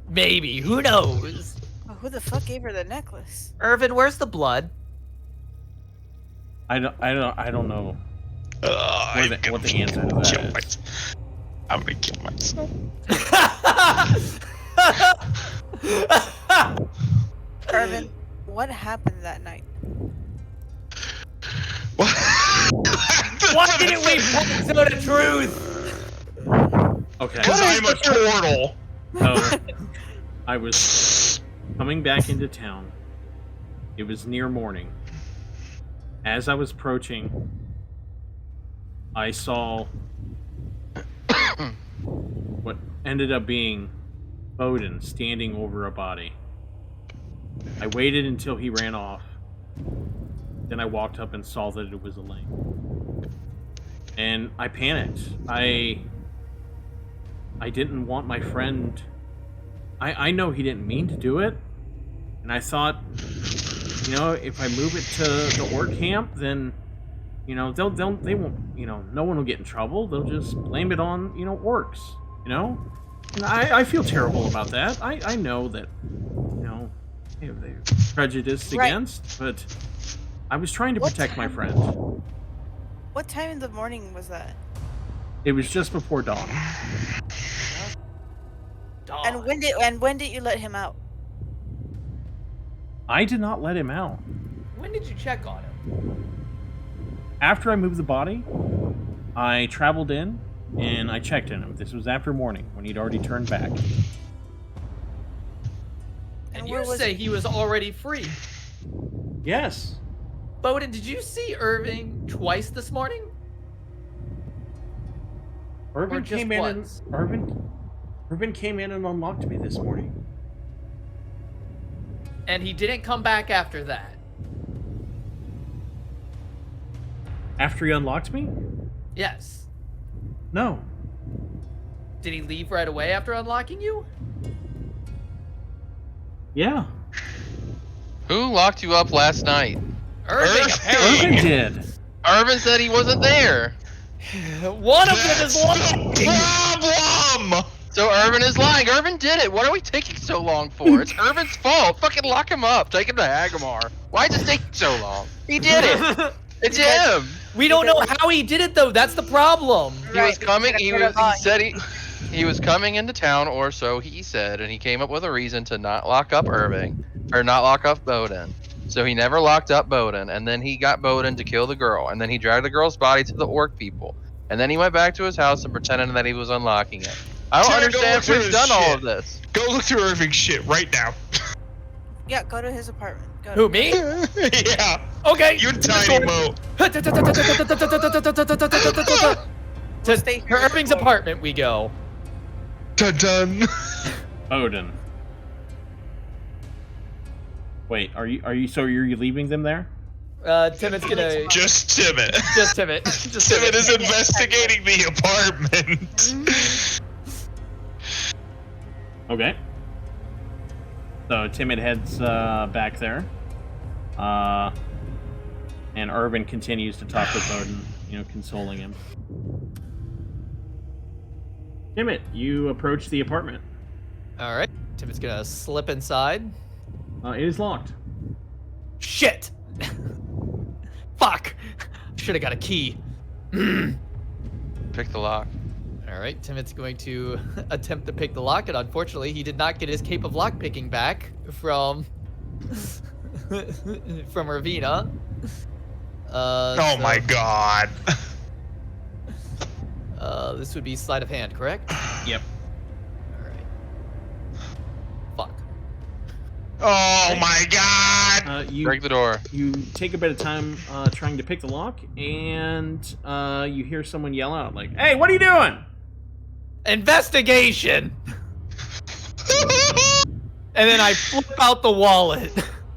Maybe. Who knows? Oh, who the fuck gave her the necklace? Irvin, where's the blood? I don't know. What the answer to that is. I'm gonna kill myself. Irvin, what happened that night? Why didn't we know the truth? Okay. Because I'm a turtle. I was coming back into town. It was near morning. As I was approaching, I saw what ended up being Bowden standing over a body. I waited until he ran off. Then I walked up and saw that it was Elaine. And I panicked. I didn't want my friend... I know he didn't mean to do it. And I thought, you know, if I move it to the orc camp, then, you know, they won't, you know, no one will get in trouble. They'll just blame it on, you know, orcs, you know? And I feel terrible about that. I know that, you know, they're prejudiced against, but I was trying to protect my friend. What time in the morning was that? It was just before dawn. And when did you let him out? I did not let him out. When did you check on him? After I moved the body, I traveled in and I checked in him. This was after morning when he'd already turned back. And you say he was already free. Yes. Bowden, did you see Irving twice this morning? Irvin came in and Irvin came in and unlocked me this morning. And he didn't come back after that. After he unlocked me? Yes. No. Did he leave right away after unlocking you? Yeah. Who locked you up last night? Irving, apparently. Irvin did. Irvin said he wasn't there. One of them is lying. Problem! So Irvin is lying. Irvin did it. What are we taking so long for? It's Irvin's fault. Fucking lock him up. Take him to Hagumar. Why is it taking so long? He did it. It's him. We don't know how he did it though. That's the problem. He was coming. He said he was coming into town, or so he said, and he came up with a reason to not lock up Irving or not lock up Bowden. So he never locked up Bowden, and then he got Bowden to kill the girl, and then he dragged the girl's body to the orc people, and then he went back to his house and pretended that he was unlocking it. I don't understand who's done all of this. Go look through Irving's shit right now. Yeah, go to his apartment. Go Who, me? Yeah. Okay. You tiny mo. To Irving's apartment we go. Dun. Bowden. Wait, are you so you're leaving them there? Timot's gonna... Just Timot. Just Timot. Timot is investigating the apartment. Okay. So Timid heads back there. And Irvin continues to talk with Bowden, you know, consoling him. Timid, you approach the apartment. Alright. Timot's gonna slip inside. It is locked. Shit! Fuck! Should've got a key. Pick the lock. Alright, Timot's going to attempt to pick the lock, and unfortunately he did not get his cape of lock picking back from from Ravina. Oh my god. This would be sleight of hand, correct? Yep. Alright. Fuck. Oh my god. You Break the door. You take a bit of time trying to pick the lock, and you hear someone yell out, like, "Hey, what are you doing?" Investigation! And then I flip out the wallet.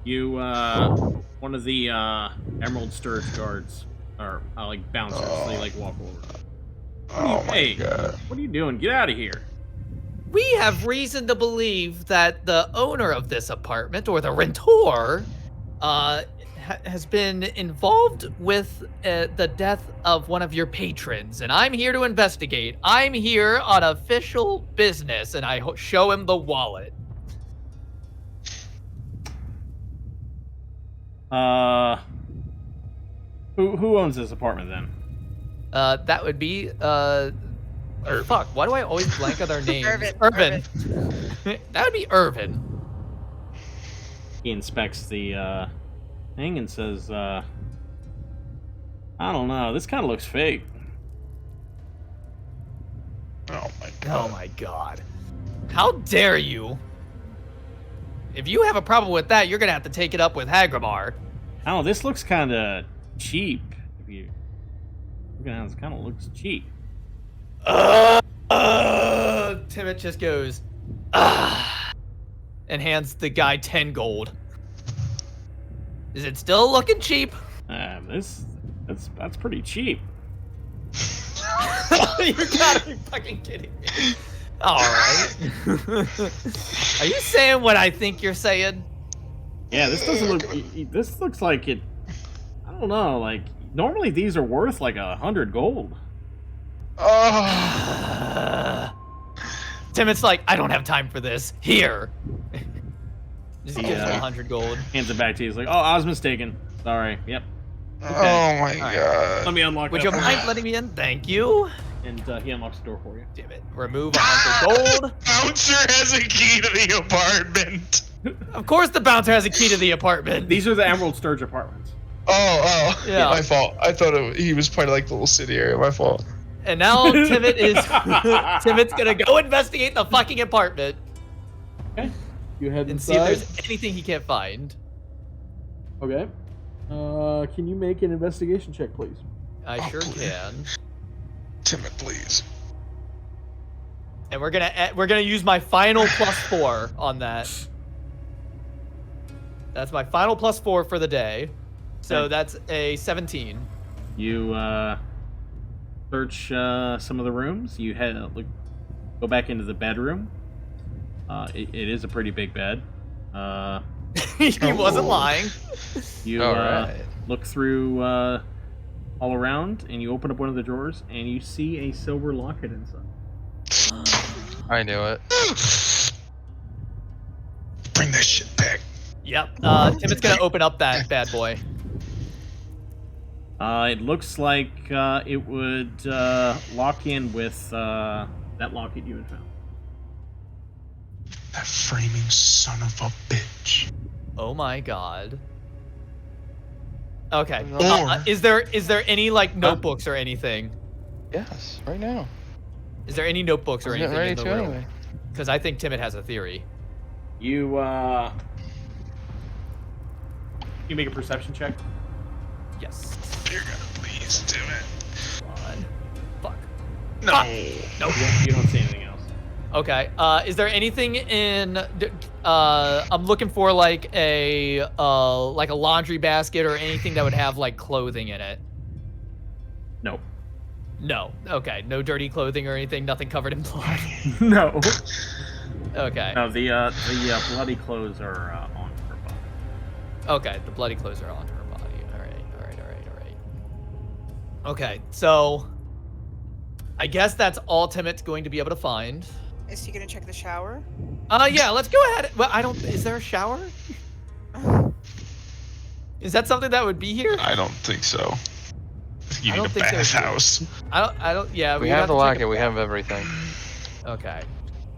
You, one of the Emerald Sturge guards, or like bouncers, they like walk over. Oh my god. What are you doing? Get out of here! We have reason to believe that the owner of this apartment, or the rentor, has been involved with the death of one of your patrons, and I'm here to investigate. I'm here on official business, and I show him the wallet. Who owns this apartment then? That would be fuck. Why do I always blank on their names? Irvin. That would be Irvin. He inspects the thing and says, "I don't know. This kind of looks fake." Oh my god. Oh my god. How dare you? If you have a problem with that, you're gonna have to take it up with Hagumar. Oh, this looks kind of cheap. If you look at it, it kind of looks cheap. Timot just goes, ah, and hands the guy 10 gold. Is it still looking cheap? That's pretty cheap. You gotta be fucking kidding me. All right. Are you saying what I think you're saying? Yeah, this doesn't look. This looks like it. I don't know. Like normally these are worth like 100 gold. Timot's like, I don't have time for this. Here. Just gives him 100 gold. Hands it back to you. He's like, oh, I was mistaken. Sorry. Yep. Okay. Oh my god. Let me unlock. Would you mind letting me in? Thank you. And he unlocks the door for you. Damn it. Remove 100 gold. Bouncer has a key to the apartment. Of course the bouncer has a key to the apartment. These are the Emerald Sturge apartments. Oh, Yeah. My fault. I thought he was part of like the little city area. My fault. And now Timot's gonna go investigate the fucking apartment. Okay. You head and inside. see if there's anything he can't find. Okay. Can you make an investigation check, please? I sure can. Timid, please. And we're gonna use my final +4 on that. That's my final +4 for the day. So Okay. that's a 17. You search some of the rooms. You go back into the bedroom. It is a pretty big bed. He wasn't lying. You All right. look through all around, and you open up one of the drawers, and you see a silver locket inside. I knew it. Bring that shit back. Yep. Timot's gonna open up that bad boy. It looks like it would lock in with that locket you had found. That framing son of a bitch. Oh my god. Okay. Or- Is there any like notebooks or anything? Yes, right now. Is there any notebooks or I'm getting anything in ready the to room? anyway. Because I think Timot has a theory. You make a perception check. Yes. You're gonna please do it. Come on. Fuck. No. Nope. You don't see anything else. Okay. Is there anything in? I'm looking for like a laundry basket or anything that would have like clothing in it. No. No. Okay. No dirty clothing or anything. Nothing covered in blood. No. Okay. No. The bloody clothes are on her body. Okay. The bloody clothes are on her body. All right. Okay. So, I guess that's all Timot's going to be able to find. Is he gonna check the shower? Yeah. Let's go ahead. Well, I don't. Is there a shower? Is that something that would be here? I don't think so. You I need don't a think there's- bathhouse. I don't. Yeah. We we'd have the to check locket. We have everything. Okay.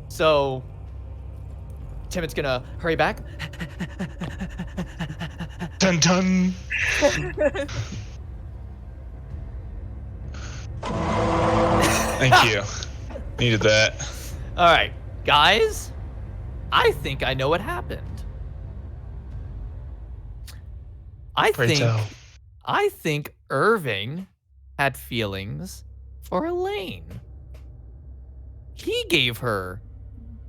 So Timot's gonna hurry back. Dun dun. Thank you. Needed that. All right, guys. I think I know what happened. Pray tell. I think Irving had feelings for Elaine. He gave her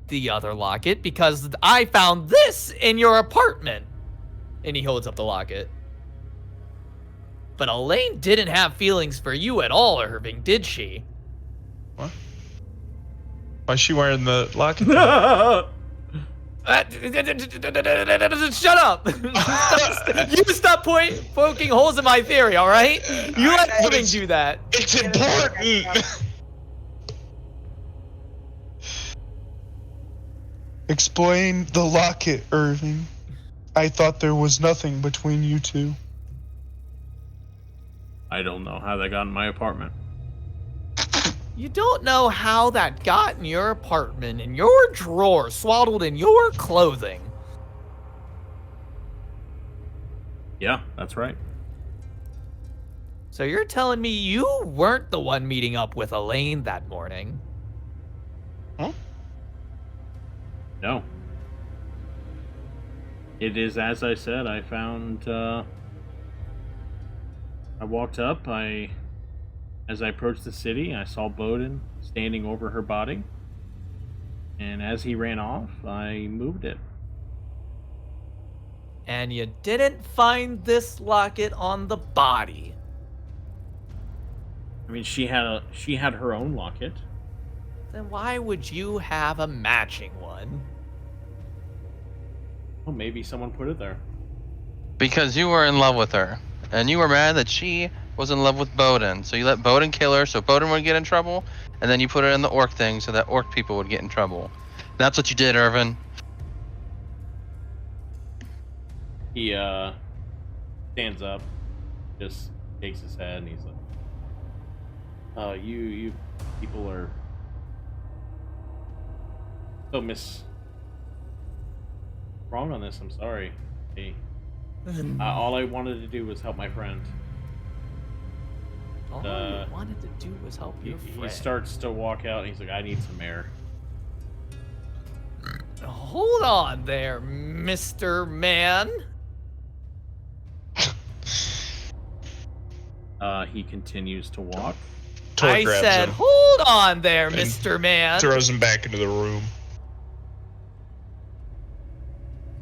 the other locket because I found this in your apartment. And he holds up the locket. But Elaine didn't have feelings for you at all, Irving, did she? What? Why's she wearing the locket? Shut up! You stop poking holes in my theory, all right? You let Irving do that. It's important. Explain the locket, Irving. I thought there was nothing between you two. I don't know how they got in my apartment. You don't know how that got in your apartment, in your drawer, swaddled in your clothing. Yeah, that's right. So you're telling me you weren't the one meeting up with Elaine that morning? No. It is as I said. I found. I walked up. As I approached the city, I saw Bowden standing over her body. And as he ran off, I moved it. And you didn't find this locket on the body. I mean, she had her own locket. Then why would you have a matching one? Well, maybe someone put it there. Because you were in love with her. And you were mad that she was in love with Bowden. So you let Bowden kill her so Bowden would get in trouble. And then you put it in the orc thing so that orc people would get in trouble. That's what you did, Irvin. He stands up, just shakes his head, and he's like, you people are so wrong on this. I'm sorry. Hey, all I wanted to do was help my friend. All you wanted to do was help your friend. He starts to walk out, and he's like, I need some air. Hold on there, Mr. Man. He continues to walk. Torque I grabs said, him hold on there, and Mr. Man. throws him back into the room.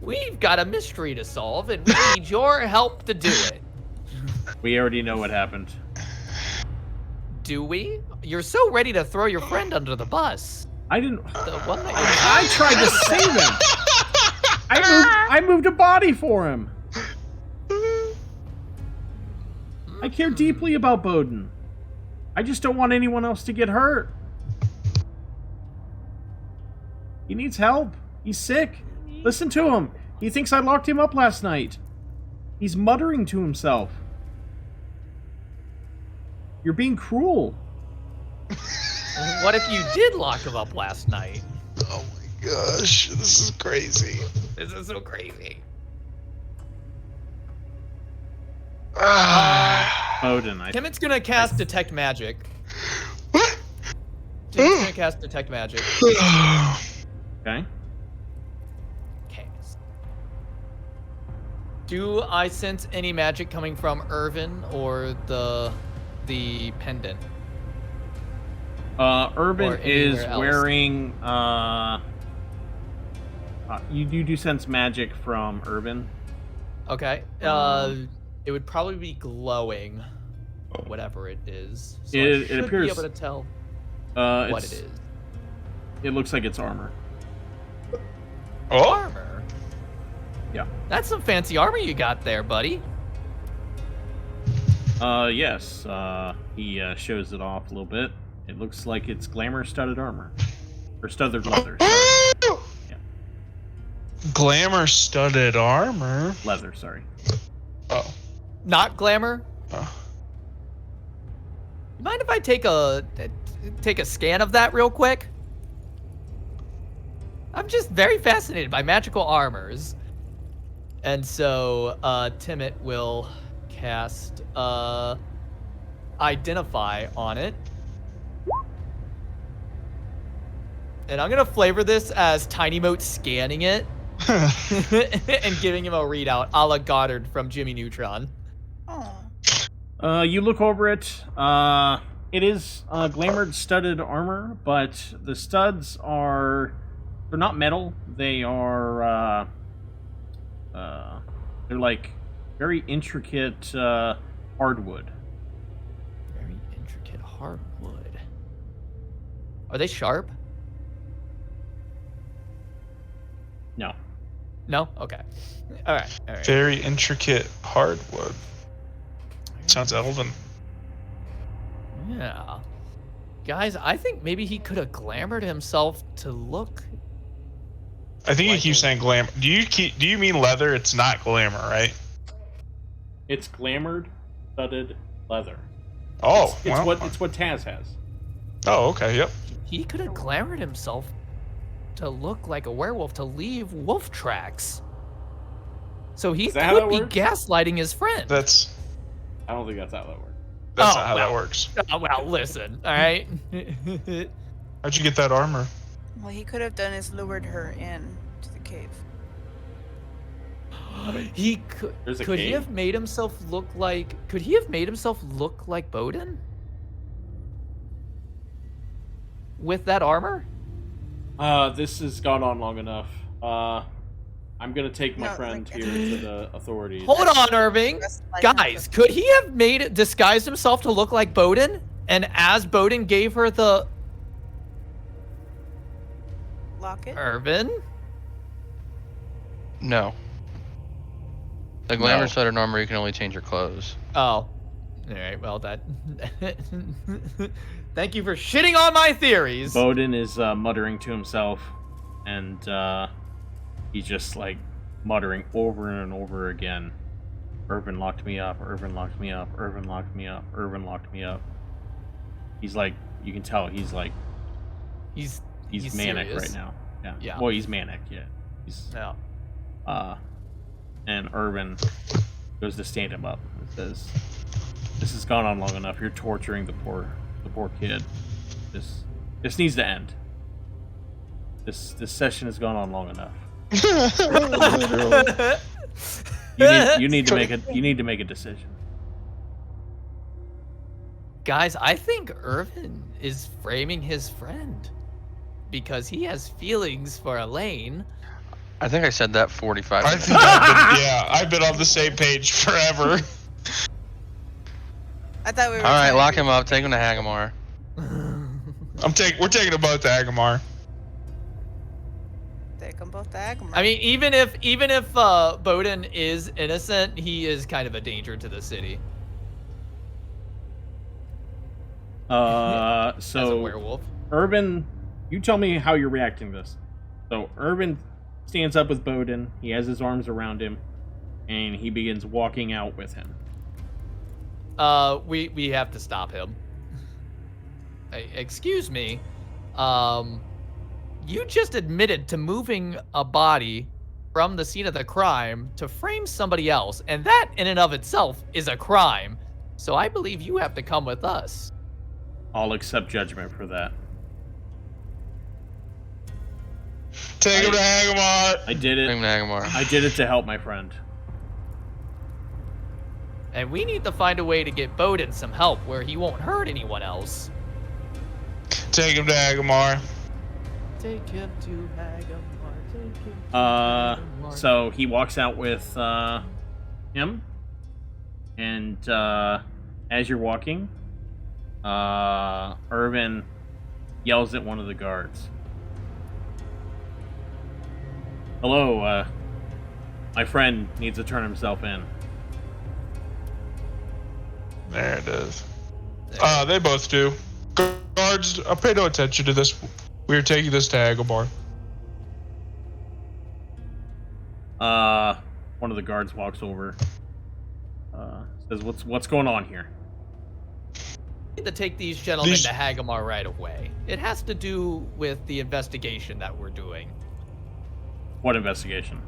We've got a mystery to solve, and we need your help to do it. We already know what happened. Do we? You're so ready to throw your friend under the bus. I didn't. The one that I tried to save him. I moved a body for him. I care deeply about Bowden. I just don't want anyone else to get hurt. He needs help. He's sick. Listen to him. He thinks I locked him up last night. He's muttering to himself. You're being cruel. What if you did lock him up last night? Oh my gosh, this is crazy. This is so crazy. Bowden, Timot's gonna cast Detect Magic. What? Timot's gonna cast Detect Magic. Okay. Okay. Do I sense any magic coming from Irvin or the pendant? Urban Or is anywhere else. wearing. You do sense magic from Urban. Okay. It would probably be glowing, whatever it is. So It I should appears- be able to tell What what it is. It looks like it's armor. Oh, Armor. Yeah. That's some fancy armor you got there, buddy. Yes. He shows it off a little bit. It looks like it's glamour-studded armor, or studded leather. Sorry. glamour studded armor. Leather. Sorry. Oh. Not glamour. Oh. You mind if I take a scan of that real quick? I'm just very fascinated by magical armors. And so Timot will cast Identify on it. And I'm gonna flavor this as Tiny Moat scanning it and giving him a readout a la Goddard from Jimmy Neutron. Oh. You look over it. It is glamored studded armor, but the studs they're not metal. They are they're like very intricate hardwood. Very intricate hardwood. Are they sharp? No. No? Okay. All right. All right. Very intricate hardwood. Sounds elven. Yeah. Guys, I think maybe he could have glamored himself to look. I think you Like keep a- saying glamour. Do you mean leather? It's not glamour, right? It's glamored studded leather. Oh, It's well. what Taz has. Oh, okay. Yep. He could have glamored himself to look like a werewolf to leave wolf tracks. So he Is that how could that be works? gaslighting his friend. That's I don't think that's how that works. not Oh, how well. that works. Oh, well, listen, all right? How'd you get that armor? What he could have done is lured her in to the cave. He could. There's a Could he cave? have made himself look like? Could he have made himself look like Bowden? With that armor? This has gone on long enough. I'm gonna take my No, friend like- here to the authorities. Hold on, Irving. Just like Guys, could he have disguised himself to look like Bowden? And as Bowden gave her the locket. Irvin? No. The glamour No. sweater armor, you can only change your clothes. Oh. All right, well, that... Thank you for shitting on my theories. Bowden is muttering to himself, and he's just like muttering over and over again. Irvin locked me up. Irvin locked me up. Irvin locked me up. Irvin locked me up. He's like, you can tell he's like, He's manic serious. right now. Yeah. Yeah. Well, he's manic. Yeah. He's No. and Irvin goes to stand him up and says, "This has gone on long enough. You're torturing the poor kid. This needs to end. This session has gone on long enough. You need to make a decision." Guys, I think Irvin is framing his friend because he has feelings for Elaine. I think I said that 45 I minutes. think I've been on the same page forever. I thought we were. All right, trying lock to- him up. Take him to Hagumar. We're taking them both to Hagumar. Take them both to Hagumar. I mean, even if Bowden is innocent, he is kind of a danger to the city as a So werewolf. Irvin, you tell me how you're reacting to this. So Irvin stands up with Bowden. He has his arms around him, and he begins walking out with him. We have to stop him. Hey, excuse me. You just admitted to moving a body from the scene of the crime to frame somebody else, and that in and of itself is a crime. So I believe you have to come with us. I'll accept judgment for that. Take him to Hagumar. I did Bring it. him to Hagumar. I did it to help my friend. And we need to find a way to get Bowden some help where he won't hurt anyone else. Take him to Hagumar. Take him to Hagumar. Take him to Hagumar. So he walks out with him, and as you're walking, Irvin yells at one of the guards. "Hello, my friend needs to turn himself in." There it is. They both do. Guards, pay no attention to this. We are taking this to Hagumar. One of the guards walks over. Says, "What's going on here?" We need to take these gentlemen to Hagumar right away. It has to do with the investigation that we're doing. What investigation?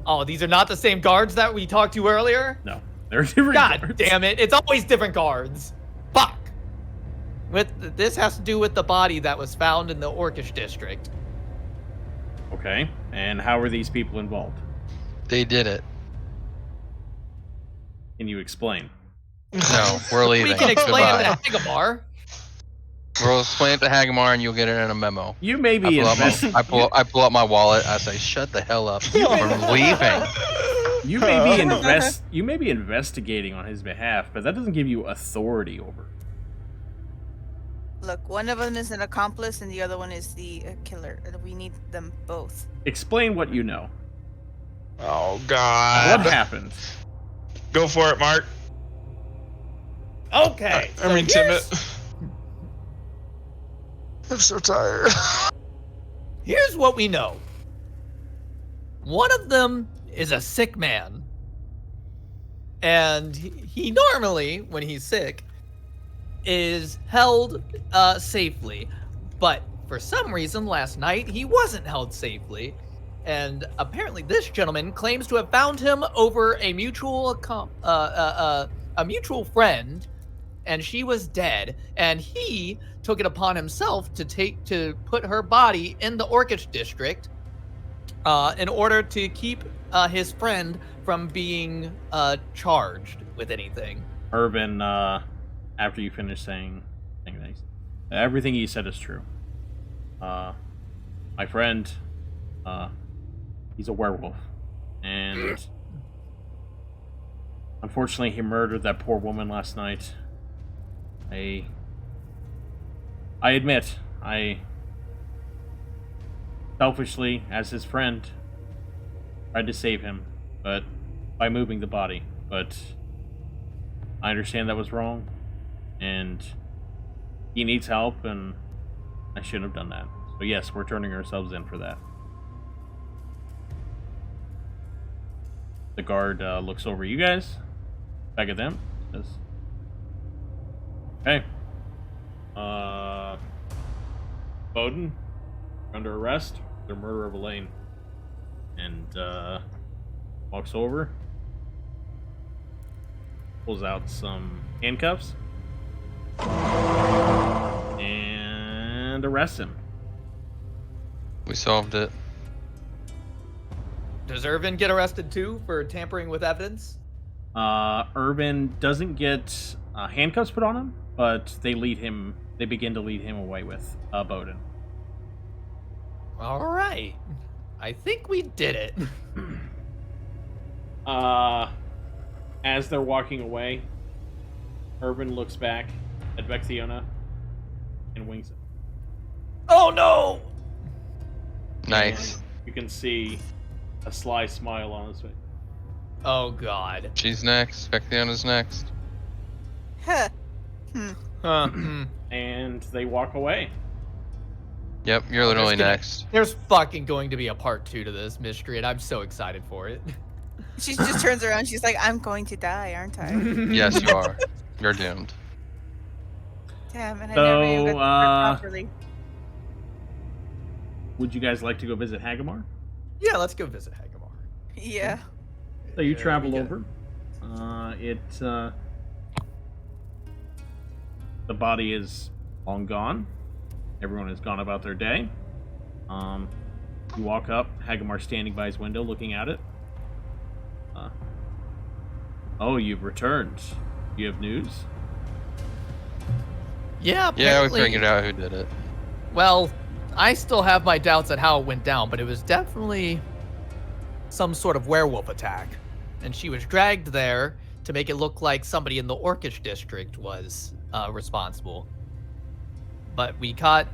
Oh, these are not the same guards that we talked to earlier? No, they're different. God guards. damn it. It's always different guards. Fuck. This has to do with the body that was found in the Orcish district. Okay, and how are these people involved? They did it. Can you explain? No, we're leaving. We can explain Goodbye. it to Hagumar. We'll explain it to Hagumar, and you'll get it in a memo. You may I be pull up my wallet. I say, "Shut the hell up. We're leaving." You may be investigating on his behalf, but that doesn't give you authority over. Look, one of them is an accomplice and the other one is the killer. We need them both. Explain what you know. Oh God! What happened? Go for it, Mark. Okay. I mean, Timmy. I'm so tired. Here's what we know. One of them is a sick man. And he normally, when he's sick, is held safely. But for some reason, last night, he wasn't held safely. And apparently this gentleman claims to have found him over a mutual friend, and she was dead. And he took it upon himself to put her body in the Orcish district in order to keep his friend from being charged with anything. Irvin, after you finish saying things, everything you said is true. my friend, he's a werewolf, and unfortunately, he murdered that poor woman last night. I admit, I selfishly, as his friend, tried to save him, but by moving the body. But I understand that was wrong, and he needs help, and I shouldn't have done that. So yes, we're turning ourselves in for that. The guard looks over you guys, back at them, says, "Hey, Bowden, you're under arrest for the murder of Elaine." And walks over, pulls out some handcuffs, and arrests him. We solved it. Does Irvin get arrested too for tampering with evidence? Irvin doesn't get handcuffs put on him, but they begin to lead him away with Bowden. All right. I think we did it. As they're walking away, Irvin looks back at Vexiona and winks it. Oh no! Nice. And you can see a sly smile on his face. Oh god. She's next. Vectiona's next. Huh. And they walk away. Yep, you're literally gonna- next. There's fucking going to be a part 2 to this mystery, and I'm so excited for it. She just turns around. She's like, "I'm going to die, aren't I?" Yes, you are. You're doomed. Damn, and I So, never even got to work properly. Would you guys like to go visit Hagumar? Yeah, let's go visit Hagumar. Yeah. So you There travel we go. over. The body is long gone. Everyone has gone about their day. You walk up. Hagumar standing by his window, looking at it. Oh, you've returned. You have news? Yeah, Yeah, we apparently. figured out who did it. Well, I still have my doubts at how it went down, but it was definitely some sort of werewolf attack. And she was dragged there to make it look like somebody in the Orcish district was responsible. But we caught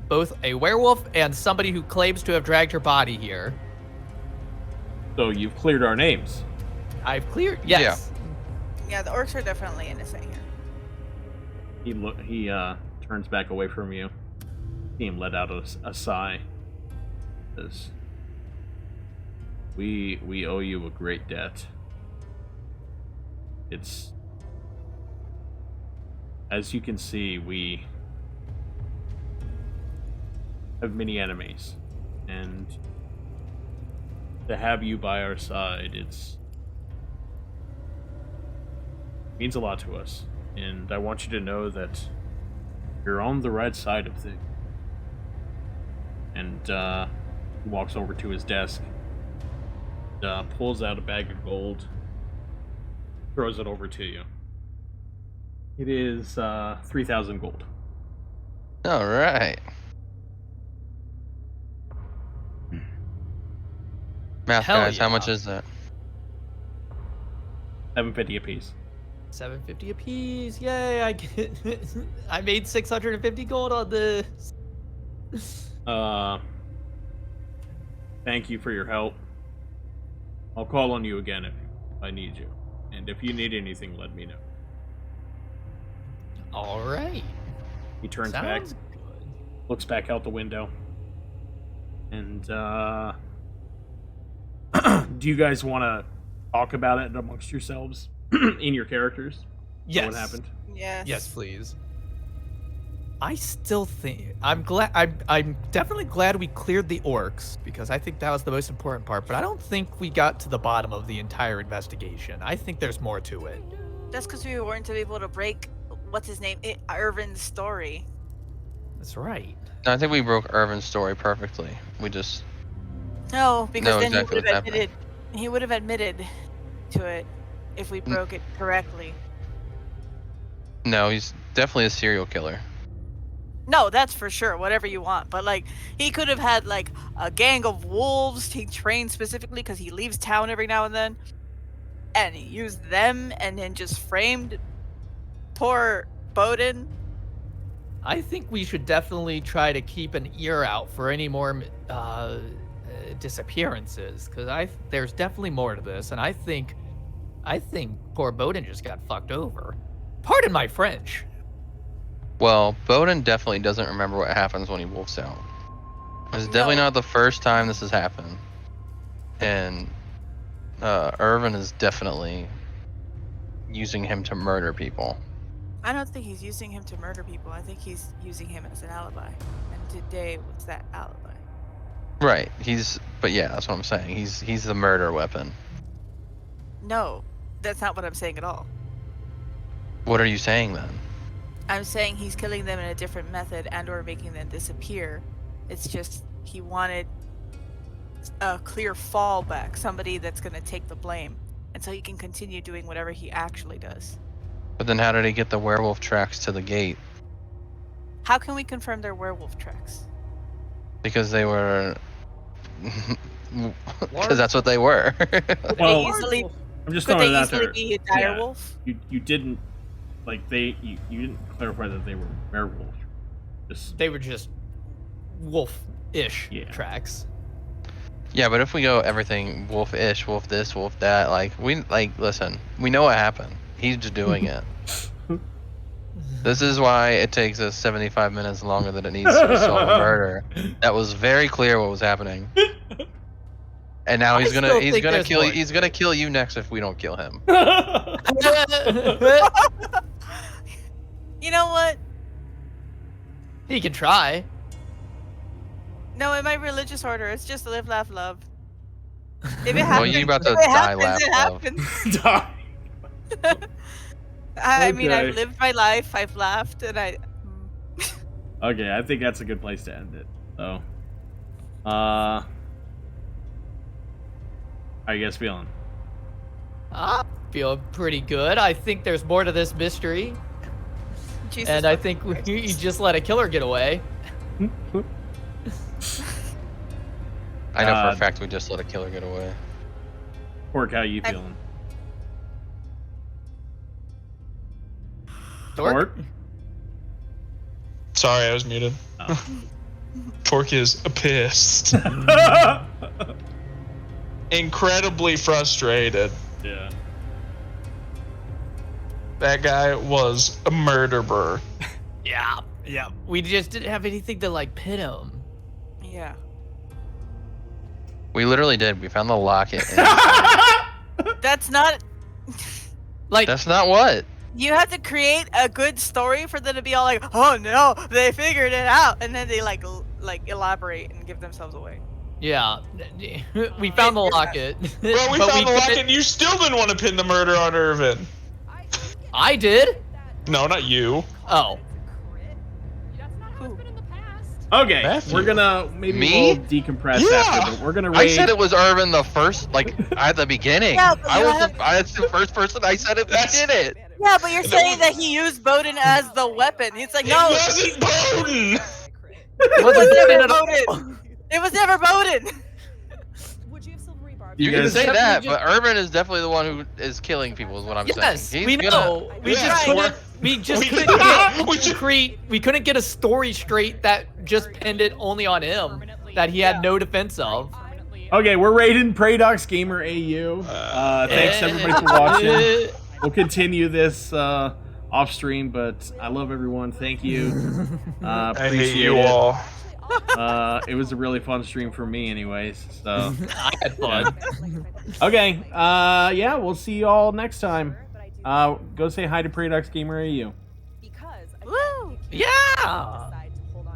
both a werewolf and somebody who claims to have dragged her body here. So you've cleared our names. I've cleared. Yes. Yeah, the orcs are definitely innocent here. He turns back away from you. See him let out a sigh. Says, We owe you a great debt. It's, as you can see, we have many enemies, and to have you by our side, means a lot to us. And I want you to know that you're on the right side of things. And he walks over to his desk, pulls out a bag of gold, throws it over to you. It is 3,000 gold. All right. Math Hell guys, how yeah. much is that? 750 apiece. 750 apiece. Yay! I made 650 gold on this. Thank you for your help. I'll call on you again if I need you. And if you need anything, let me know. All right. He turns Sounds back, good. looks back out the window. And do you guys want to talk about it amongst yourselves in your characters? Yes. What happened? Yes. Yes, please. I still think I'm glad. I'm definitely glad we cleared the orcs because I think that was the most important part. But I don't think we got to the bottom of the entire investigation. I think there's more to it. That's because we weren't able to break what's his name, Irvin's story. That's right. I think we broke Irvin's story perfectly. We just No, because know then exactly he would what's have happening. admitted. He would have admitted to it if we broke it correctly. No, he's definitely a serial killer. No, that's for sure. Whatever you want, but like he could have had like a gang of wolves he trained specifically because he leaves town every now and then, and he used them and then just framed poor Bowden. I think we should definitely try to keep an ear out for any more disappearances, because there's definitely more to this, and I think poor Bowden just got fucked over. Pardon my French. Well, Bowden definitely doesn't remember what happens when he wolfs out. It's definitely not the first time this has happened. And Irvin is definitely using him to murder people. I don't think he's using him to murder people. I think he's using him as an alibi, and today was that alibi. Right. But yeah, that's what I'm saying. He's the murder weapon. No, that's not what I'm saying at all. What are you saying then? I'm saying he's killing them in a different method and or making them disappear. It's just he wanted a clear fallback, somebody that's going to take the blame, and so he can continue doing whatever he actually does. But then how did he get the werewolf tracks to the gate? How can we confirm they're werewolf tracks? Because they were... Because that's what they were. Well, easily, I'm just could throwing they it out easily there. be a dire Yeah. wolf? You didn't you didn't clarify that they were werewolves. They were just wolf-ish Yeah. tracks. Yeah, but if we go everything wolf-ish, wolf this, wolf that, listen, we know what happened. He's just doing it. This is why it takes us 75 minutes longer than it needs to solve a murder. That was very clear what was happening. And now he's gonna kill you next if we don't kill him. You know what? He can try. No, in my religious order, it's just live, laugh, love. If it Well, happens, you about to if it die, happens, it laugh, happens. I mean, Okay. I've lived my life. I've laughed, and Okay, I think that's a good place to end it. So, how you guys feeling? I feel pretty good. I think there's more to this mystery, Jesus and I fucking think Christ. we just let a killer get away. I know for a fact we just let a killer get away. Pork, how you feeling? Dork? Sorry, I was muted. Oh. Torque is pissed. Incredibly frustrated. Yeah. That guy was a murderer. Yeah. We just didn't have anything to pit him. Yeah. We literally did. We found the locket. That's not. That's not what. You have to create a good story for them to be all like, "Oh no, they figured it out," and then they like elaborate and give themselves away. Yeah. We found the locket. Well, we but found the locket couldn't- and you still didn't want to pin the murder on Irvin. I did? No, not you. Oh. Okay, Matthew. we're gonna maybe Me? we'll decompress Yeah. after, but we're gonna I raid. said it was Irvin the first, at the beginning. Yeah, but you That's the first person I said it. That's- We did it. Yeah, but you're saying that he used Bowden as the weapon. It's like, no, It wasn't Bowden. it was Wasn't never at all. Bowden. It was never Bowden. You You can guys- say Definitely that, just- but Irvin is definitely the one who is killing people. Is what I'm Yes, saying. we He's know. We Yeah, just we're- couldn't. We just we- couldn't get we just- we couldn't get a story straight that just pinned it only on him that he had no defense of. Okay, we're raiding Pradox Gamer AU. Thanks everybody for watching. We'll continue this off stream, but I love everyone. Thank you. I Appreciate hate you it. all. It was a really fun stream for me, anyways. So I had fun. okay, yeah, we'll see you all next time. Go say hi to Pradox Gamer AU. Woo! Yeah.